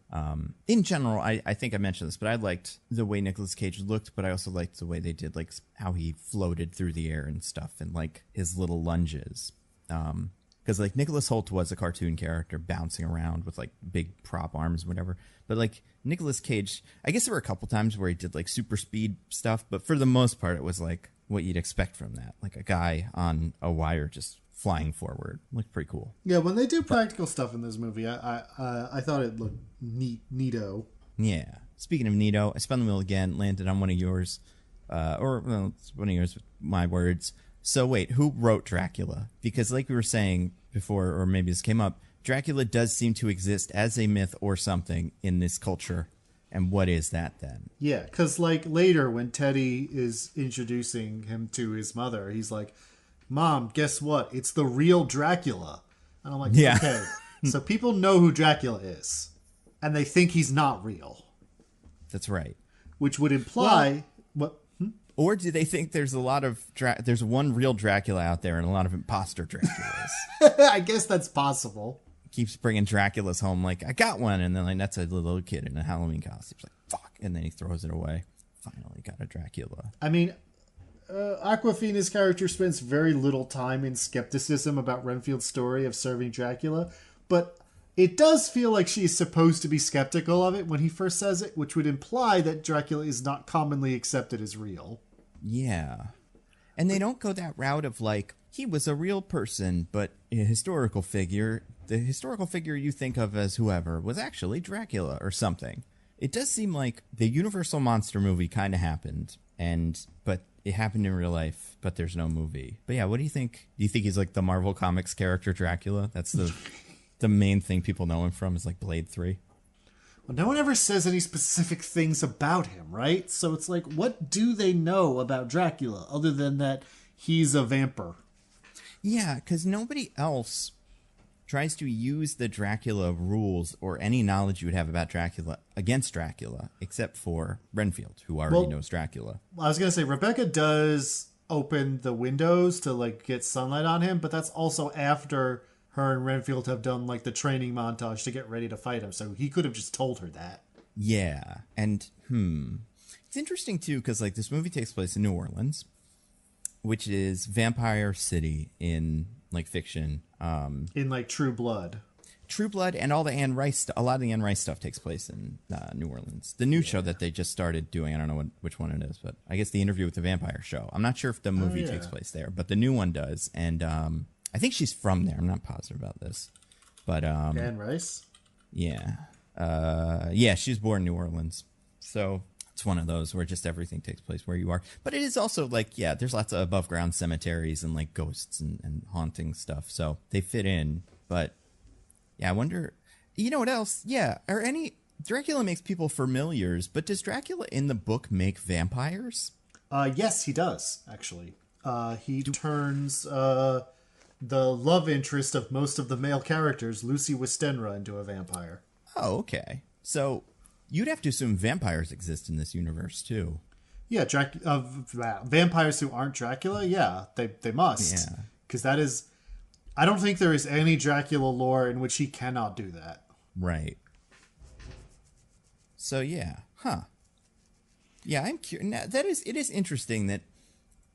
Speaker 1: In general, I think I mentioned this, but I liked the way Nicolas Cage looked, but I also liked the way they did, like, how he floated through the air and stuff, and, like, his little lunges. Because, like, Nicholas Hoult was a cartoon character bouncing around with, like, big prop arms or whatever. But, like, Nicolas Cage, I guess there were a couple times where he did, like, super speed stuff, but for the most part, it was, like, what you'd expect from that. Like, a guy on a wire just flying forward. Looked pretty cool.
Speaker 2: Yeah, when they do practical stuff in this movie, I thought it looked neato.
Speaker 1: Yeah. Speaking of neato, I spun the wheel again, landed on one of yours, it's one of yours with my words. So wait, who wrote Dracula? Because like we were saying before, or maybe this came up, Dracula does seem to exist as a myth or something in this culture. And what is that then?
Speaker 2: Yeah, because like later when Teddy is introducing him to his mother, he's like, Mom, guess what? It's the real Dracula. And I'm like, yeah. Okay. So people know who Dracula is. And they think he's not real.
Speaker 1: That's right.
Speaker 2: Which would imply...
Speaker 1: Or do they think there's a lot of... there's one real Dracula out there and a lot of imposter Draculas?
Speaker 2: I guess that's possible.
Speaker 1: Keeps bringing Draculas home like, I got one. And then like that's a little kid in a Halloween costume. He's like, fuck. And then he throws it away. Finally got a Dracula.
Speaker 2: I mean... Awkwafina's character spends very little time in skepticism about Renfield's story of serving Dracula, but it does feel like she's supposed to be skeptical of it when he first says it, which would imply that Dracula is not commonly accepted as real.
Speaker 1: Yeah. And they don't go that route of like, he was a real person, but a historical figure. The historical figure you think of as whoever was actually Dracula or something. It does seem like the Universal Monster movie kind of happened, but it happened in real life, but there's no movie. But yeah, what do you think? Do you think he's like the Marvel Comics character Dracula? That's the main thing people know him from is like Blade 3.
Speaker 2: Well, no one ever says any specific things about him, right? So it's like, what do they know about Dracula other than that he's a vampire?
Speaker 1: Yeah, because nobody else tries to use the Dracula rules or any knowledge you would have about Dracula against Dracula, except for Renfield, who already knows Dracula.
Speaker 2: I was going to say, Rebecca does open the windows to like get sunlight on him, but that's also after her and Renfield have done like the training montage to get ready to fight him, so he could have just told her that.
Speaker 1: Yeah, and it's interesting too, because like this movie takes place in New Orleans, which is Vampire City in like fiction.
Speaker 2: In like True Blood.
Speaker 1: True Blood and all the Anne Rice, a lot of the Anne Rice stuff takes place in New Orleans. The new show that they just started doing, I don't know which one it is, but I guess the Interview with the Vampire show. I'm not sure if the movie takes place there, but the new one does. And I think she's from there. I'm not positive about this, but
Speaker 2: Anne Rice.
Speaker 1: Yeah, she's born in New Orleans, so it's one of those where just everything takes place where you are. But it is also like, there's lots of above ground cemeteries and like ghosts and haunting stuff, so they fit in. But yeah, I wonder, you know what else? Yeah, Dracula makes people familiars, but does Dracula in the book make vampires?
Speaker 2: Yes, he does, actually. He turns the love interest of most of the male characters, Lucy Westenra, into a vampire.
Speaker 1: Oh, okay. So you'd have to assume vampires exist in this universe, too.
Speaker 2: Yeah, vampires who aren't Dracula, yeah, they must.
Speaker 1: Yeah.
Speaker 2: Because that is... I don't think there is any Dracula lore in which he cannot do that.
Speaker 1: Right. So, yeah. Huh. Yeah, I'm curious. Now, it is interesting that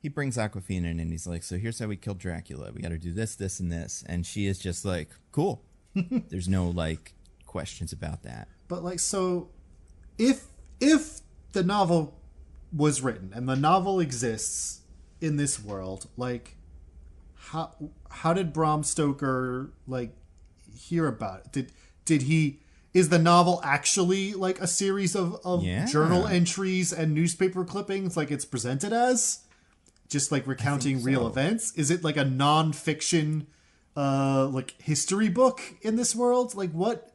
Speaker 1: he brings Awkwafina in and he's like, so here's how we killed Dracula. We got to do this, this, and this. And she is just like, cool. There's no, like, questions about that.
Speaker 2: But, like, so if the novel was written and the novel exists in this world, like... How did Bram Stoker like hear about it? Is the novel actually like a series of journal entries and newspaper clippings like it's presented as? Just like recounting real events? Is it like a non-fiction like history book in this world? Like what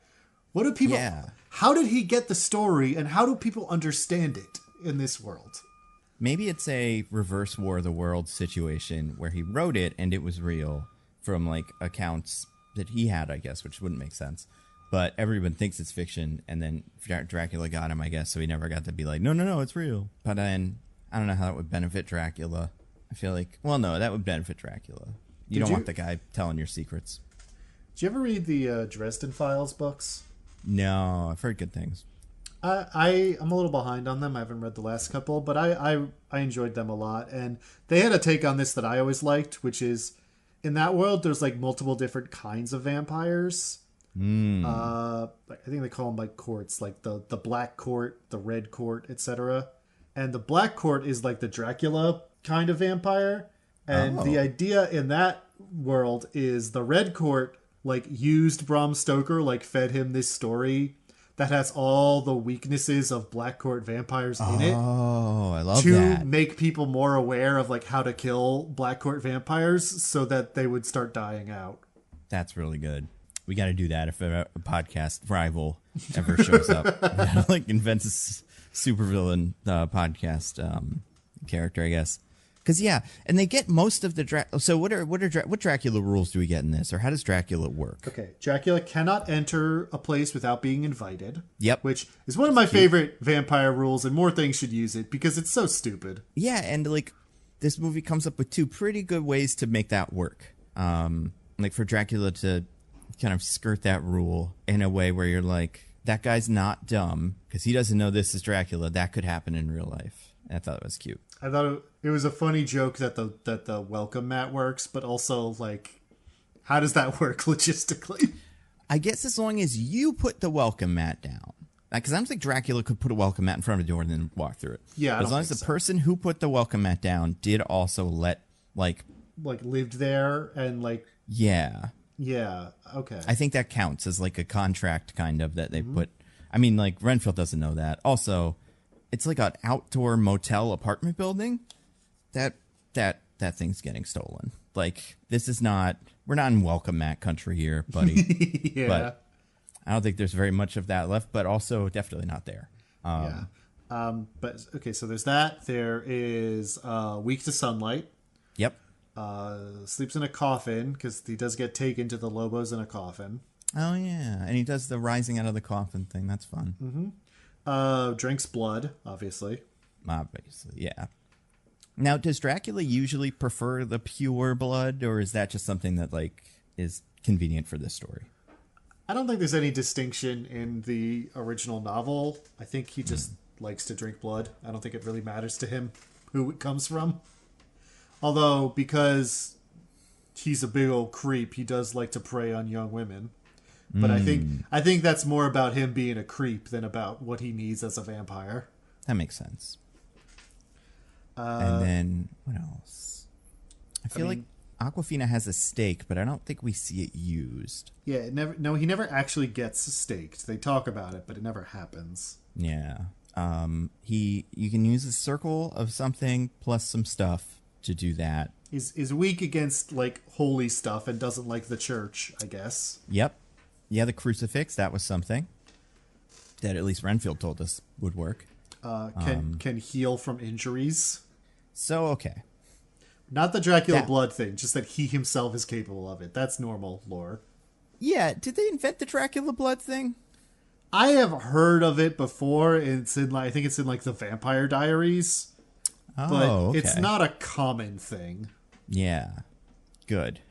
Speaker 2: do people how did he get the story and how do people understand it in this world?
Speaker 1: Maybe it's a reverse War of the Worlds situation where he wrote it and it was real from like accounts that he had, I guess, which wouldn't make sense. But everyone thinks it's fiction, and then Dracula got him, I guess, so he never got to be like, no, it's real. But then I don't know how that would benefit Dracula. I feel like, well, no, that would benefit Dracula. You don't want the guy telling your secrets.
Speaker 2: Did you ever read the Dresden Files books?
Speaker 1: No, I've heard good things.
Speaker 2: I'm a little behind on them. I haven't read the last couple, but I enjoyed them a lot. And they had a take on this that I always liked, which is in that world, there's like multiple different kinds of vampires. I think they call them like courts, like the black court, the red court, etc. And the black court is like the Dracula kind of vampire. And the idea in that world is the red court like used Bram Stoker, like fed him this story that has all the weaknesses of Black Court vampires in it.
Speaker 1: Oh, I love
Speaker 2: that.
Speaker 1: To
Speaker 2: make people more aware of like how to kill Black Court vampires so that they would start dying out.
Speaker 1: That's really good. We got to do that if a podcast rival ever shows up. We gotta, like invent a supervillain podcast character, I guess. Because and they get most of the So what Dracula rules do we get in this, or how does Dracula work?
Speaker 2: Okay, Dracula cannot enter a place without being invited.
Speaker 1: Yep,
Speaker 2: which is one of my favorite vampire rules, and more things should use it because it's so stupid.
Speaker 1: Yeah, and like this movie comes up with two pretty good ways to make that work. Like for Dracula to kind of skirt that rule in a way where you're like, that guy's not dumb because he doesn't know this is Dracula. That could happen in real life. And I thought it was cute.
Speaker 2: I thought it was a funny joke that the welcome mat works, but also like, how does that work logistically?
Speaker 1: I guess as long as you put the welcome mat down, because I don't think Dracula could put a welcome mat in front of the door and then walk through it.
Speaker 2: Yeah,
Speaker 1: but as long as the person who put the welcome mat down did also let like
Speaker 2: lived there and like
Speaker 1: yeah,
Speaker 2: okay.
Speaker 1: I think that counts as like a contract kind of that they put. I mean, like Renfield doesn't know that. Also, it's like an outdoor motel apartment building. That thing's getting stolen. Like this is not. We're not in welcome mat country here, buddy.
Speaker 2: Yeah.
Speaker 1: But I don't think there's very much of that left. But also definitely not there.
Speaker 2: But okay, so there's that. There is weak to sunlight.
Speaker 1: Yep.
Speaker 2: Sleeps in a coffin because he does get taken to the Lobos in a coffin.
Speaker 1: Oh yeah, and he does the rising out of the coffin thing. That's fun.
Speaker 2: Drinks blood, obviously.
Speaker 1: Obviously, yeah. Now, does Dracula usually prefer the pure blood, or is that just something that like is convenient for this story?
Speaker 2: I don't think there's any distinction in the original novel. I think he just likes to drink blood. I don't think it really matters to him who it comes from. Although, because he's a big old creep, he does like to prey on young women. But I think that's more about him being a creep than about what he needs as a vampire.
Speaker 1: That makes sense. And then what else? I feel like Aquafina has a stake, but I don't think we see it used.
Speaker 2: Yeah, he never actually gets staked. They talk about it, but it never happens.
Speaker 1: Yeah. You can use a circle of something plus some stuff to do that.
Speaker 2: He's weak against like holy stuff and doesn't like the church, I guess.
Speaker 1: Yep. Yeah, the crucifix, that was something that at least Renfield told us would work.
Speaker 2: Can heal from injuries.
Speaker 1: So, okay.
Speaker 2: Not the Dracula blood thing, just that he himself is capable of it. That's normal lore.
Speaker 1: Yeah, did they invent the Dracula blood thing?
Speaker 2: I have heard of it before. It's in I think it's in like the Vampire Diaries.
Speaker 1: Oh,
Speaker 2: but
Speaker 1: okay.
Speaker 2: It's not a common thing.
Speaker 1: Yeah. Good.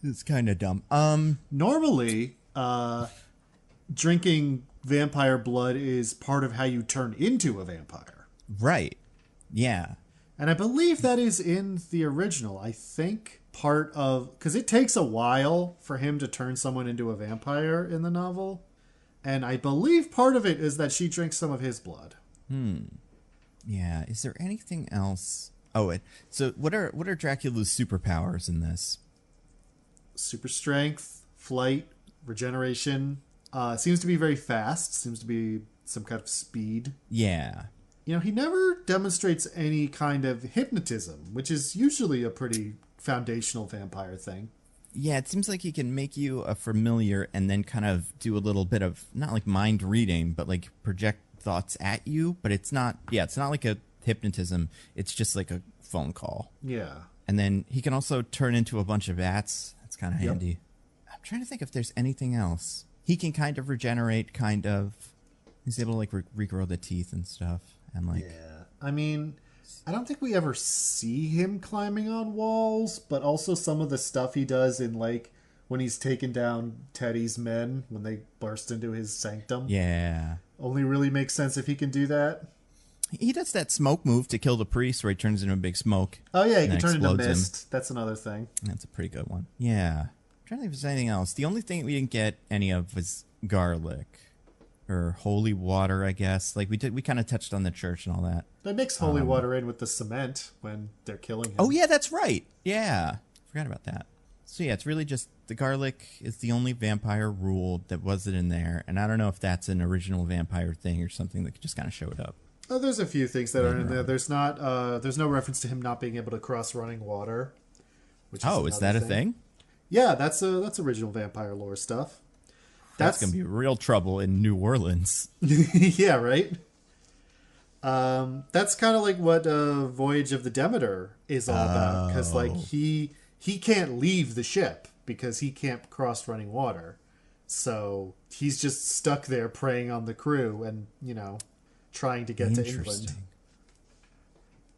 Speaker 1: It's kind of dumb.
Speaker 2: Normally, drinking vampire blood is part of how you turn into a vampire.
Speaker 1: Right. Yeah.
Speaker 2: And I believe that is in the original. I think part of... Because it takes a while for him to turn someone into a vampire in the novel. And I believe part of it is that she drinks some of his blood.
Speaker 1: Yeah. Is there anything else? Oh, so what are Dracula's superpowers in this?
Speaker 2: Super strength, flight, regeneration. Seems to be very fast. Seems to be some kind of speed.
Speaker 1: Yeah.
Speaker 2: You know, he never demonstrates any kind of hypnotism, which is usually a pretty foundational vampire thing.
Speaker 1: Yeah, it seems like he can make you a familiar and then kind of do a little bit of, not like mind reading, but like project thoughts at you. But it's not like a hypnotism. It's just like a phone call.
Speaker 2: Yeah.
Speaker 1: And then he can also turn into a bunch of bats. That's kind of handy. I'm trying to think if there's anything else. He can kind of regenerate, kind of. He's able to like regrow the teeth and stuff. And like,
Speaker 2: yeah. I mean, I don't think we ever see him climbing on walls, but also some of the stuff he does in like when he's taken down Teddy's men when they burst into his sanctum.
Speaker 1: Yeah.
Speaker 2: Only really makes sense if he can do that.
Speaker 1: He does that smoke move to kill the priest where he turns into a big smoke.
Speaker 2: Oh, yeah, he can turn into mist. That's another thing.
Speaker 1: That's a pretty good one. Yeah. I'm trying to think if there's anything else. The only thing we didn't get any of was garlic. Or holy water, I guess. Like we kind of touched on the church and all that.
Speaker 2: They mix holy water in with the cement when they're killing him.
Speaker 1: Oh, yeah, that's right. Yeah. Forgot about that. So, yeah, it's really just the garlic is the only vampire rule that wasn't in there. And I don't know if that's an original vampire thing or something that just kind of showed up.
Speaker 2: Oh, there's a few things that are in there. There's no reference to him not being able to cross running water. Which
Speaker 1: is that a thing?
Speaker 2: Yeah, that's original vampire lore stuff.
Speaker 1: That's going to be real trouble in New Orleans.
Speaker 2: Yeah, right? That's kind of like what Voyage of the Demeter is all about. Because like he can't leave the ship because he can't cross running water. So he's just stuck there preying on the crew and, you know, trying to get to England.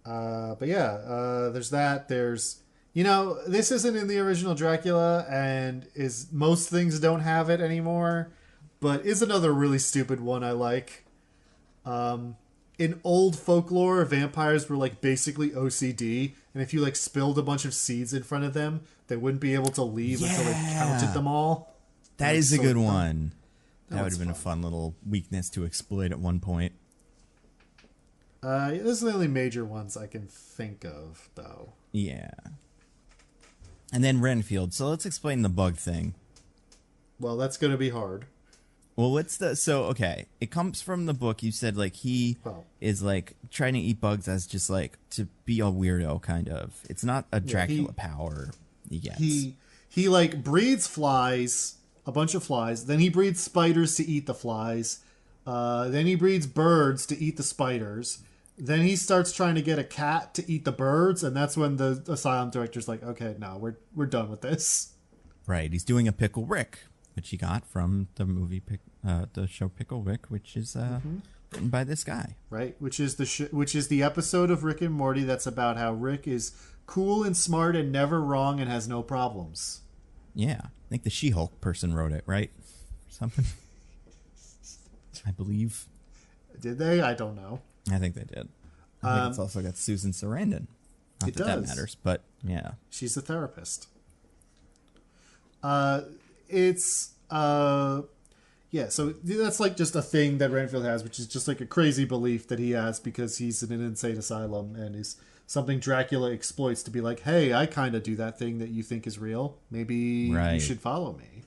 Speaker 2: But yeah, there's that. There's... You know, this isn't in the original Dracula, and most things don't have it anymore, but is another really stupid one I like. In old folklore, vampires were like basically OCD, and if you like spilled a bunch of seeds in front of them, they wouldn't be able to leave until they counted them all.
Speaker 1: That is a good one. That would have been a fun little weakness to exploit at one point.
Speaker 2: Those are the only major ones I can think of, though.
Speaker 1: Yeah. And then Renfield. So let's explain the bug thing.
Speaker 2: Well, that's going to be hard.
Speaker 1: Well, okay. It comes from the book. You said like he is like trying to eat bugs as just like to be a weirdo kind of. It's not a Dracula power he gets.
Speaker 2: He like breeds flies, a bunch of flies. Then he breeds spiders to eat the flies. Then he breeds birds to eat the spiders. Then he starts trying to get a cat to eat the birds, and that's when the asylum director's like, "Okay, no, we're done with this."
Speaker 1: Right. He's doing a Pickle Rick, which he got from the movie, the show Pickle Rick, which is written by this guy.
Speaker 2: Right. Which is the episode of Rick and Morty that's about how Rick is cool and smart and never wrong and has no problems.
Speaker 1: Yeah, I think the She-Hulk person wrote it, right? Something. I believe.
Speaker 2: Did they? I don't know.
Speaker 1: I think they did. I think it's also got Susan Sarandon. Not that matters, but yeah.
Speaker 2: She's a therapist. it's yeah, so that's like just a thing that Renfield has, which is just like a crazy belief that he has because he's in an insane asylum and is something Dracula exploits to be like, hey, I kind of do that thing that you think is real. Maybe you should follow me.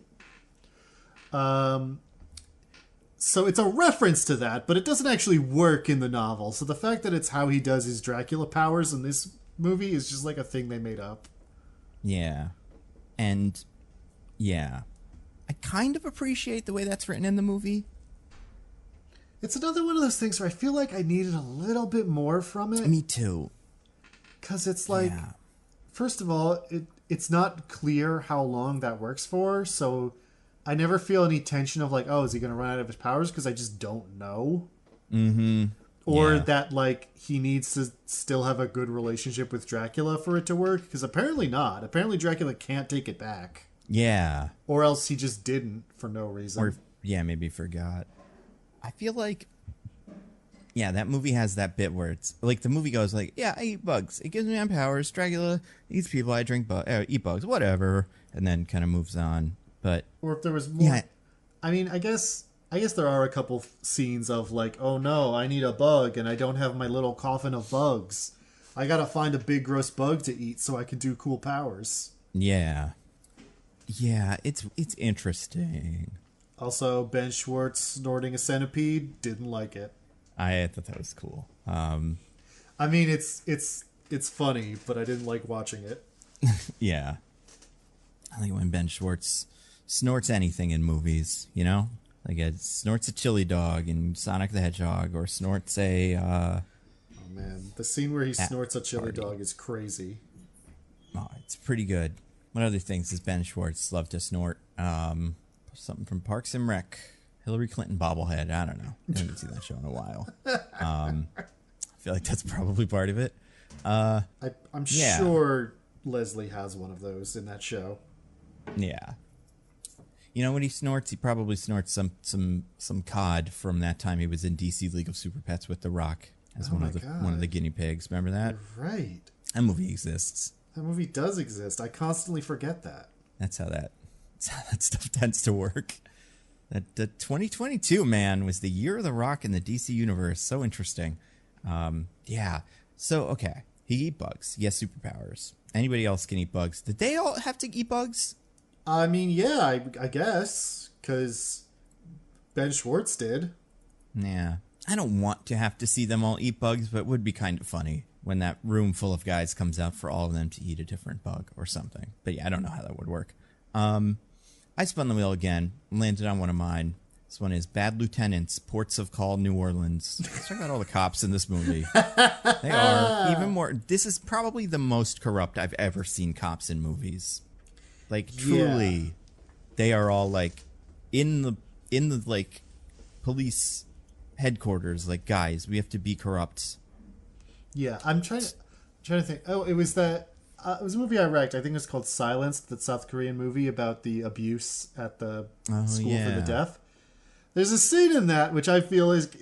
Speaker 2: So it's a reference to that, but it doesn't actually work in the novel. So the fact that it's how he does his Dracula powers in this movie is just like a thing they made up.
Speaker 1: Yeah. And yeah. I kind of appreciate the way that's written in the movie.
Speaker 2: It's another one of those things where I feel like I needed a little bit more from it.
Speaker 1: Me too.
Speaker 2: Because it's like, first of all, it's not clear how long that works for, so I never feel any tension of like, oh, is he going to run out of his powers? Because I just don't know.
Speaker 1: Mm-hmm.
Speaker 2: Or that, like, he needs to still have a good relationship with Dracula for it to work. Because apparently not. Apparently Dracula can't take it back.
Speaker 1: Yeah.
Speaker 2: Or else he just didn't for no reason.
Speaker 1: Or, maybe forgot. I feel like, that movie has that bit where it's, like, the movie goes like, I eat bugs. It gives me my powers. Dracula eats people. I eat bugs. Whatever. And then kind of moves on. But...
Speaker 2: Or if there was more... Yeah. I mean, I guess there are a couple scenes of like, oh no, I need a bug and I don't have my little coffin of bugs. I gotta find a big gross bug to eat so I can do cool powers.
Speaker 1: Yeah. Yeah, it's interesting.
Speaker 2: Also, Ben Schwartz snorting a centipede, didn't like it.
Speaker 1: I thought that was cool.
Speaker 2: I mean, it's funny, but I didn't like watching it.
Speaker 1: Yeah. I like when Ben Schwartz snorts anything in movies, you know? Like it snorts a chili dog in Sonic the Hedgehog, or snorts a... oh
Speaker 2: man, the scene where he snorts a chili dog is crazy.
Speaker 1: Oh, it's pretty good. What other things does Ben Schwartz love to snort? Something from Parks and Rec. Hillary Clinton bobblehead. I don't know. I haven't seen that show in a while. I feel like that's probably part of it.
Speaker 2: I'm sure Leslie has one of those in that show.
Speaker 1: Yeah. You know what he snorts? He probably snorts some cod from that time he was in DC League of Super Pets with The Rock as one of the guinea pigs. Remember that?
Speaker 2: You're right.
Speaker 1: That movie exists.
Speaker 2: That movie does exist. I constantly forget that.
Speaker 1: That's how that stuff tends to work. That 2022, man, was the year of The Rock in the DC universe. So interesting. Yeah. So, okay. He eat bugs. He has superpowers. Anybody else can eat bugs. Did they all have to eat bugs?
Speaker 2: I mean, yeah, I guess. Because Ben Schwartz did.
Speaker 1: Yeah. I don't want to have to see them all eat bugs, but it would be kind of funny when that room full of guys comes out for all of them to eat a different bug or something. But yeah, I don't know how that would work. I spun the wheel again, landed on one of mine. This one is Bad Lieutenants, Ports of Call, New Orleans. Let's talk about all the cops in this movie. They are even more... This is probably the most corrupt I've ever seen cops in movies. Like, truly, they are all, like, in the like, police headquarters. Like, guys, we have to be corrupt.
Speaker 2: Yeah, I'm trying to think. Oh, it was that... it was a movie I wrecked. I think it was called Silence, the South Korean movie about the abuse at the school for the deaf. There's a scene in that which I feel is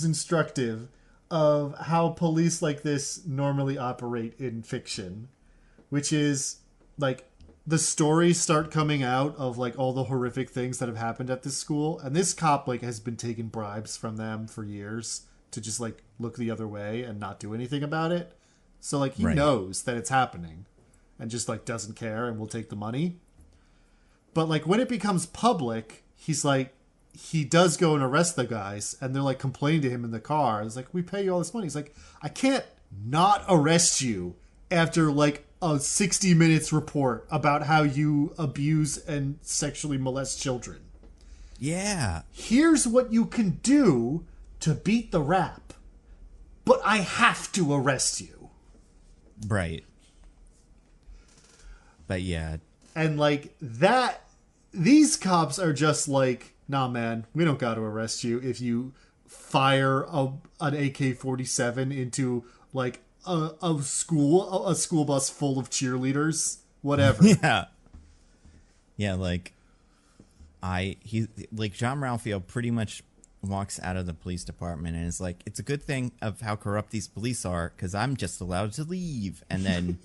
Speaker 2: instructive of how police like this normally operate in fiction, which is like the stories start coming out of like all the horrific things that have happened at this school, and this cop like has been taking bribes from them for years to just like look the other way and not do anything about it. So like he knows that it's happening and just like doesn't care and will take the money. But like when it becomes public, he's like, he does go and arrest the guys, and they're like complaining to him in the car. It's like, we pay you all this money. He's like, I can't not arrest you after like a 60 minutes report about how you abuse and sexually molest children.
Speaker 1: Yeah.
Speaker 2: Here's what you can do to beat the rap, but I have to arrest you.
Speaker 1: Right. But yeah.
Speaker 2: And like that, these cops are just like, nah, man, we don't got to arrest you if you fire an AK-47 into like a school bus full of cheerleaders, whatever.
Speaker 1: Yeah. Yeah, like John Ralphio pretty much walks out of the police department and is like, it's a good thing of how corrupt these police are because I'm just allowed to leave. And then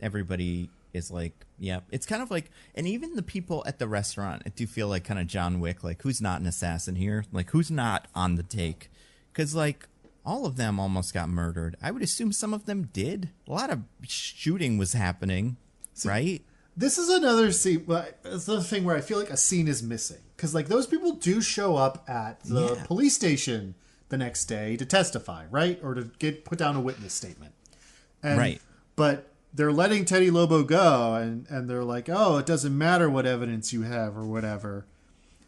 Speaker 1: everybody is like, yeah, it's kind of like, and even the people at the restaurant, I do feel like kind of John Wick, like who's not an assassin here? Like who's not on the take? Because like all of them almost got murdered. I would assume some of them did. A lot of shooting was happening, right?
Speaker 2: This is another scene. It's another thing where I feel like a scene is missing because like those people do show up at the police station the next day to testify, right, or to get put down a witness statement, and,
Speaker 1: right?
Speaker 2: But they're letting Teddy Lobo go, and they're like, oh, it doesn't matter what evidence you have or whatever.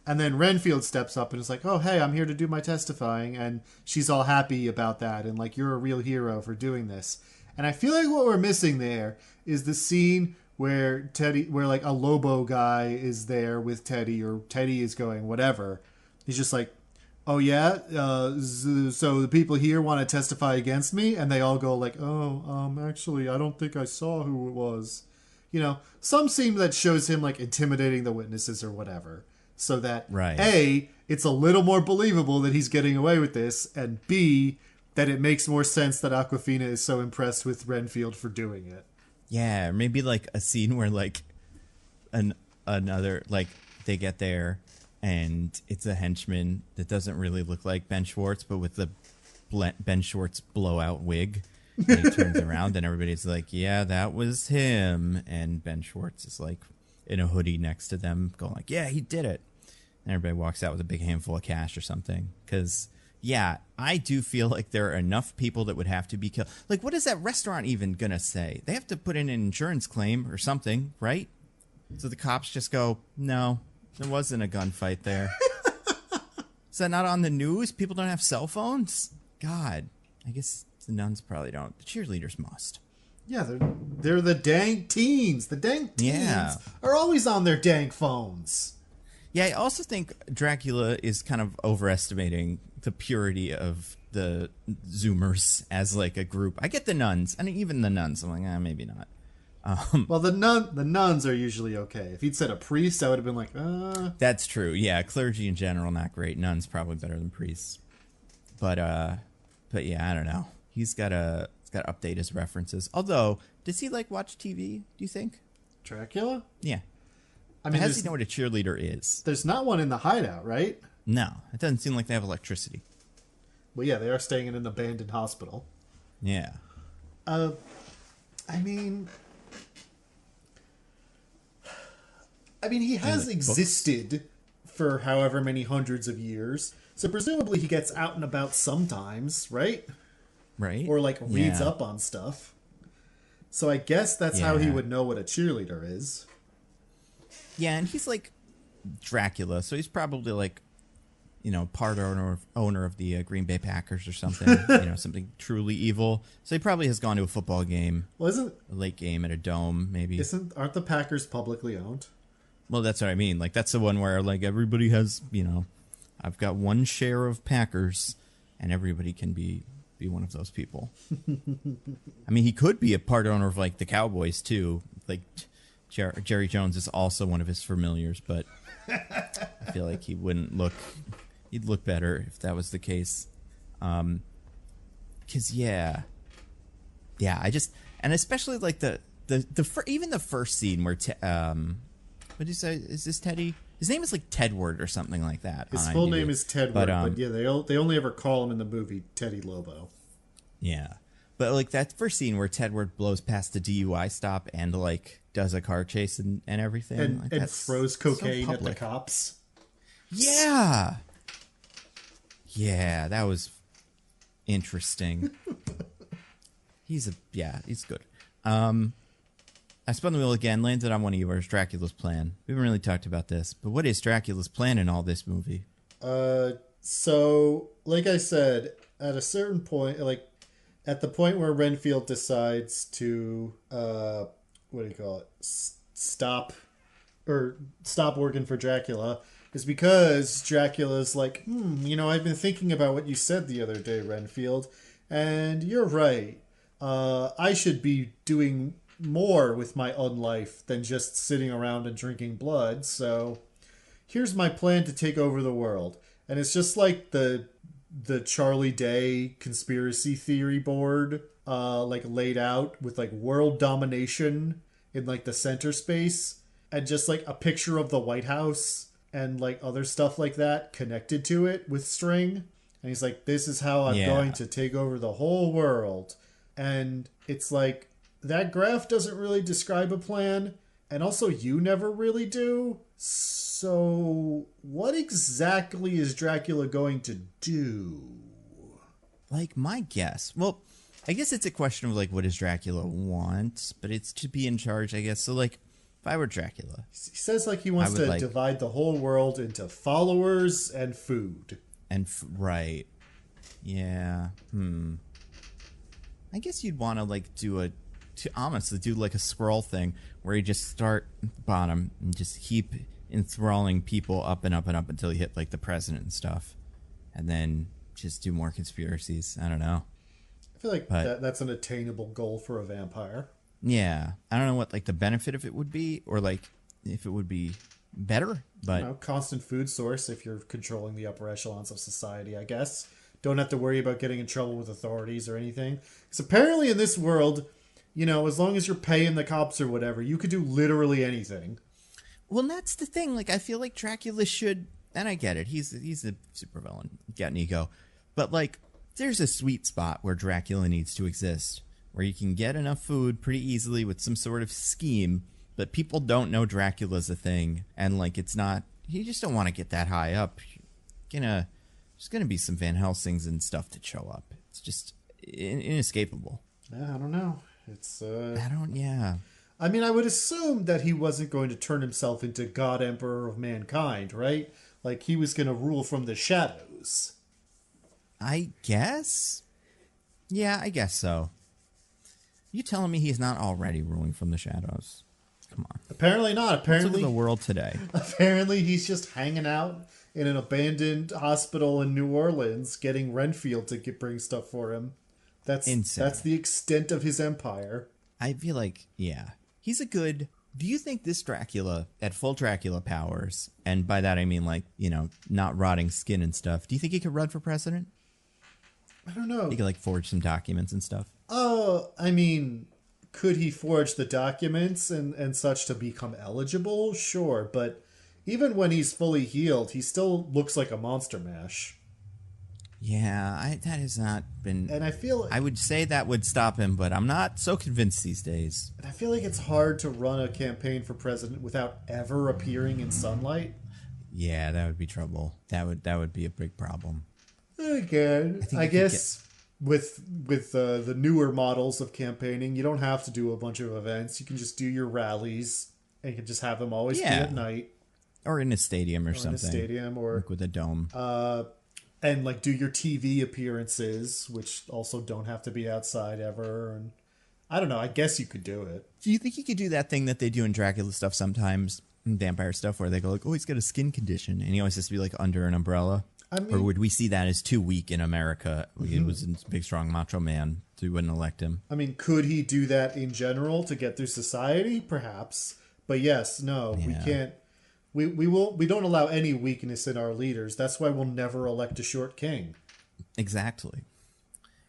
Speaker 2: And then Renfield steps up and is like, oh, hey, I'm here to do my testifying, and she's all happy about that, and like, you're a real hero for doing this. And I feel like what we're missing there is the scene where like a Lobo guy is there with Teddy, or Teddy is going whatever. He's just like, oh yeah, so the people here want to testify against me, and they all go like, oh, actually, I don't think I saw who it was. You know, some scene that shows him like intimidating the witnesses or whatever, so that A, it's a little more believable that he's getting away with this, and B, that it makes more sense that Awkwafina is so impressed with Renfield for doing it.
Speaker 1: Yeah, maybe like a scene where like another, like they get there and it's a henchman that doesn't really look like Ben Schwartz, but with the Ben Schwartz blowout wig. And he turns around and everybody's like, yeah, that was him. And Ben Schwartz is like in a hoodie next to them going like, yeah, he did it. And everybody walks out with a big handful of cash or something. Because, yeah, I do feel like there are enough people that would have to be killed. Like, what is that restaurant even going to say? They have to put in an insurance claim or something, right? So the cops just go, no, there wasn't a gunfight there. Is that not on the news? People don't have cell phones? God, I guess the nuns probably don't. The cheerleaders must.
Speaker 2: Yeah, they're the dank teens. The dank teens are always on their dank phones.
Speaker 1: Yeah, I also think Dracula is kind of overestimating the purity of the Zoomers as like a group. I get the nuns, and even the nuns, I'm like, maybe not.
Speaker 2: Well, the nuns are usually okay. If he'd said a priest, I would have been like,
Speaker 1: That's true. Yeah, clergy in general not great. Nuns probably better than priests. But yeah, I don't know. He's got to update his references. Although, does he like watch TV? Do you think?
Speaker 2: Dracula?
Speaker 1: Yeah.
Speaker 2: I mean,
Speaker 1: how does he know what a cheerleader is?
Speaker 2: There's not one in the hideout, right?
Speaker 1: No, it doesn't seem like they have electricity.
Speaker 2: Well, yeah, they are staying in an abandoned hospital.
Speaker 1: Yeah.
Speaker 2: I mean, he has existed for however many hundreds of years, so presumably he gets out and about sometimes, right?
Speaker 1: Right.
Speaker 2: Or like reads up on stuff. So I guess that's how he would know what a cheerleader is.
Speaker 1: Yeah, and he's like Dracula, so he's probably like, part owner of the Green Bay Packers or something, something truly evil. So he probably has gone to a football game,
Speaker 2: a
Speaker 1: late game at a dome, maybe.
Speaker 2: Aren't the Packers publicly owned?
Speaker 1: Well, that's what I mean. Like, that's the one where like everybody has, I've got one share of Packers, and everybody can be one of those people. I mean, he could be a part owner of like the Cowboys too, like. Jerry Jones is also one of his familiars, but I feel like he'd look better if that was the case. And especially like even the first scene where, what did you say? Is this Teddy? His name is like Tedward or something like that.
Speaker 2: His full name is Tedward, but yeah, they only ever call him in the movie Teddy Lobo.
Speaker 1: Yeah. But like that first scene where Tedward blows past the DUI stop and like does a car chase and everything.
Speaker 2: And throws cocaine at the cops.
Speaker 1: Yeah. Yeah, that was interesting. He's good. I spun the wheel again, landed on one of yours, Dracula's plan. We haven't really talked about this, but what is Dracula's plan in all this movie?
Speaker 2: So, like I said, at a certain point, like, at the point where Renfield decides to, stop working for Dracula, is because Dracula's like, I've been thinking about what you said the other day, Renfield, and you're right. I should be doing more with my own life than just sitting around and drinking blood, so here's my plan to take over the world. And it's just like the Charlie Day conspiracy theory board, like laid out with like world domination in like the center space, and just like a picture of the White House and like other stuff like that connected to it with string. And he's like, this is how I'm going to take over the whole world. And it's like, that graph doesn't really describe a plan. And also, you never really do. So, what exactly is Dracula going to do?
Speaker 1: Like, my guess. Well, I guess it's a question of, like, what does Dracula want? But it's to be in charge, I guess. So, like, if I were Dracula...
Speaker 2: He says, like, he wants to divide the whole world into followers and food.
Speaker 1: Right. Yeah. I guess you'd want to, like, do like a scroll thing where you just start bottom and just keep enthralling people up and up and up until you hit, like, the president and stuff. And then just do more conspiracies. I don't know.
Speaker 2: I feel like that's an attainable goal for a vampire.
Speaker 1: Yeah. I don't know what, like, the benefit of it would be, or, like, if it would be better, but...
Speaker 2: constant food source if you're controlling the upper echelons of society, I guess. Don't have to worry about getting in trouble with authorities or anything. Because apparently in this world, as long as you're paying the cops or whatever, you could do literally anything.
Speaker 1: Well, that's the thing. Like, I feel like Dracula should... And I get it. He's a supervillain. Got an ego. But, like, there's a sweet spot where Dracula needs to exist. Where you can get enough food pretty easily with some sort of scheme, but people don't know Dracula's a thing. And, like, it's not... You just don't want to get that high up. There's gonna be some Van Helsings and stuff to show up. It's just inescapable.
Speaker 2: Yeah, I don't know.
Speaker 1: Yeah.
Speaker 2: I mean, I would assume that he wasn't going to turn himself into God Emperor of mankind, right? Like, he was going to rule from the shadows.
Speaker 1: I guess? Yeah, I guess so. You telling me he's not already ruling from the shadows? Come on.
Speaker 2: Apparently not. Apparently,
Speaker 1: look at the world today.
Speaker 2: Apparently, he's just hanging out in an abandoned hospital in New Orleans, getting Renfield to bring stuff for him. That's insane. That's the extent of his empire.
Speaker 1: I feel like, yeah, he's a good... Do you think this Dracula, at full Dracula powers, and by that I mean, like, not rotting skin and stuff, do you think he could run for president?
Speaker 2: I don't know.
Speaker 1: He could, like, forge some documents and stuff?
Speaker 2: Oh, I mean, could he forge the documents and such to become eligible? Sure, but even when he's fully healed, he still looks like a monster mash.
Speaker 1: Yeah, that has not been...
Speaker 2: And I feel like...
Speaker 1: I would say that would stop him, but I'm not so convinced these days.
Speaker 2: And I feel like it's hard to run a campaign for president without ever appearing in sunlight.
Speaker 1: Yeah, that would be trouble. That would be a big problem.
Speaker 2: Again, I guess with the newer models of campaigning, you don't have to do a bunch of events. You can just do your rallies, and you can just have them always be at night.
Speaker 1: Or in a stadium or something.
Speaker 2: In a stadium, or...
Speaker 1: Like with a dome.
Speaker 2: And, like, do your TV appearances, which also don't have to be outside ever. And I don't know. I guess you could do it.
Speaker 1: Do you think you could do that thing that they do in Dracula stuff sometimes, in vampire stuff, where they go like, oh, he's got a skin condition, and he always has to be, like, under an umbrella? I mean, or would we see that as too weak in America? It was a big, strong macho man, so we wouldn't elect him.
Speaker 2: I mean, could he do that in general to get through society? Perhaps. But yes, no, we can't. We don't allow any weakness in our leaders. That's why we'll never elect a short king.
Speaker 1: Exactly.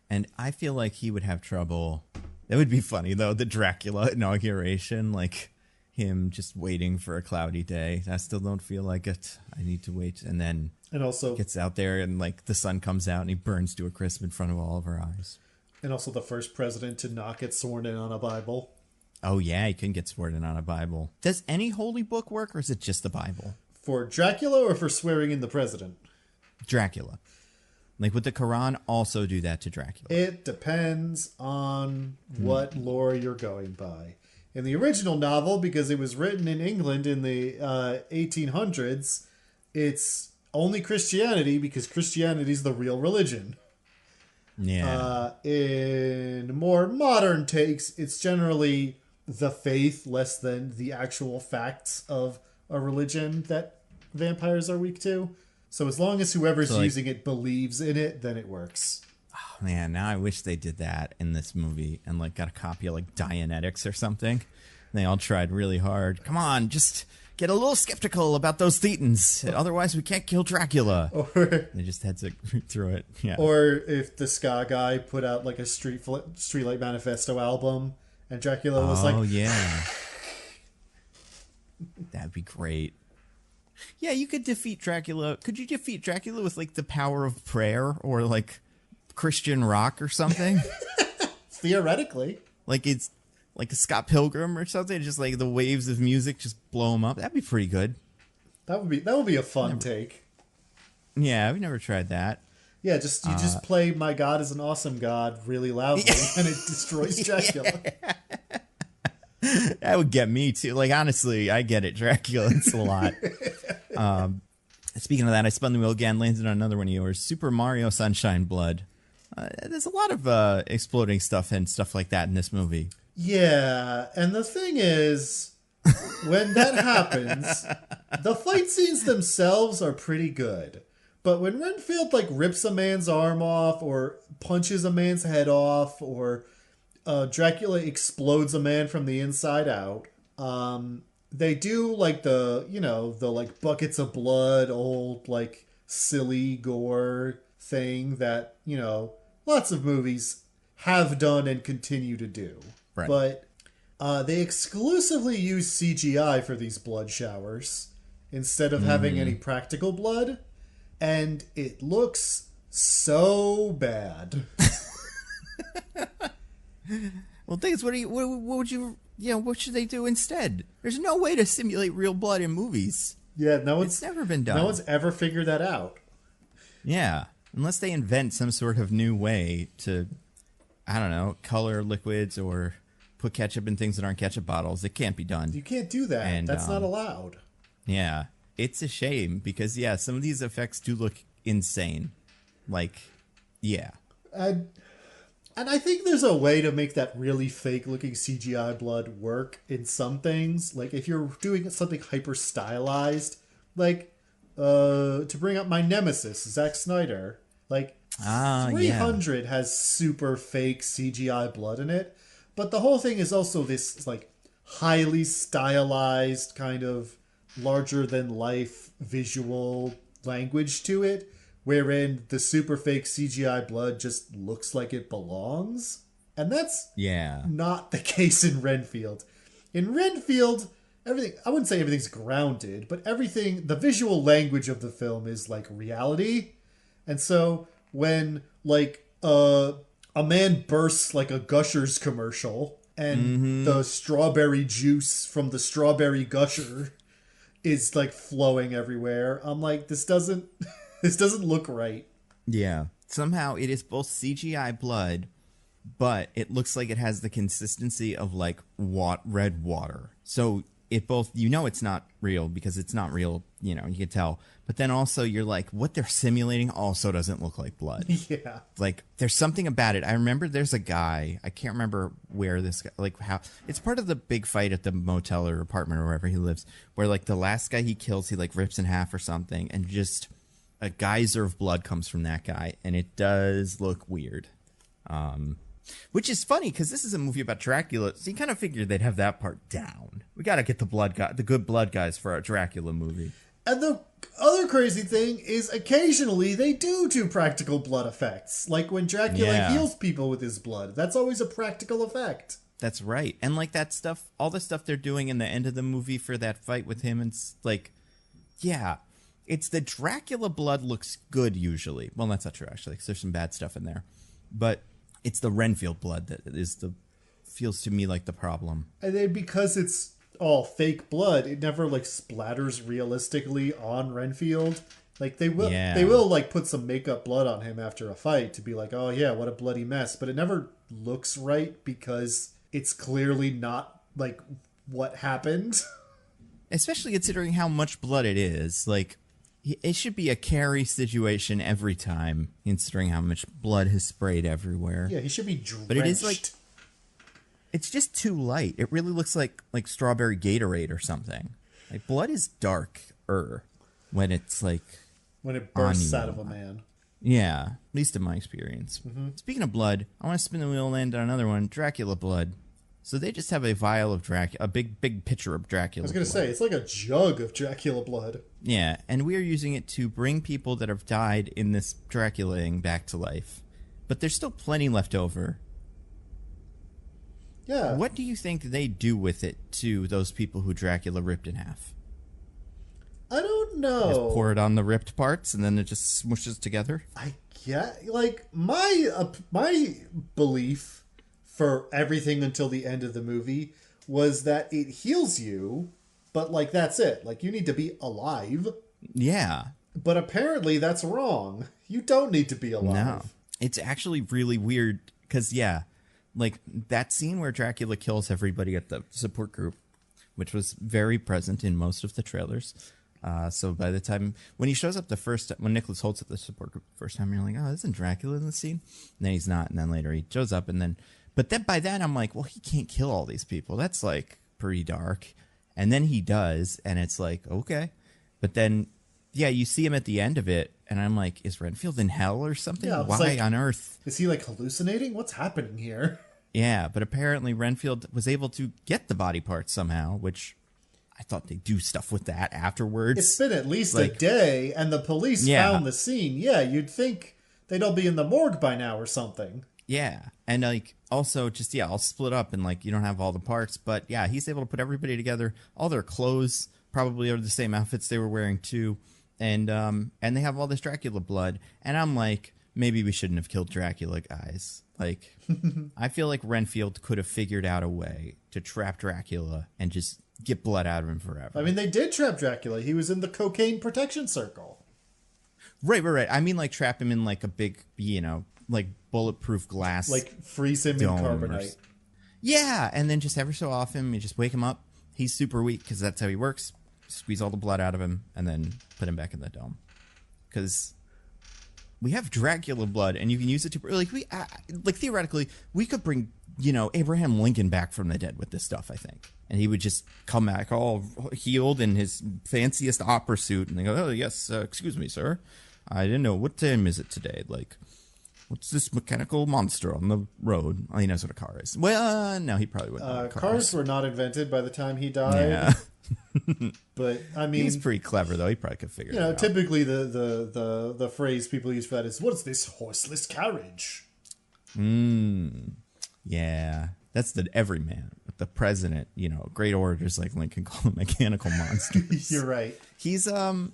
Speaker 1: And I feel like he would have trouble. That would be funny, though, the Dracula inauguration, like him just waiting for a cloudy day. I still don't feel like it. I need to wait. And then
Speaker 2: also
Speaker 1: gets out there and, like, the sun comes out and he burns to a crisp in front of all of our eyes.
Speaker 2: And also the first president to not get sworn in on a Bible.
Speaker 1: Oh, yeah, he can get sworn in on a Bible. Does any holy book work, or is it just the Bible?
Speaker 2: For Dracula or for swearing in the president?
Speaker 1: Dracula. Like, would the Quran also do that to Dracula?
Speaker 2: It depends on what lore you're going by. In the original novel, because it was written in England in the 1800s, it's only Christianity, because Christianity is the real religion.
Speaker 1: Yeah.
Speaker 2: In more modern takes, it's generally the faith less than the actual facts of a religion that vampires are weak to. So as long as whoever's using it believes in it, then it works.
Speaker 1: Oh, man, now I wish they did that in this movie and, like, got a copy of, like, Dianetics or something. And they all tried really hard. Come on, just get a little skeptical about those thetans. Otherwise, we can't kill Dracula. Or they just had to read through it. Yeah.
Speaker 2: Or if the ska guy put out, like, a Streetlight Manifesto album, and Dracula was like,
Speaker 1: oh, yeah. That'd be great. Yeah, you could defeat Dracula. Could you defeat Dracula with like the power of prayer or like Christian rock or something?
Speaker 2: Theoretically.
Speaker 1: Like it's like a Scott Pilgrim or something. Just like the waves of music just blow him up. That'd be pretty good.
Speaker 2: That would be a fun take.
Speaker 1: Yeah, we've never tried that.
Speaker 2: Yeah, just play "My God is an Awesome God" really loudly, and it destroys Dracula.
Speaker 1: That would get me too. Like honestly, I get it. Dracula, it's a lot. Speaking of that, I spun the wheel again, landed on another one of yours. Super Mario Sunshine Blood. There's a lot of exploding stuff and stuff like that in this movie.
Speaker 2: Yeah, and the thing is, when that happens, the fight scenes themselves are pretty good. But when Renfield like rips a man's arm off or punches a man's head off or Dracula explodes a man from the inside out, they do like the like buckets of blood, old like silly gore thing that, lots of movies have done and continue to do.
Speaker 1: Right.
Speaker 2: But they exclusively use CGI for these blood showers instead of having any practical blood. And it looks so bad.
Speaker 1: Well, things. What would you? What should they do instead? There's no way to simulate real blood in movies.
Speaker 2: Yeah,
Speaker 1: it's never been done.
Speaker 2: No one's ever figured that out.
Speaker 1: Yeah, unless they invent some sort of new way to, I don't know, color liquids or put ketchup in things that aren't ketchup bottles. It can't be done.
Speaker 2: You can't do that. And, that's not allowed.
Speaker 1: Yeah. It's a shame because, yeah, some of these effects do look insane. Like, yeah.
Speaker 2: And I think there's a way to make that really fake-looking CGI blood work in some things. Like, if you're doing something hyper-stylized, like, to bring up my nemesis, Zack Snyder, like, 300 has super fake CGI blood in it. But the whole thing is also this, like, highly stylized kind of larger-than-life visual language to it, wherein the super fake CGI blood just looks like it belongs. And that's not the case in Renfield. In Renfield, everything, I wouldn't say everything's grounded, but everything, the visual language of the film is like reality. And so when like a man bursts like a Gushers commercial and the strawberry juice from the strawberry gusher is like flowing everywhere, I'm like, this doesn't look right.
Speaker 1: Yeah. Somehow it is both CGI blood, but it looks like it has the consistency of like red water. So it both, it's not real because it's not real, you can tell. But then also you're like, what they're simulating also doesn't look like blood.
Speaker 2: Yeah.
Speaker 1: Like there's something about it. I remember there's a guy, I can't remember where this guy, like how, it's part of the big fight at the motel or apartment or wherever he lives, where like the last guy he kills, he like rips in half or something and just a geyser of blood comes from that guy. And it does look weird. Which is funny because this is a movie about Dracula, so you kind of figured they'd have that part down. We got to get the good blood guys for our Dracula movie.
Speaker 2: And the other crazy thing is occasionally they do practical blood effects. Like when Dracula heals people with his blood. That's always a practical effect.
Speaker 1: That's right. And like that stuff, all the stuff they're doing in the end of the movie for that fight with him, and like, yeah, it's the Dracula blood looks good usually. Well, that's not true actually, because there's some bad stuff in there. But it's the Renfield blood that feels to me like the problem.
Speaker 2: And then because it's all fake blood, it never like splatters realistically on Renfield. Like they will like put some makeup blood on him after a fight to be like, oh yeah, what a bloody mess. But it never looks right because it's clearly not like what happened.
Speaker 1: Especially considering how much blood it is. Like, it should be a carry situation every time, considering how much blood has sprayed everywhere.
Speaker 2: Yeah, he should be drenched.
Speaker 1: But it is like, it's just too light. It really looks like strawberry Gatorade or something. Like blood is darker when it's like
Speaker 2: when it bursts out of a man.
Speaker 1: Yeah, at least in my experience. Speaking of blood, I want to spin the wheel and land on another one. Dracula blood. So they just have a vial of Dracula, a big pitcher of Dracula.
Speaker 2: I was going to say, it's like a jug of Dracula blood.
Speaker 1: Yeah, and we are using it to bring people that have died in this Dracula-ing back to life. But there's still plenty left over.
Speaker 2: Yeah.
Speaker 1: What do you think they do with it to those people who Dracula ripped in half?
Speaker 2: I don't know.
Speaker 1: Just pour it on the ripped parts and then it just smooshes together?
Speaker 2: I get, like, my belief for everything until the end of the movie was that it heals you, but, like, that's it. Like, you need to be alive.
Speaker 1: Yeah.
Speaker 2: But apparently that's wrong. You don't need to be alive.
Speaker 1: No. It's actually really weird because, yeah, like that scene where Dracula kills everybody at the support group, which was very present in most of the trailers. So by the time when he shows up when Nicholas Holt's at the support group the first time, you're like, oh, isn't Dracula in the scene? And then he's not. And then later he shows up but then by then I'm like, well, he can't kill all these people. That's like pretty dark. And then he does. And it's like, okay. But then, yeah, you see him at the end of it. And I'm like, is Renfield in hell or something?
Speaker 2: Yeah,
Speaker 1: Why
Speaker 2: like,
Speaker 1: on earth?
Speaker 2: Is he like hallucinating? What's happening here?
Speaker 1: Yeah, but apparently Renfield was able to get the body parts somehow, which I thought they'd do stuff with that afterwards.
Speaker 2: It's been at least a day, and the police found the scene. Yeah, you'd think they'd all be in the morgue by now or something.
Speaker 1: Yeah, and like also just, yeah, all split up and like you don't have all the parts. But yeah, he's able to put everybody together. All their clothes probably are the same outfits they were wearing too. And they have all this Dracula blood. And I'm like, maybe we shouldn't have killed Dracula, guys. Like, I feel like Renfield could have figured out a way to trap Dracula and just get blood out of him forever.
Speaker 2: I mean, they did trap Dracula. He was in the cocaine protection circle.
Speaker 1: Right. I mean, like, trap him in, like, a big, like, bulletproof glass.
Speaker 2: Like, freeze him in carbonite.
Speaker 1: Yeah, and then just every so often, you just wake him up. He's super weak, because that's how he works. Squeeze all the blood out of him, and then put him back in the dome. Because we have Dracula blood, and you can use it to like theoretically we could bring Abraham Lincoln back from the dead with this stuff. I think, and he would just come back all healed in his fanciest opera suit, and they go, "Oh yes, excuse me, sir, I didn't know what time is it today. Like, what's this mechanical monster on the road?" Oh, he knows what a car is. Well, no, he probably wouldn't know what
Speaker 2: cars were not invented by the time he died.
Speaker 1: Yeah.
Speaker 2: But I mean,
Speaker 1: he's pretty clever though. He probably could figure it out.
Speaker 2: Typically the phrase people use for that is, "What's this horseless carriage?"
Speaker 1: Yeah, that's the everyman. The president, great orators like Lincoln call them mechanical monsters.
Speaker 2: You're right.
Speaker 1: He's and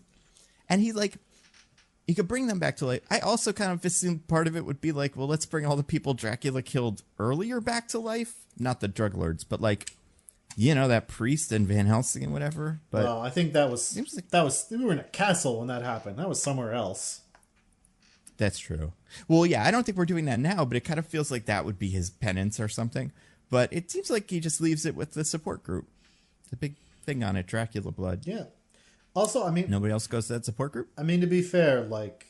Speaker 1: he like you could bring them back to life. I also kind of assumed part of it would be like, well, let's bring all the people Dracula killed earlier back to life. Not the drug lords, but like, that priest and Van Helsing and whatever. But
Speaker 2: I think that was we were in a castle when that happened. That was somewhere else.
Speaker 1: That's true. Well, yeah, I don't think we're doing that now, but it kind of feels like that would be his penance or something. But it seems like he just leaves it with the support group. The big thing on it, Dracula blood.
Speaker 2: Yeah. Also, I mean,
Speaker 1: nobody else goes to that support group?
Speaker 2: I mean, to be fair, like,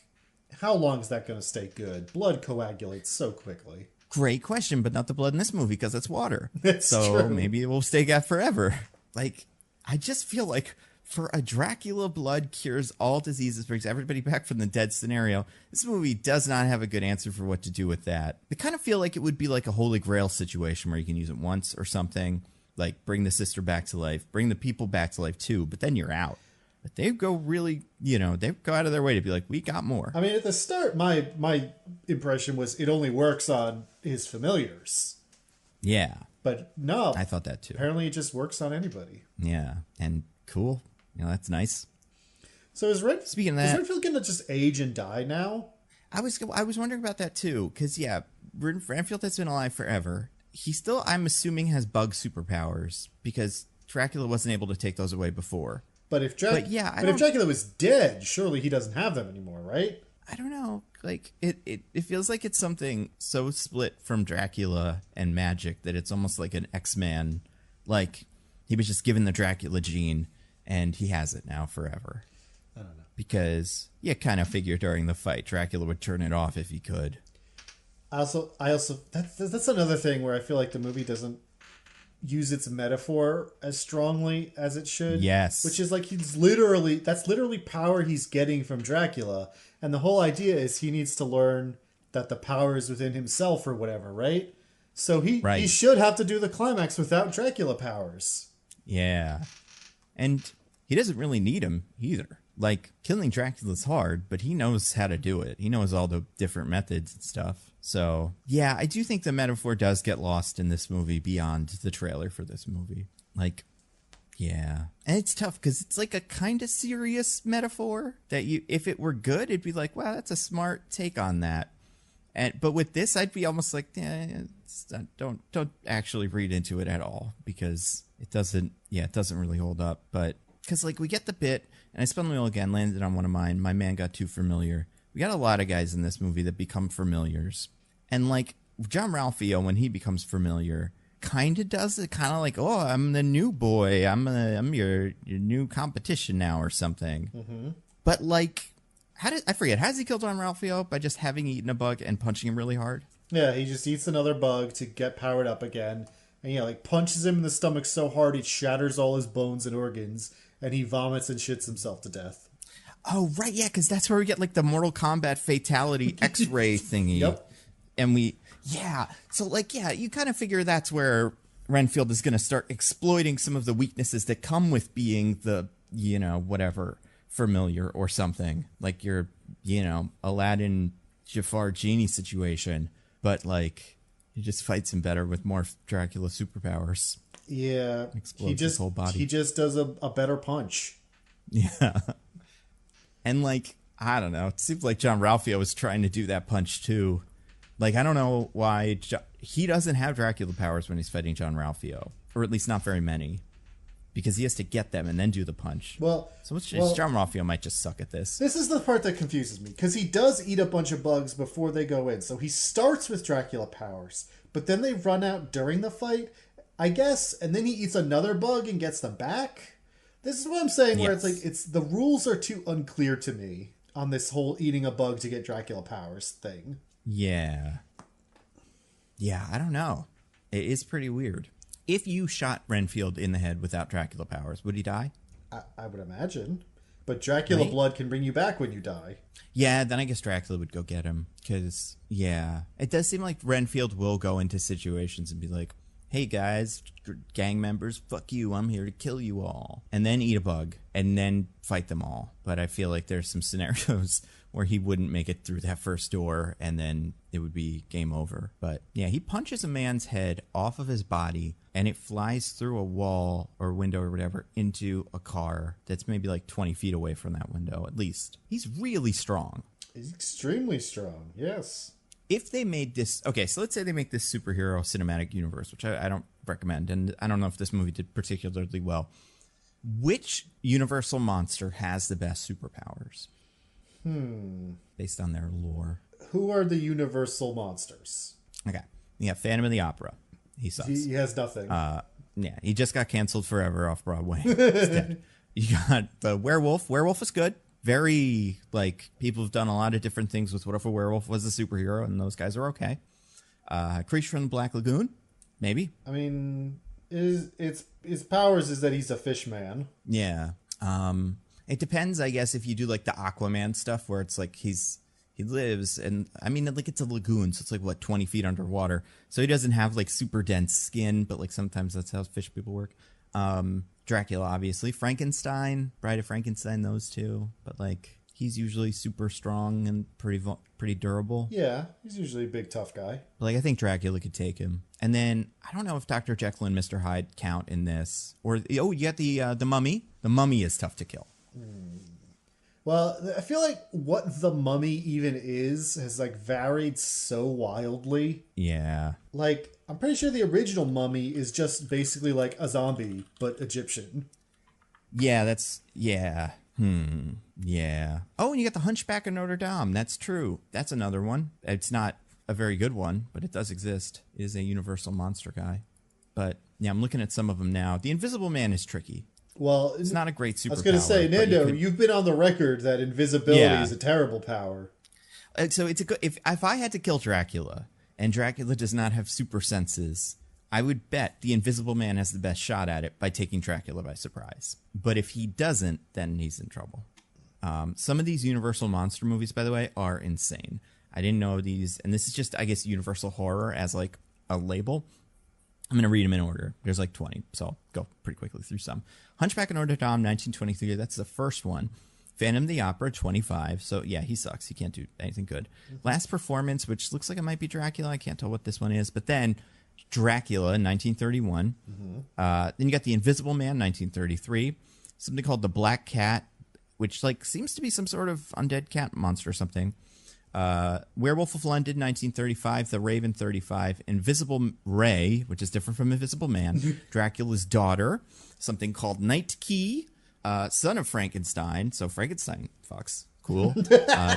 Speaker 2: how long is that going to stay good? Blood coagulates so quickly.
Speaker 1: Great question, but not the blood in this movie because it's water.
Speaker 2: That's
Speaker 1: so
Speaker 2: true.
Speaker 1: Maybe it will stay gas forever. Like, I just feel like for a Dracula blood cures all diseases, brings everybody back from the dead scenario, this movie does not have a good answer for what to do with that. I kind of feel like it would be like a Holy Grail situation where you can use it once or something, like bring the sister back to life, bring the people back to life too, but then you're out. But they go really, they go out of their way to be like, we got more.
Speaker 2: I mean, at the start, my impression was it only works on his familiars.
Speaker 1: Yeah.
Speaker 2: But no.
Speaker 1: I thought that too.
Speaker 2: Apparently it just works on anybody.
Speaker 1: Yeah. And cool. That's nice.
Speaker 2: So is
Speaker 1: Speaking of that,
Speaker 2: Renfield going to just age and die now?
Speaker 1: I was wondering about that too. Because, yeah, Renfield has been alive forever. He still, I'm assuming, has bug superpowers because Dracula wasn't able to take those away before.
Speaker 2: But if Dracula was dead, surely he doesn't have them anymore, right?
Speaker 1: I don't know. Like it feels like it's something so split from Dracula and magic that it's almost like an X-Man. Like he was just given the Dracula gene and he has it now forever.
Speaker 2: I don't know.
Speaker 1: Because you kind of figure during the fight Dracula would turn it off if he could.
Speaker 2: I also that's another thing where I feel like the movie doesn't use its metaphor as strongly as it should.
Speaker 1: Yes.
Speaker 2: Which is like that's literally power he's getting from Dracula. And the whole idea is he needs to learn that the power is within himself or whatever, right? So he should have to do the climax without Dracula powers.
Speaker 1: Yeah. And he doesn't really need him either. Like, killing Dracula's hard, but he knows how to do it. He knows all the different methods and stuff. So, yeah, I do think the metaphor does get lost in this movie beyond the trailer for this movie. Like, yeah. And it's tough because it's like a kind of serious metaphor that if it were good, it'd be like, wow, that's a smart take on that. But with this, I'd be almost like, don't actually read into it at all because it doesn't really hold up. But because like we get the bit, and I spun the wheel again, landed on one of mine. My man got too familiar. We got a lot of guys in this movie that become familiars, and like John Ralphio, when he becomes familiar, kind of does it, kind of like, oh, I'm the new boy, I'm your new competition now or something. Mm-hmm. But like, I forget, how does he kill John Ralphio? By just having eaten a bug and punching him really hard?
Speaker 2: Yeah, he just eats another bug to get powered up again, and like punches him in the stomach so hard it shatters all his bones and organs, and he vomits and shits himself to death.
Speaker 1: Oh, right, yeah, because that's where we get, like, the Mortal Kombat fatality X-ray thingy.
Speaker 2: Yep.
Speaker 1: And so, like, yeah, you kind of figure that's where Renfield is going to start exploiting some of the weaknesses that come with being the, whatever, familiar or something. Like your, Aladdin, Jafar, Genie situation. But, like, he just fights him better with more Dracula superpowers.
Speaker 2: Yeah.
Speaker 1: Explodes his whole body.
Speaker 2: He just does a better punch.
Speaker 1: Yeah. And, like, I don't know. It seems like John Ralphio was trying to do that punch, too. Like, I don't know why. He doesn't have Dracula powers when he's fighting John Ralphio. Or at least not very many. Because he has to get them and then do the punch. So John Ralphio might just suck at this.
Speaker 2: This is the part that confuses me. Because he does eat a bunch of bugs before they go in. So he starts with Dracula powers. But then they run out during the fight, I guess. And then he eats another bug and gets them back. This is what I'm saying, where it's like, the rules are too unclear to me on this whole eating a bug to get Dracula powers thing.
Speaker 1: Yeah. Yeah, I don't know. It is pretty weird. If you shot Renfield in the head without Dracula powers, would he die?
Speaker 2: I would imagine. But Dracula blood can bring you back when you die.
Speaker 1: Yeah, then I guess Dracula would go get him. Because, yeah. It does seem like Renfield will go into situations and be like, hey guys, gang members, fuck you, I'm here to kill you all. And then eat a bug, and then fight them all. But I feel like there's some scenarios where he wouldn't make it through that first door, and then it would be game over. But yeah, he punches a man's head off of his body, and it flies through a wall or window or whatever into a car that's maybe like 20 feet away from that window, at least. He's really strong.
Speaker 2: He's extremely strong, yes.
Speaker 1: If they made this, okay, so let's say they make this superhero cinematic universe, which I don't recommend, and I don't know if this movie did particularly well. Which Universal monster has the best superpowers? Based on their lore.
Speaker 2: Who are the Universal monsters?
Speaker 1: Okay, yeah, Phantom of the Opera. He sucks.
Speaker 2: He has nothing.
Speaker 1: Yeah, he just got canceled forever off Broadway. He's dead. You got the Werewolf. Werewolf is good. Very, like, people have done a lot of different things with what if a werewolf was a superhero, and those guys are okay. Creature from the Black Lagoon, maybe.
Speaker 2: I mean, his powers is that he's a fish man.
Speaker 1: Yeah. It depends, I guess, if you do, like, the Aquaman stuff, where it's like he lives, and, I mean, like, it's a lagoon, so it's, like, 20 feet underwater. So he doesn't have, like, super dense skin, but, like, sometimes that's how fish people work. Dracula, obviously. Frankenstein, Bride of Frankenstein, those two. But, like, he's usually super strong and pretty durable.
Speaker 2: Yeah, he's usually a big, tough guy.
Speaker 1: But, like, I think Dracula could take him. And then, I don't know if Dr. Jekyll and Mr. Hyde count in this. Or, you got the Mummy. The Mummy is tough to kill.
Speaker 2: Well, I feel like what the Mummy even is has, like, varied so wildly.
Speaker 1: Yeah.
Speaker 2: Like, I'm pretty sure the original Mummy is just basically like a zombie, but Egyptian.
Speaker 1: Yeah, yeah. Yeah. Oh, and you got the Hunchback of Notre Dame. That's true. That's another one. It's not a very good one, but it does exist. It is a Universal monster guy. But, yeah, I'm looking at some of them now. The Invisible Man is tricky.
Speaker 2: Well,
Speaker 1: it's not a great superpower.
Speaker 2: I was going to say, Nando, you've been on the record that invisibility is a terrible power.
Speaker 1: So it's a good. If I had to kill Dracula, and Dracula does not have super senses, I would bet the Invisible Man has the best shot at it by taking Dracula by surprise. But if he doesn't, then he's in trouble. Some of these Universal monster movies, by the way, are insane. I didn't know these, and this is just, I guess, Universal horror as like a label. I'm going to read them in order. There's like 20, so I'll go pretty quickly through some. Hunchback of Notre Dame, 1923. That's the first one. Phantom of the Opera, 25. So, yeah, he sucks. He can't do anything good. Last Performance, which looks like it might be Dracula. I can't tell what this one is. But then Dracula in 1931. Then you got The Invisible Man, 1933. Something called The Black Cat, which like seems to be some sort of undead cat monster or something. Werewolf of London, 1935. The Raven, 35. Invisible Ray, which is different from Invisible Man. Dracula's Daughter. Something called Night Key, Son of Frankenstein. So Frankenstein fucks. Cool.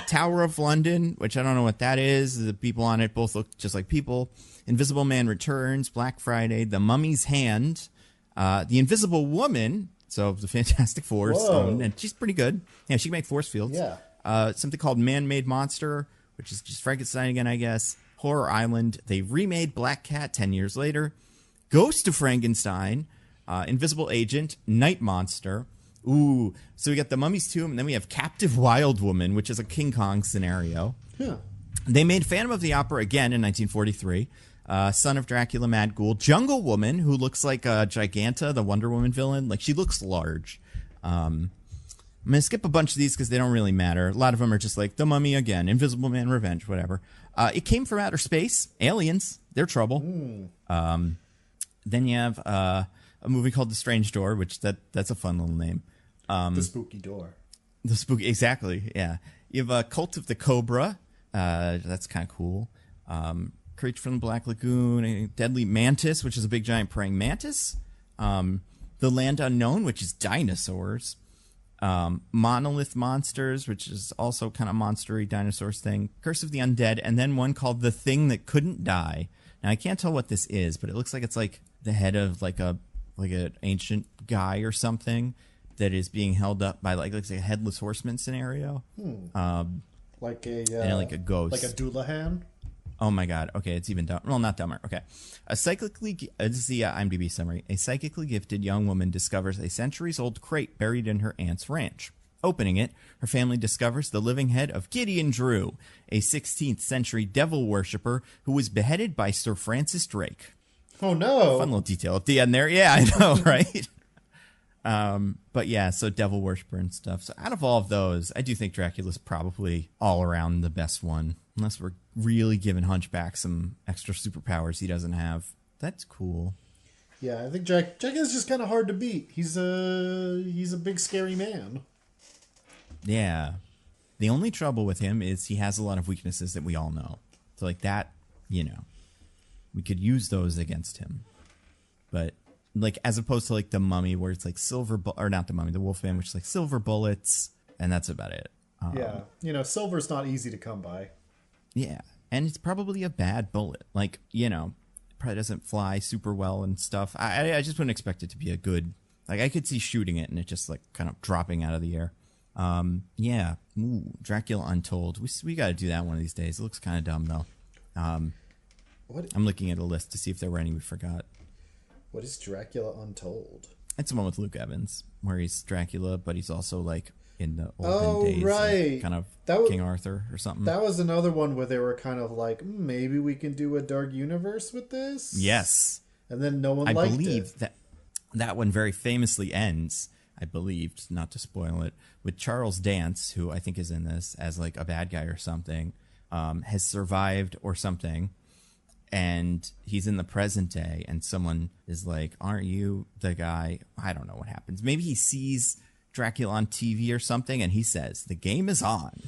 Speaker 1: Tower of London, which I don't know what that is. The people on it both look just like people. Invisible Man Returns, Black Friday, The Mummy's Hand, The Invisible Woman, so the Fantastic Four's own, and she's pretty good. Yeah, she can make force fields.
Speaker 2: Yeah.
Speaker 1: Something called Man-Made Monster, which is just Frankenstein again, I guess. Horror Island. They remade Black Cat 10 years later. Ghost of Frankenstein, Invisible Agent, Night Monster. Ooh, so we got The Mummy's Tomb, and then we have Captive Wild Woman, which is a King Kong scenario.
Speaker 2: Yeah.
Speaker 1: They made Phantom of the Opera again in 1943. Son of Dracula, Mad Ghoul. Jungle Woman, who looks like Giganta, the Wonder Woman villain. Like, she looks large. I'm going to skip a bunch of these because they don't really matter. A lot of them are just like The Mummy again, Invisible Man Revenge, whatever. It Came from Outer Space. Aliens. They're trouble. Then you have a movie called The Strange Door, which that's a fun little name.
Speaker 2: The Spooky Door.
Speaker 1: The Spooky, exactly, yeah. You have Cult of the Cobra. That's kind of cool. Creature from the Black Lagoon. A Deadly Mantis, which is a big giant praying mantis. The Land Unknown, which is dinosaurs. Monolith Monsters, which is also kind of monstery dinosaurs thing. Curse of the Undead, and then one called The Thing That Couldn't Die. Now, I can't tell what this is, but it looks like it's like the head of like an ancient guy or something that is being held up by like a headless horseman scenario.
Speaker 2: Like a
Speaker 1: like a ghost,
Speaker 2: like a Doulahan.
Speaker 1: Oh my god. Okay, it's even dumb. Well, not dumber. Okay, this is the IMDb summary. A psychically gifted young woman discovers a centuries-old crate buried in her aunt's ranch. Opening it, her family discovers the living head of Gideon Drew, a 16th century devil worshipper who was beheaded by Sir Francis Drake.
Speaker 2: Oh no!
Speaker 1: Fun little detail at the end there. Yeah, I know, right? But yeah, so devil worshiper and stuff. So out of all of those, I do think Dracula's probably all around the best one. Unless we're really giving Hunchback some extra superpowers he doesn't have. That's cool.
Speaker 2: Yeah, I think Dracula's just kind of hard to beat. He's a big scary man.
Speaker 1: Yeah. The only trouble with him is he has a lot of weaknesses that we all know. So like that, we could use those against him. But like as opposed to like the Mummy where it's like or not the Mummy, the Wolfman, which is like silver bullets, and that's about it.
Speaker 2: Yeah, silver's not easy to come by.
Speaker 1: Yeah, and it's probably a bad bullet. Like, probably doesn't fly super well and stuff. I just wouldn't expect it to be a good... Like, I could see shooting it and it just, like, kind of dropping out of the air. Yeah. Ooh, Dracula Untold. We got to do that one of these days. It looks kind of dumb, though.
Speaker 2: What?
Speaker 1: I'm looking at a list to see if there were any we forgot.
Speaker 2: What is Dracula Untold?
Speaker 1: It's the one with Luke Evans, where he's Dracula, but he's also, like... in the olden days,
Speaker 2: right.
Speaker 1: Like kind of King Arthur or something.
Speaker 2: That was another one where they were kind of like, maybe we can do a dark universe with this.
Speaker 1: Yes,
Speaker 2: and then no one liked it.
Speaker 1: I believe that one very famously ends. I believed, not to spoil it, with Charles Dance, who I think is in this as like a bad guy or something, has survived or something, and he's in the present day, and someone is like, "Aren't you the guy?" I don't know what happens. Maybe he sees Dracula on TV or something, and he says, "The game is on."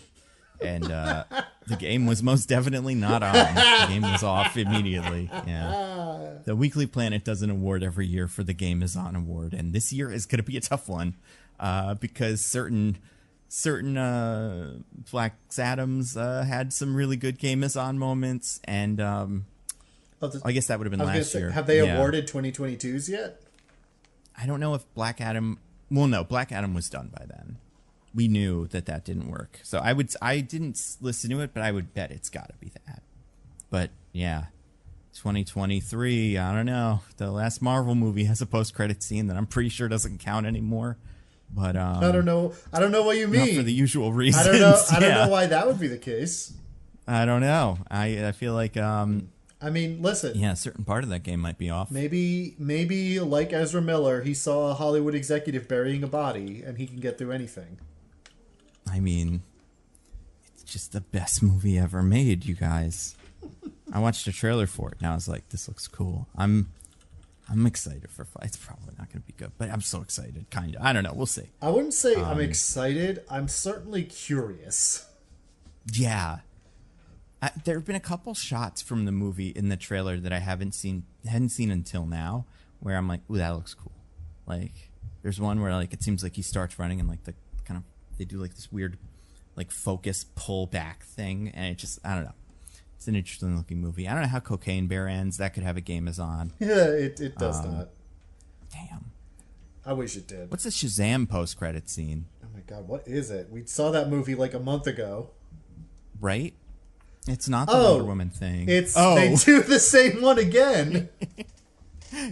Speaker 1: And the game was most definitely not on. The game was off immediately. Yeah. The Weekly Planet does an award every year for the Game is On award, and this year is going to be a tough one because certain Black Adams had some really good Game is On moments, and I guess that would have been last year.
Speaker 2: Have they awarded 2022s yet?
Speaker 1: I don't know if Black Adam... Well, no, Black Adam was done by then. We knew that didn't work. So I didn't listen to it, but I would bet it's got to be that. But yeah, 2023, I don't know. The last Marvel movie has a post-credit scene that I'm pretty sure doesn't count anymore. But
Speaker 2: I don't know what you mean.
Speaker 1: Not for the usual reasons.
Speaker 2: I don't know why that would be the case.
Speaker 1: I don't know. I feel like
Speaker 2: I mean, listen.
Speaker 1: Yeah, a certain part of that game might be off.
Speaker 2: Maybe like Ezra Miller, he saw a Hollywood executive burying a body, and he can get through anything.
Speaker 1: I mean, it's just the best movie ever made, you guys. I watched a trailer for it. Now I was like, this looks cool. I'm excited for it. It's probably not going to be good, but I'm so excited. Kind of. I don't know. We'll see.
Speaker 2: I wouldn't say I'm excited. I'm certainly curious.
Speaker 1: Yeah. There have been a couple shots from the movie in the trailer that I hadn't seen until now, where I'm like, ooh, that looks cool. Like, there's one where like it seems like he starts running and like the kind of they do like this weird like focus pull back thing, and it just, I don't know. It's an interesting looking movie. I don't know how Cocaine Bear ends. That could have a game is on.
Speaker 2: Yeah, it does not.
Speaker 1: Damn.
Speaker 2: I wish it did.
Speaker 1: What's the Shazam post credit scene?
Speaker 2: Oh my god, what is it? We saw that movie like a month ago.
Speaker 1: Right? It's not the Wonder Woman thing.
Speaker 2: They do the same one again.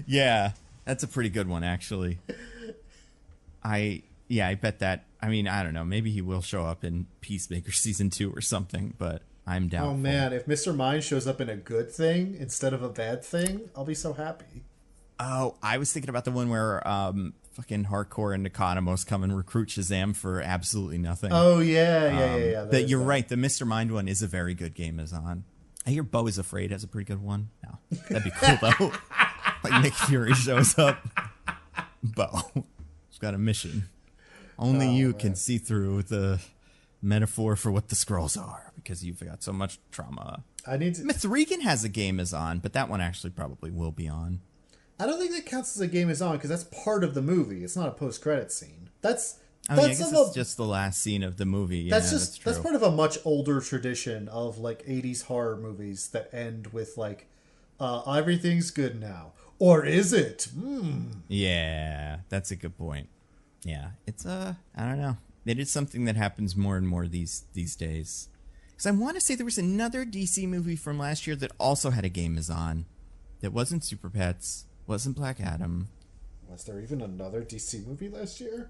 Speaker 1: Yeah, that's a pretty good one, actually. I bet that. I mean, I don't know. Maybe he will show up in Peacemaker season 2 or something, but I'm doubtful.
Speaker 2: Oh man, if Mr. Mind shows up in a good thing instead of a bad thing, I'll be so happy.
Speaker 1: Oh, I was thinking about the one where fucking Hardcore and Nicodemus come and recruit Shazam for absolutely nothing.
Speaker 2: Oh yeah.
Speaker 1: But you're right. The Mr. Mind one is a very good game is on. I hear Beau is Afraid has a pretty good one. No, that'd be cool though. Like Nick Fury shows up. Beau, he's got a mission. Only you can see through the metaphor for what the scrolls are because you've got so much trauma. Myth Regan has a game is on, but that one actually probably will be on.
Speaker 2: I don't think that counts as a game is on because that's part of the movie. It's not a post-credit scene.
Speaker 1: I guess it's just the last scene of the movie. Yeah, that's
Speaker 2: part of a much older tradition of like 80s horror movies that end with like everything's good now. Or is it?
Speaker 1: Yeah, that's a good point. Yeah, it's I don't know. It is something that happens more and more these days. Because I want to say there was another DC movie from last year that also had a game is on. That wasn't Super Pets, wasn't Black Adam.
Speaker 2: Was there even another DC movie last year?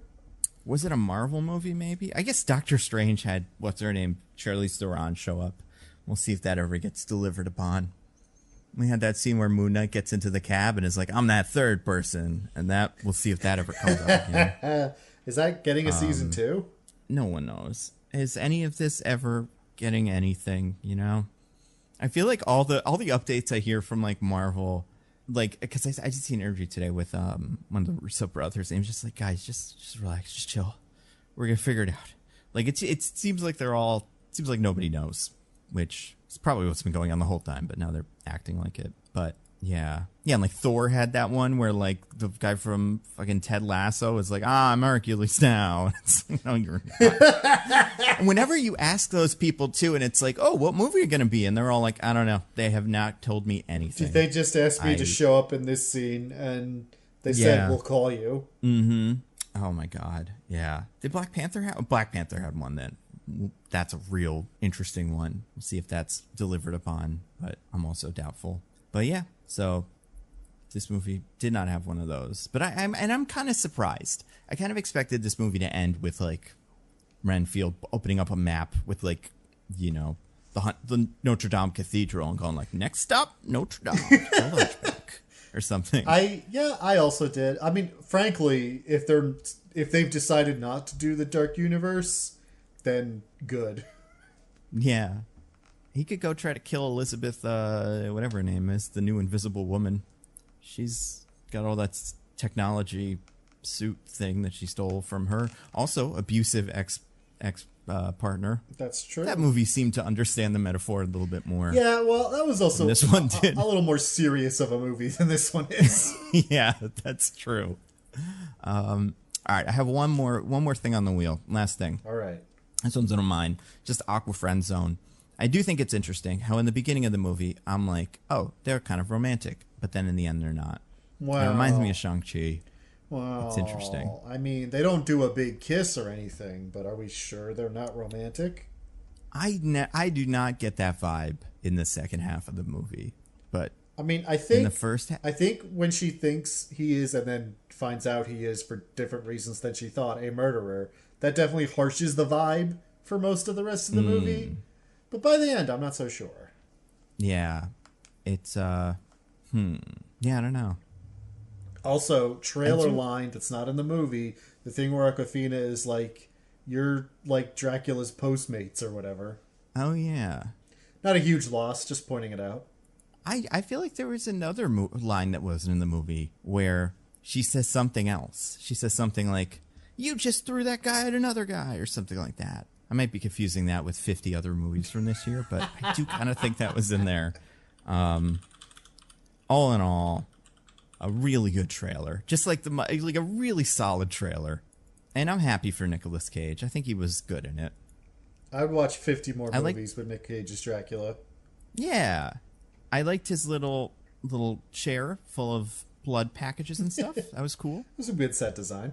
Speaker 1: Was it a Marvel movie, maybe? I guess Doctor Strange had, what's her name, Charlize Theron show up. We'll see if that ever gets delivered upon. We had that scene where Moon Knight gets into the cab and is like, I'm that third person. And that, we'll see if that ever comes up again.
Speaker 2: Is that getting a season 2?
Speaker 1: No one knows. Is any of this ever getting anything, you know? I feel like all the updates I hear from like Marvel, like, because I just seen an interview today with one of the Russo brothers, and he was just like, guys, just relax, just chill. We're gonna figure it out. Like it seems like seems like nobody knows, which is probably what's been going on the whole time. But now they're acting like it. But yeah, and like Thor had that one where like the guy from fucking Ted Lasso is like, I'm Hercules now. It's like, no, you're not. And whenever you ask those people too, and it's like, oh, what movie are you gonna be in? They're all like, I don't know. They have not told me anything.
Speaker 2: They just asked me to show up in this scene, and they said we'll call you.
Speaker 1: Mm-hmm. Oh my god, yeah. Did Black Panther have? Black Panther had one then. That's a real interesting one. We'll see if that's delivered upon, but I'm also doubtful. But yeah, so this movie did not have one of those. But I'm kind of surprised. I kind of expected this movie to end with like Renfield opening up a map with like, you know, the Notre Dame Cathedral and going like, next stop, Notre Dame, or something.
Speaker 2: I also did. I mean, frankly, if they've decided not to do the Dark Universe, then good.
Speaker 1: Yeah. He could go try to kill Elizabeth, whatever her name is, the new Invisible Woman. She's got all that technology suit thing that she stole from her. Also, abusive ex partner.
Speaker 2: That's true.
Speaker 1: That movie seemed to understand the metaphor a little bit more.
Speaker 2: Yeah, well, that was also
Speaker 1: this one did.
Speaker 2: A little more serious of a movie than this one is.
Speaker 1: Yeah, that's true. All right, I have one more thing on the wheel. Last thing.
Speaker 2: All right.
Speaker 1: This one's on mine. Just Aqua Friend Zone. I do think it's interesting how in the beginning of the movie, I'm like, oh, they're kind of romantic. But then in the end, they're not.
Speaker 2: Wow.
Speaker 1: It reminds me of Shang-Chi.
Speaker 2: Wow.
Speaker 1: It's interesting.
Speaker 2: I mean, they don't do a big kiss or anything, but are we sure they're not romantic?
Speaker 1: I do not get that vibe in the second half of the movie. But
Speaker 2: I mean, I think
Speaker 1: in the first
Speaker 2: I think when she thinks he is and then finds out he is for different reasons than she thought a murderer, that definitely harshes the vibe for most of the rest of the movie. But by the end, I'm not so sure.
Speaker 1: Yeah. It's yeah, I don't know.
Speaker 2: Also, trailer line that's not in the movie, the thing where Awkwafina is like You're like Dracula's postmates or whatever.
Speaker 1: Oh, yeah.
Speaker 2: Not a huge loss, just pointing it out.
Speaker 1: I feel like there was another line that wasn't in the movie where she says something else. She says something like, "You just threw that guy at another guy," or something like that. I might be confusing that with 50 other movies from this year, but I do kind of think that was in there. All in all, a really good trailer. Just like a really solid trailer. And I'm happy for Nicolas Cage. I think he was good in it.
Speaker 2: I'd watch 50 more movies with Nick Cage's Dracula.
Speaker 1: Yeah. I liked his little chair full of blood packages and stuff. That was cool. It
Speaker 2: was a good set design.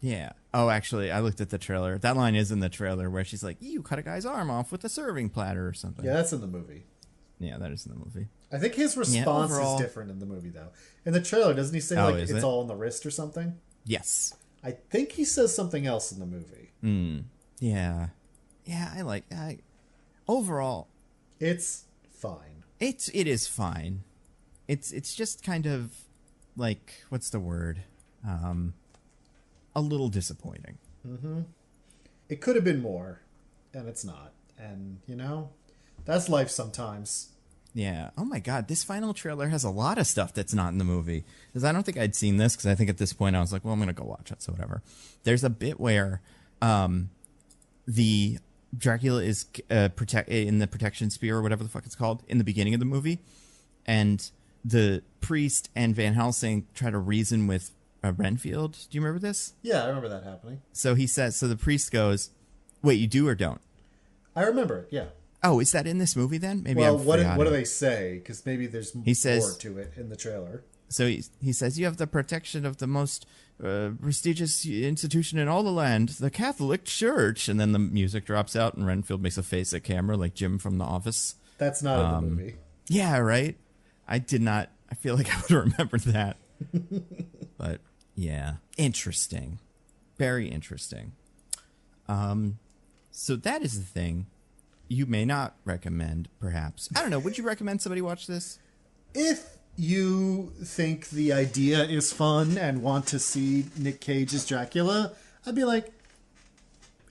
Speaker 1: Yeah. Oh, actually, I looked at the trailer. That line is in the trailer where she's like, "You cut a guy's arm off with a serving platter," or something.
Speaker 2: Yeah, that's in the movie.
Speaker 1: Yeah, that is in the movie.
Speaker 2: I think his response is different in the movie, though. In the trailer, doesn't he say, it's all on the wrist or something?
Speaker 1: Yes.
Speaker 2: I think he says something else in the movie.
Speaker 1: Yeah. Yeah, overall,
Speaker 2: it's fine.
Speaker 1: It is fine. It's just kind of like, what's the word? A little disappointing.
Speaker 2: Mm-hmm. It could have been more, and it's not. And, that's life sometimes.
Speaker 1: Yeah. Oh my God, this final trailer has a lot of stuff that's not in the movie. Because I don't think I'd seen this, because I think at this point I was like, well, I'm going to go watch it, so whatever. There's a bit where the Dracula is in the protection spear or whatever the fuck it's called in the beginning of the movie, and the priest and Van Helsing try to reason with Renfield. Do you remember this?
Speaker 2: Yeah, I remember that happening.
Speaker 1: So the priest goes, "Wait, you do or don't?"
Speaker 2: I remember it, yeah.
Speaker 1: Oh, is that in this movie then? Maybe.
Speaker 2: Well, what do they say? Because maybe there's more to it in the trailer.
Speaker 1: So he says, "You have the protection of the most prestigious institution in all the land, the Catholic Church." And then the music drops out and Renfield makes a face at camera like Jim from The Office.
Speaker 2: That's not in the movie.
Speaker 1: Yeah, right? I did not. I feel like I would have remembered that. But, yeah. Interesting. Very interesting. So that is the thing. You may not recommend, perhaps. I don't know. Would you recommend somebody watch this?
Speaker 2: If you think the idea is fun and want to see Nick Cage's Dracula, I'd be like,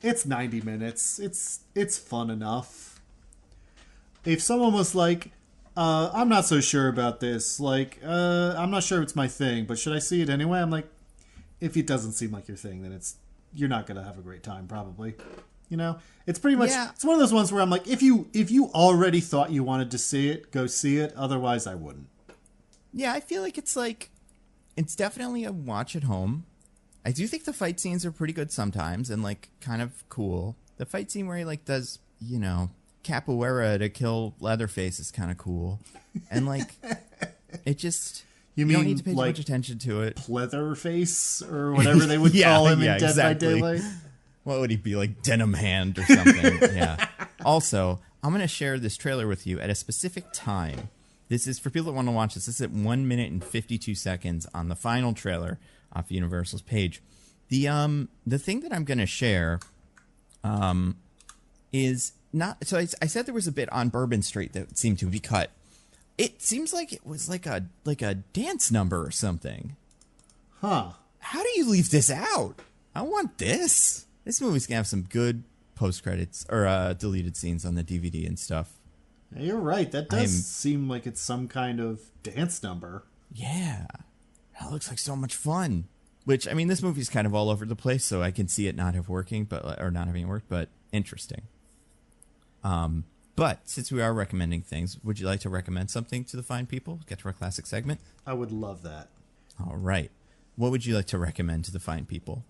Speaker 2: it's 90 minutes. It's fun enough. If someone was like, I'm not so sure about this, I'm not sure it's my thing, but should I see it anyway? I'm like, if it doesn't seem like your thing, then you're not going to have a great time, probably. It's pretty much, It's one of those ones where I'm like, if you already thought you wanted to see it, go see it. Otherwise, I wouldn't.
Speaker 1: Yeah, I feel like it's definitely a watch at home. I do think the fight scenes are pretty good sometimes and kind of cool. The fight scene where he does, capoeira to kill Leatherface is kind of cool. And it just, you don't need to pay too much attention to it.
Speaker 2: Leatherface or whatever they would call him in Dead by Daylight.
Speaker 1: What would he be, Denim Hand or something? Yeah. Also, I'm going to share this trailer with you at a specific time. This is for people that want to watch this. This is at 1 minute and 52 seconds on the final trailer off Universal's page. The thing that I'm going to share is not. So I said there was a bit on Bourbon Street that seemed to be cut. It seems like it was like a dance number or something.
Speaker 2: Huh?
Speaker 1: How do you leave this out? I want this. This movie's gonna have some good post credits or deleted scenes on the DVD and stuff.
Speaker 2: Yeah, you're right. That does seem like it's some kind of dance number.
Speaker 1: Yeah, that looks like so much fun. Which, I mean, this movie's kind of all over the place, so I can see it not having worked, but interesting. But since we are recommending things, would you like to recommend something to the fine people? Get to our classic segment.
Speaker 2: I would love that.
Speaker 1: All right. What would you like to recommend to the fine people?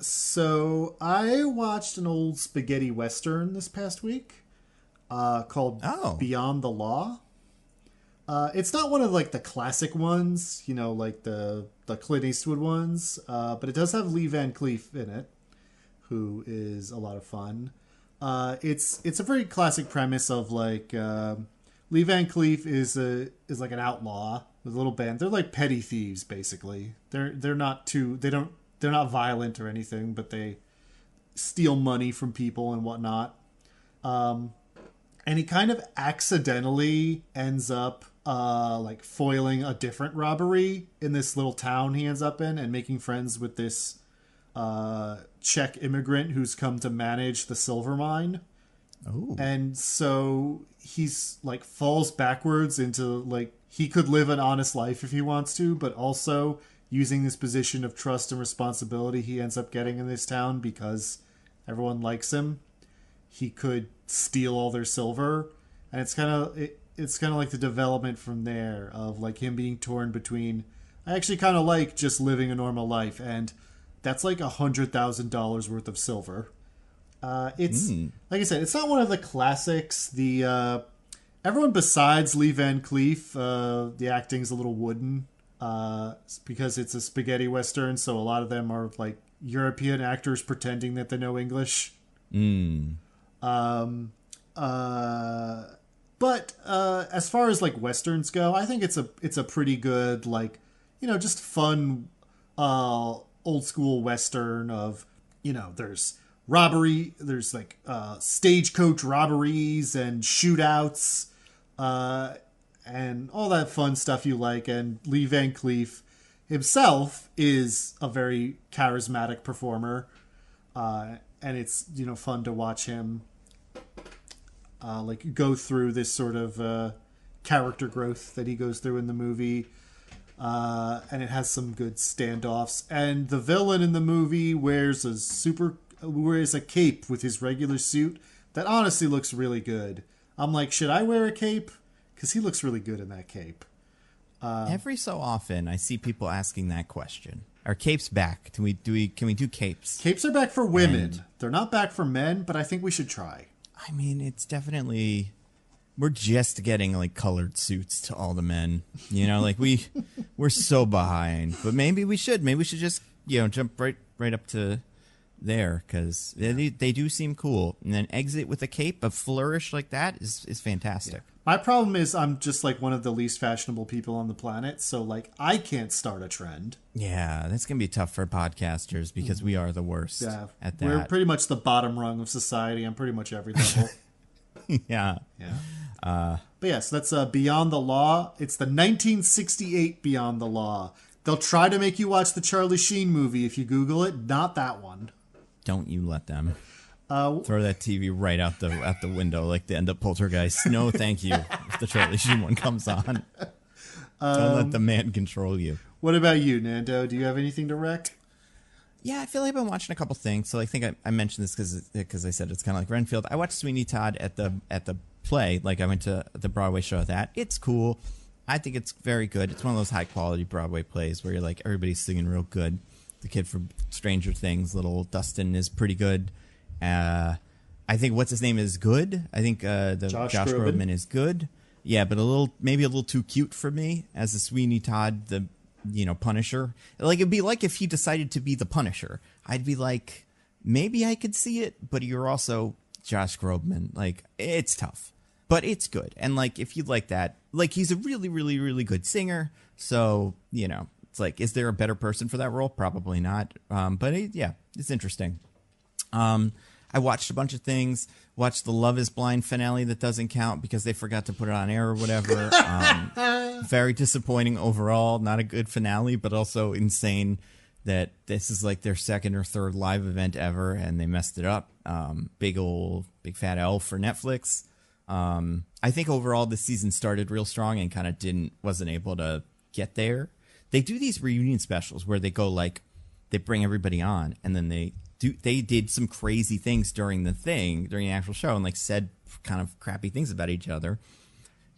Speaker 2: So I watched an old spaghetti western this past week called Beyond the Law. It's not one of the classic ones, the Clint Eastwood ones, but it does have Lee Van Cleef in it, who is a lot of fun. It's a very classic premise of Lee Van Cleef is an outlaw with a little band. They're like petty thieves, basically. They're not violent or anything, but they steal money from people and whatnot. And he kind of accidentally ends up foiling a different robbery in this little town he ends up in and making friends with this Czech immigrant who's come to manage the silver mine.
Speaker 1: Oh.
Speaker 2: And so he's like falls backwards into like he could live an honest life if he wants to, but also using this position of trust and responsibility he ends up getting in this town because everyone likes him. He could steal all their silver, and it's kind of like the development from there of like him being torn between I actually kind of like just living a normal life, and that's like $100,000 worth of silver. It's like I said, it's not one of the classics. The everyone besides Lee Van Cleef, the acting's a little wooden because it's a spaghetti western, so a lot of them are like European actors pretending that they know English. But as far as like westerns go, I think it's a pretty good like just fun old school western of there's robbery, there's like stagecoach robberies and shootouts and all that fun stuff you like. And Lee Van Cleef himself is a very charismatic performer, and it's fun to watch him like go through this sort of character growth that he goes through in the movie. And it has some good standoffs, and the villain in the movie wears a cape with his regular suit that honestly looks really good. I'm like, should I wear a cape? Because he looks really good in that cape.
Speaker 1: Every so often, I see people asking that question: are capes back? Can we do capes?
Speaker 2: Capes are back for women. They're not back for men, but I think we should try.
Speaker 1: I mean, it's definitely. We're just getting like colored suits to all the men, like we're so behind, but maybe we should just, jump right up to there. Cause they do seem cool. And then exit with a cape, a flourish like that is fantastic.
Speaker 2: Yeah. My problem is I'm just like one of the least fashionable people on the planet. So like I can't start a trend.
Speaker 1: Yeah. That's going to be tough for podcasters because we are the worst at that.
Speaker 2: We're pretty much the bottom rung of society on pretty much every level.
Speaker 1: Yeah.
Speaker 2: But yes, that's Beyond the Law. It's the 1968 Beyond the Law. They'll try to make you watch the Charlie Sheen movie if you Google it. Not that one.
Speaker 1: Don't you let them. Throw that TV right out the window like the end of Poltergeist. No, thank you. If the Charlie Sheen one comes on. Don't let the man control you.
Speaker 2: What about you, Nando? Do you have anything to rec?
Speaker 1: Yeah, I feel like I've been watching a couple things. So I think I mentioned this because I said it's kind of like Renfield. I watched Sweeney Todd at the play. Like I went to the Broadway show of that. It's cool. I think it's very good. It's one of those high quality Broadway plays where you're like everybody's singing real good. The kid from Stranger Things, little Dustin, is pretty good. I think what's his name is good. I think Josh Groban is good. Yeah, but maybe a little too cute for me as a Sweeney Todd, the Punisher. Like it'd be like if he decided to be the Punisher. I'd be like, maybe I could see it, but you're also Josh Groban. Like it's tough, but it's good. And like if you like that, like he's a really, really, really good singer. So it's like, is there a better person for that role? Probably not. But it's interesting. I watched a bunch of things. Watched the Love is Blind finale that doesn't count because they forgot to put it on air or whatever. Very disappointing overall. Not a good finale, but also insane that this is like their second or third live event ever and they messed it up. Big fat L for Netflix. I think overall this season started real strong and kind of wasn't able to get there. They do these reunion specials where they go like, they bring everybody on and then they did some crazy things during the actual show and like said kind of crappy things about each other.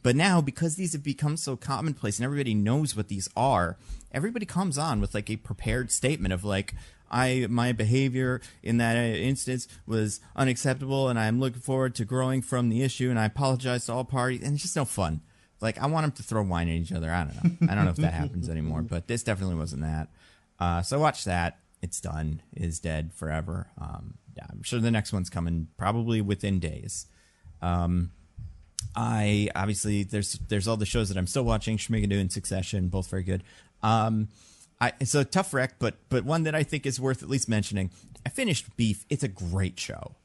Speaker 1: But now because these have become so commonplace and everybody knows what these are, everybody comes on with like a prepared statement of like, my behavior in that instance was unacceptable and I'm looking forward to growing from the issue and I apologize to all parties. And it's just no fun. Like I want them to throw wine at each other. I don't know. I don't know if that happens anymore, but this definitely wasn't that. So I watched that. It's done. It is dead forever. I'm sure the next one's coming probably within days. I obviously there's all the shows that I'm still watching. Schmigadoon and Succession, both very good. It's a tough wreck, but one that I think is worth at least mentioning. I finished Beef. It's a great show,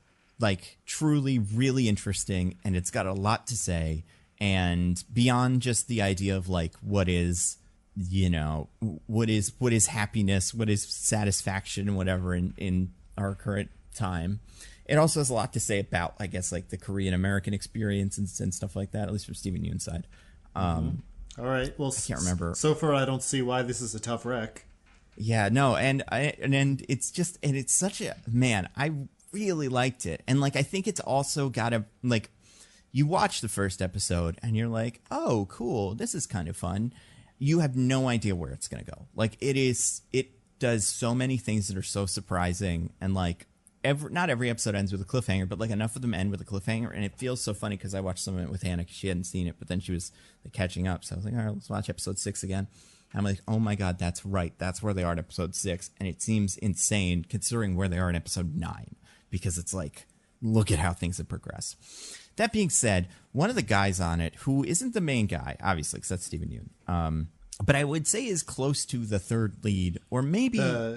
Speaker 1: like truly, really interesting, and it's got a lot to say. And beyond just the idea of like what is what is happiness, what is satisfaction, and whatever in our current time. It also has a lot to say about, I guess, like the Korean American experience and stuff like that, at least from Stephen Yoon's side.
Speaker 2: All right. Well,
Speaker 1: I can't remember.
Speaker 2: So far, I don't see why this is a tough rec.
Speaker 1: Yeah, no, and it's just, and it's such a, man, I really liked it. And like, I think it's also got a, like, you watch the first episode and you're like, oh, cool, this is kind of fun. You have no idea where it's going to go. Like, it does so many things that are so surprising, and like, not every episode ends with a cliffhanger, but like enough of them end with a cliffhanger, and it feels so funny because I watched some of it with Hannah because she hadn't seen it, but then she was like catching up, so I was like, all right, let's watch episode 6 again. And I'm like, oh my god, that's right, that's where they are in episode 6, and it seems insane considering where they are in episode 9, because it's like, look at how things have progressed. That being said, one of the guys on it, who isn't the main guy, obviously, because that's Stephen Yoon, but I would say is close to the third lead, or maybe, no,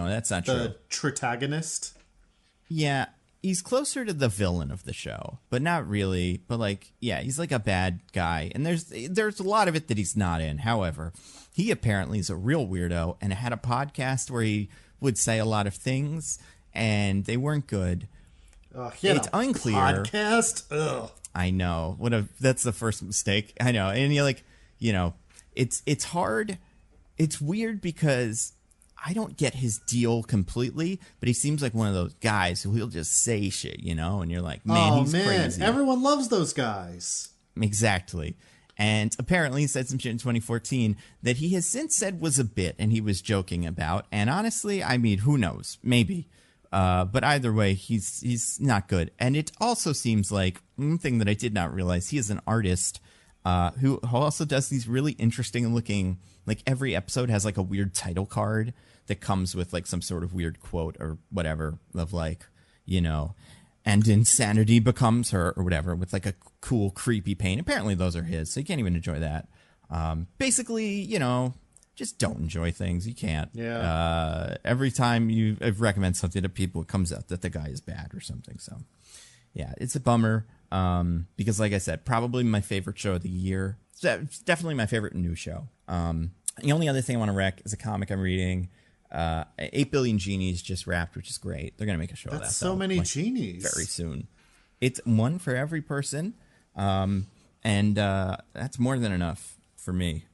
Speaker 1: that's not true.
Speaker 2: The protagonist?
Speaker 1: Yeah, he's closer to the villain of the show, but not really. But like, yeah, he's like a bad guy, and there's a lot of it that he's not in. However, he apparently is a real weirdo and had a podcast where he would say a lot of things, and they weren't good. It's unclear.
Speaker 2: Podcast. Ugh.
Speaker 1: I know. That's the first mistake. I know, and you're like, it's hard. It's weird because I don't get his deal completely, but he seems like one of those guys who he'll just say shit, and you're like, man, he's crazy.
Speaker 2: Everyone loves those guys.
Speaker 1: Exactly. And apparently he said some shit in 2014 that he has since said was a bit and he was joking about. And honestly, I mean, who knows? Maybe. But either way, he's not good. And it also seems like one thing that I did not realize, he is an artist who also does these really interesting looking, like every episode has like a weird title card that comes with like some sort of weird quote or whatever of like, and insanity becomes her or whatever, with like a cool, creepy paint. Apparently those are his, so you can't even enjoy that. Basically, just don't enjoy things. You can't.
Speaker 2: Yeah.
Speaker 1: Every time you recommend something to people, it comes out that the guy is bad or something. So yeah, it's a bummer. Because like I said, probably my favorite show of the year. It's definitely my favorite new show. The only other thing I want to rec is a comic I'm reading. 8 Billion Genies just wrapped, which is great. They're going to make a show of that.
Speaker 2: That's so many genies.
Speaker 1: Very soon. It's one for every person. And that's more than enough for me.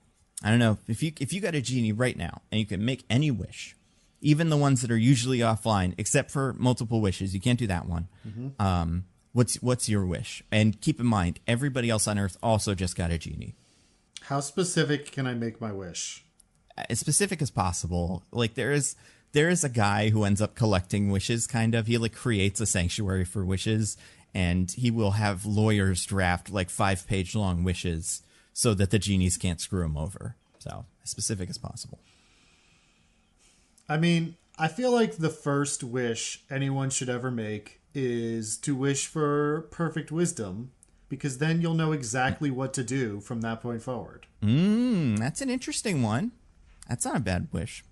Speaker 1: I don't know. If you got a genie right now and you can make any wish, even the ones that are usually offline, except for multiple wishes, you can't do that one. Mm-hmm. What's your wish? And keep in mind, everybody else on Earth also just got a genie.
Speaker 2: How specific can I make my wish?
Speaker 1: As specific as possible. Like there is a guy who ends up collecting wishes, kind of. He like creates a sanctuary for wishes, and he will have lawyers draft like 5-page long wishes so that the genies can't screw him over. So as specific as possible.
Speaker 2: I mean, I feel like the first wish anyone should ever make is to wish for perfect wisdom, because then you'll know exactly what to do from that point forward.
Speaker 1: That's an interesting one. That's not a bad wish.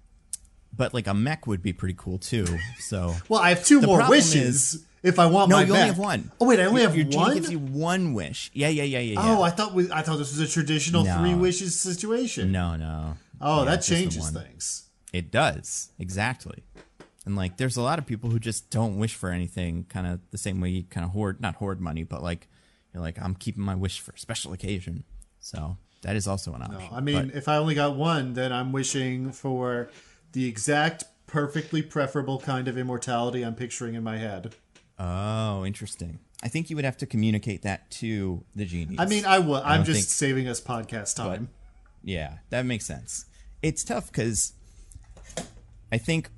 Speaker 1: But like a mech would be pretty cool too. So
Speaker 2: well, I have two more wishes if I want my mech.
Speaker 1: No, you only have one.
Speaker 2: Oh wait, I only have
Speaker 1: your
Speaker 2: one?
Speaker 1: Genie gives you one wish. Yeah.
Speaker 2: Oh, I thought this was a traditional 3 wishes situation.
Speaker 1: No.
Speaker 2: Oh,
Speaker 1: yeah,
Speaker 2: that changes things.
Speaker 1: It does. Exactly. And like there's a lot of people who just don't wish for anything, kind of the same way you kind of not hoard money, but like you're like, I'm keeping my wish for a special occasion. So that is also an option.
Speaker 2: No, I mean, if I only got one, then I'm wishing for the exact perfectly preferable kind of immortality I'm picturing in my head.
Speaker 1: Oh, interesting. I think you would have to communicate that to the genies.
Speaker 2: I mean, I would. I'm just saving us podcast time.
Speaker 1: Yeah, that makes sense. It's tough because I think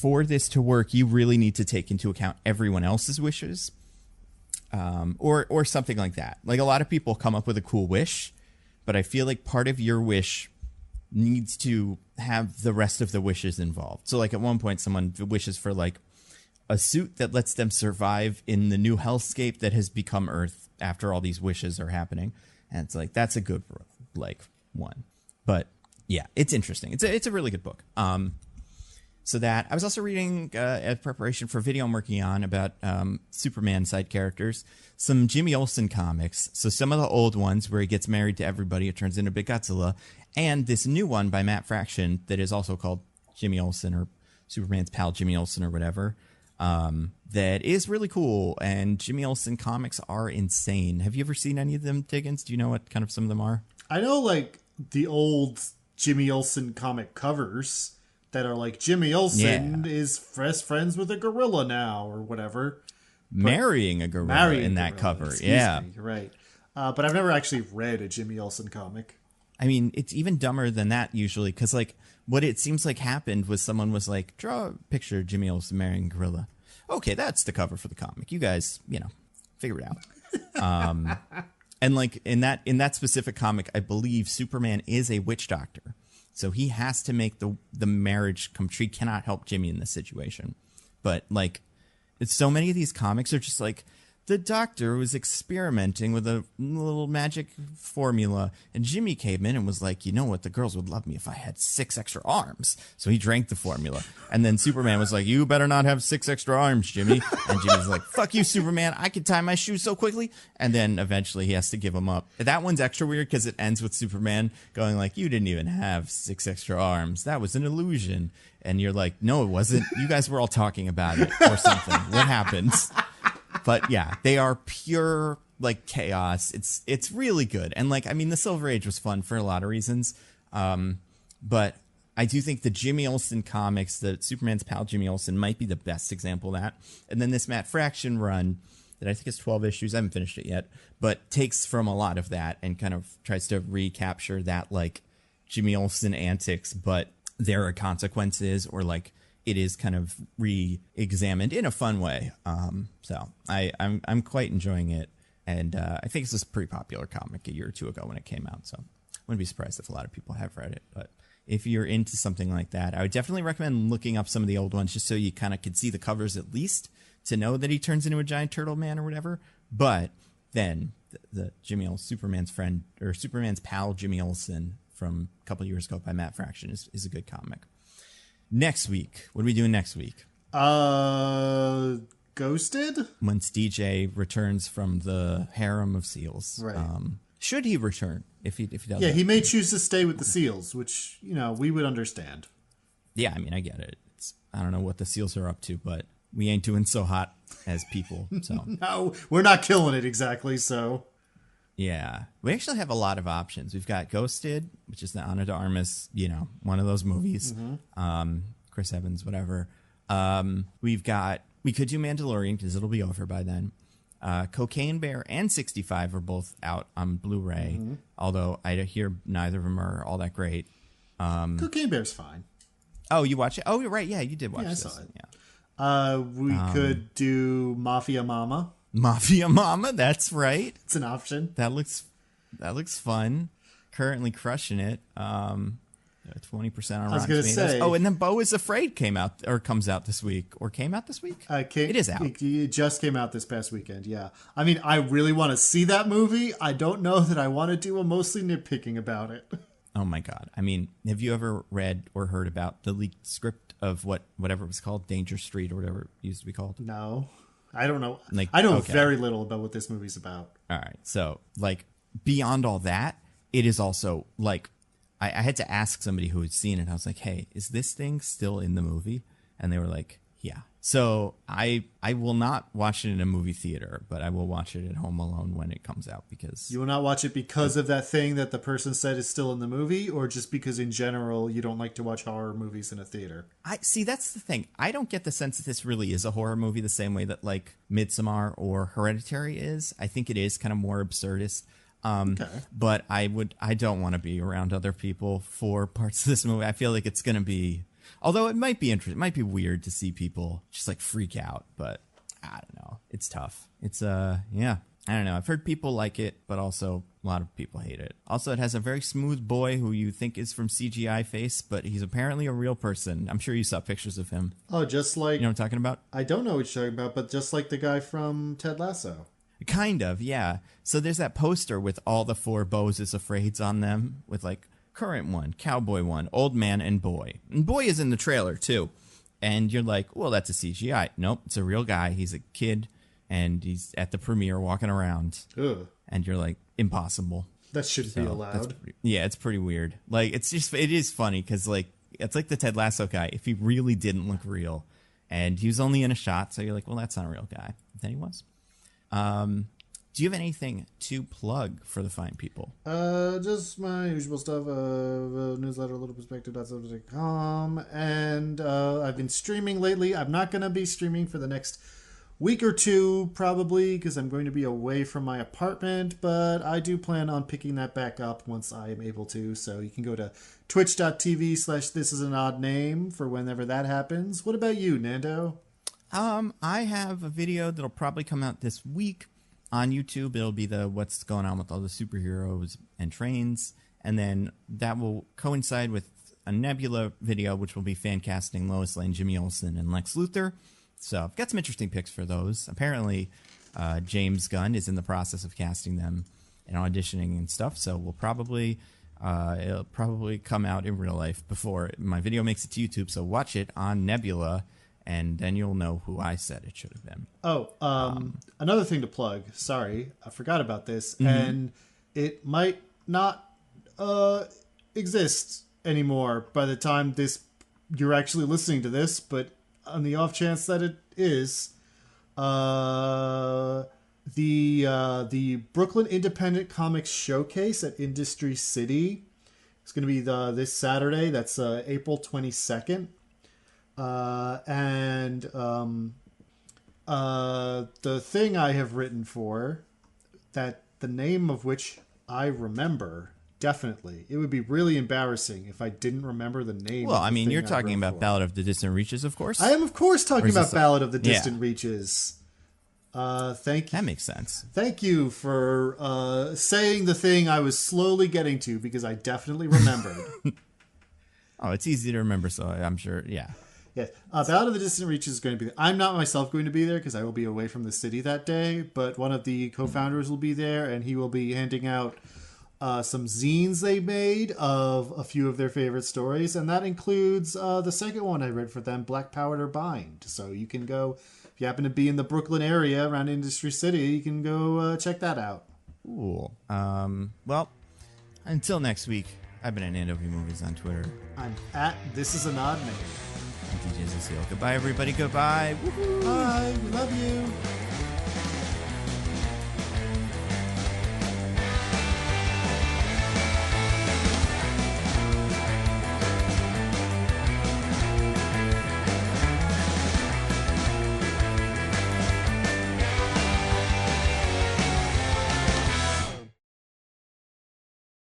Speaker 1: for this to work, you really need to take into account everyone else's wishes, or something like that. Like a lot of people come up with a cool wish, but I feel like part of your wish needs to have the rest of the wishes involved. So like at one point, someone wishes for like a suit that lets them survive in the new hellscape that has become Earth after all these wishes are happening. And it's like, that's a good like one. But yeah, it's interesting. It's a really good book. So that I was also reading as preparation for a video I'm working on about Superman side characters, some Jimmy Olsen comics. So some of the old ones where he gets married to everybody, it turns into Big Godzilla, and this new one by Matt Fraction that is also called Jimmy Olsen or Superman's pal Jimmy Olsen or whatever. That is really cool. And Jimmy Olsen comics are insane. Have you ever seen any of them, Diggins? Do you know what kind of some of them are?
Speaker 2: I know like the old Jimmy Olsen comic covers that are like Jimmy Olsen is best friends with a gorilla now or whatever.
Speaker 1: Marrying a gorilla in that cover.
Speaker 2: Excuse me, you're right. But I've never actually read a Jimmy Olsen comic.
Speaker 1: I mean, it's even dumber than that usually because like what it seems like happened was someone was like, draw a picture of Jimmy Olsen marrying a gorilla. Okay, that's the cover for the comic. You guys, figure it out. And like in that specific comic, I believe Superman is a witch doctor. So he has to make the marriage come true. He cannot help Jimmy in this situation. But like, it's so many of these comics are just like, the doctor was experimenting with a little magic formula, and Jimmy came in and was like, you know what, the girls would love me if I had 6 extra arms. So he drank the formula. And then Superman was like, you better not have 6 extra arms, Jimmy. And Jimmy's like, fuck you, Superman. I can tie my shoes so quickly. And then eventually he has to give them up. That one's extra weird because it ends with Superman going like, you didn't even have 6 extra arms. That was an illusion. And you're like, no, it wasn't. You guys were all talking about it or something. What happened? But yeah, they are pure like chaos. It's really good. And like, I mean, the Silver Age was fun for a lot of reasons. But I do think the Jimmy Olsen comics, the Superman's pal Jimmy Olsen might be the best example of that. And then this Matt Fraction run that I think is 12 issues. I haven't finished it yet, but takes from a lot of that and kind of tries to recapture that like Jimmy Olsen antics, but there are consequences or like, it is kind of re-examined in a fun way. So I'm quite enjoying it. And I think it's a pretty popular comic a year or two ago when it came out. So I wouldn't be surprised if a lot of people have read it. But if you're into something like that, I would definitely recommend looking up some of the old ones just so you kind of could see the covers at least to know that he turns into a giant turtle man or whatever. But then the Jimmy Olsen, Superman's friend or Superman's pal Jimmy Olsen from a couple of years ago by Matt Fraction is a good comic. Next week, what are we doing next week?
Speaker 2: Ghosted?
Speaker 1: Once DJ returns from the harem of seals.
Speaker 2: Right.
Speaker 1: Should he return if he does?
Speaker 2: Yeah, he may choose to stay with the seals, which, we would understand.
Speaker 1: Yeah, I mean, I get it. I don't know what the seals are up to, but we ain't doing so hot as people. So
Speaker 2: No, we're not killing it exactly, so...
Speaker 1: Yeah, we actually have a lot of options. We've got Ghosted, which is the Ana de Armas, one of those movies. Mm-hmm. Chris Evans, whatever. We could do Mandalorian because it'll be over by then. Cocaine Bear and 65 are both out on Blu-ray, although I hear neither of them are all that great.
Speaker 2: Cocaine Bear's fine.
Speaker 1: Oh, you watch it? Oh, right. Yeah, you did watch
Speaker 2: this.
Speaker 1: I
Speaker 2: saw it.
Speaker 1: Yeah.
Speaker 2: We could do Mafia Mama.
Speaker 1: Mafia Mama, that's right.
Speaker 2: It's an option.
Speaker 1: That looks fun. Currently crushing it. 20% on Rotten Tomatoes.
Speaker 2: Say.
Speaker 1: Oh, and then Beau is Afraid comes out this week. Or came out this week? It is out.
Speaker 2: It just came out this past weekend, yeah. I mean, I really want to see that movie. I don't know that I want to do a mostly nitpicking about it.
Speaker 1: Oh my God. I mean, have you ever read or heard about the leaked script of whatever it was called? Danger Street or whatever it used to be called?
Speaker 2: No. I don't know. I know very little about what this movie's about.
Speaker 1: All right. So, like, beyond all that, it is also, like, I had to ask somebody who had seen it. I was like, hey, is this thing still in the movie? And they were like, yeah. So I will not watch it in a movie theater, but I will watch it at home alone when it comes out because...
Speaker 2: You will not watch it because of that thing that the person said is still in the movie, or just because in general you don't like to watch horror movies in a theater?
Speaker 1: See, that's the thing. I don't get the sense that this really is a horror movie the same way that like Midsommar or Hereditary is. I think it is kind of more absurdist. Okay. But I don't want to be around other people for parts of this movie. I feel like it's going to be... Although it might be interesting, it might be weird to see people just like freak out, but I don't know. It's tough. It's yeah. I don't know. I've heard people like it, but also a lot of people hate it. Also, it has a very smooth boy who you think is from CGI face, but he's apparently a real person. I'm sure you saw pictures of him.
Speaker 2: Oh, just like...
Speaker 1: You know what I'm talking about?
Speaker 2: I don't know what you're talking about, but just like the guy from Ted Lasso.
Speaker 1: Kind of, yeah. So there's that poster with all the 4 Beau's is Afraids on them with like... Current one, cowboy one, old man, and boy. And boy is in the trailer, too. And you're like, well, that's a CGI. Nope, it's a real guy. He's a kid, and he's at the premiere walking around.
Speaker 2: Ugh.
Speaker 1: And you're like, impossible.
Speaker 2: That shouldn't be allowed.
Speaker 1: It's pretty weird. Like, it is funny because, like, it's like the Ted Lasso guy. If he really didn't look real, and he was only in a shot, so you're like, well, that's not a real guy. But then he was. Do you have anything to plug for the fine people?
Speaker 2: Just my usual stuff. Newsletter, littleperspective.subject.com. And I've been streaming lately. I'm not going to be streaming for the next week or two, probably, because I'm going to be away from my apartment. But I do plan on picking that back up once I am able to. So you can go to twitch.tv/thisisanOddName for whenever that happens. What about you, Nando?
Speaker 1: I have a video that'll probably come out this week on YouTube. It'll be the what's going on with all the superheroes and trains, and then that will coincide with a Nebula video, which will be fan casting Lois Lane, Jimmy Olsen, and Lex Luthor. So I've got some interesting picks for those. Apparently, James Gunn is in the process of casting them and auditioning and stuff. So it'll probably come out in real life before my video makes it to YouTube. So watch it on Nebula, and then you'll know who I said it should have been.
Speaker 2: Another thing to plug. Sorry, I forgot about this. Mm-hmm. And it might not exist anymore by the time you're actually listening to this, but on the off chance that it is, the Brooklyn Independent Comics Showcase at Industry City is going to be this Saturday. That's April 22nd. The thing I have written for, that the name of which I remember, definitely. It would be really embarrassing if I didn't remember the name.
Speaker 1: Well, I mean, you're talking about Ballad of the Distant Reaches, of course.
Speaker 2: I am, of course, talking about Ballad of the Distant Reaches. Thank you.
Speaker 1: That makes sense.
Speaker 2: Thank you for saying the thing I was slowly getting to, because I definitely remembered.
Speaker 1: Oh, it's easy to remember, so I'm sure, yeah.
Speaker 2: Yeah, Ballad of the Distant Reaches is going to be there. I'm not myself going to be there because I will be away from the city that day, but one of the co-founders will be there, and he will be handing out some zines they made of a few of their favorite stories, and that includes the second one I read for them, Black Powder Bind. So you can go, if you happen to be in the Brooklyn area around Industry City, you can go check that out.
Speaker 1: Cool. Well, until next week, I've been at Nando Movies on Twitter.
Speaker 2: I'm at This Is an Odd Name.
Speaker 1: DJ's a Seal. Goodbye, everybody. Goodbye. Woo-hoo.
Speaker 2: Bye.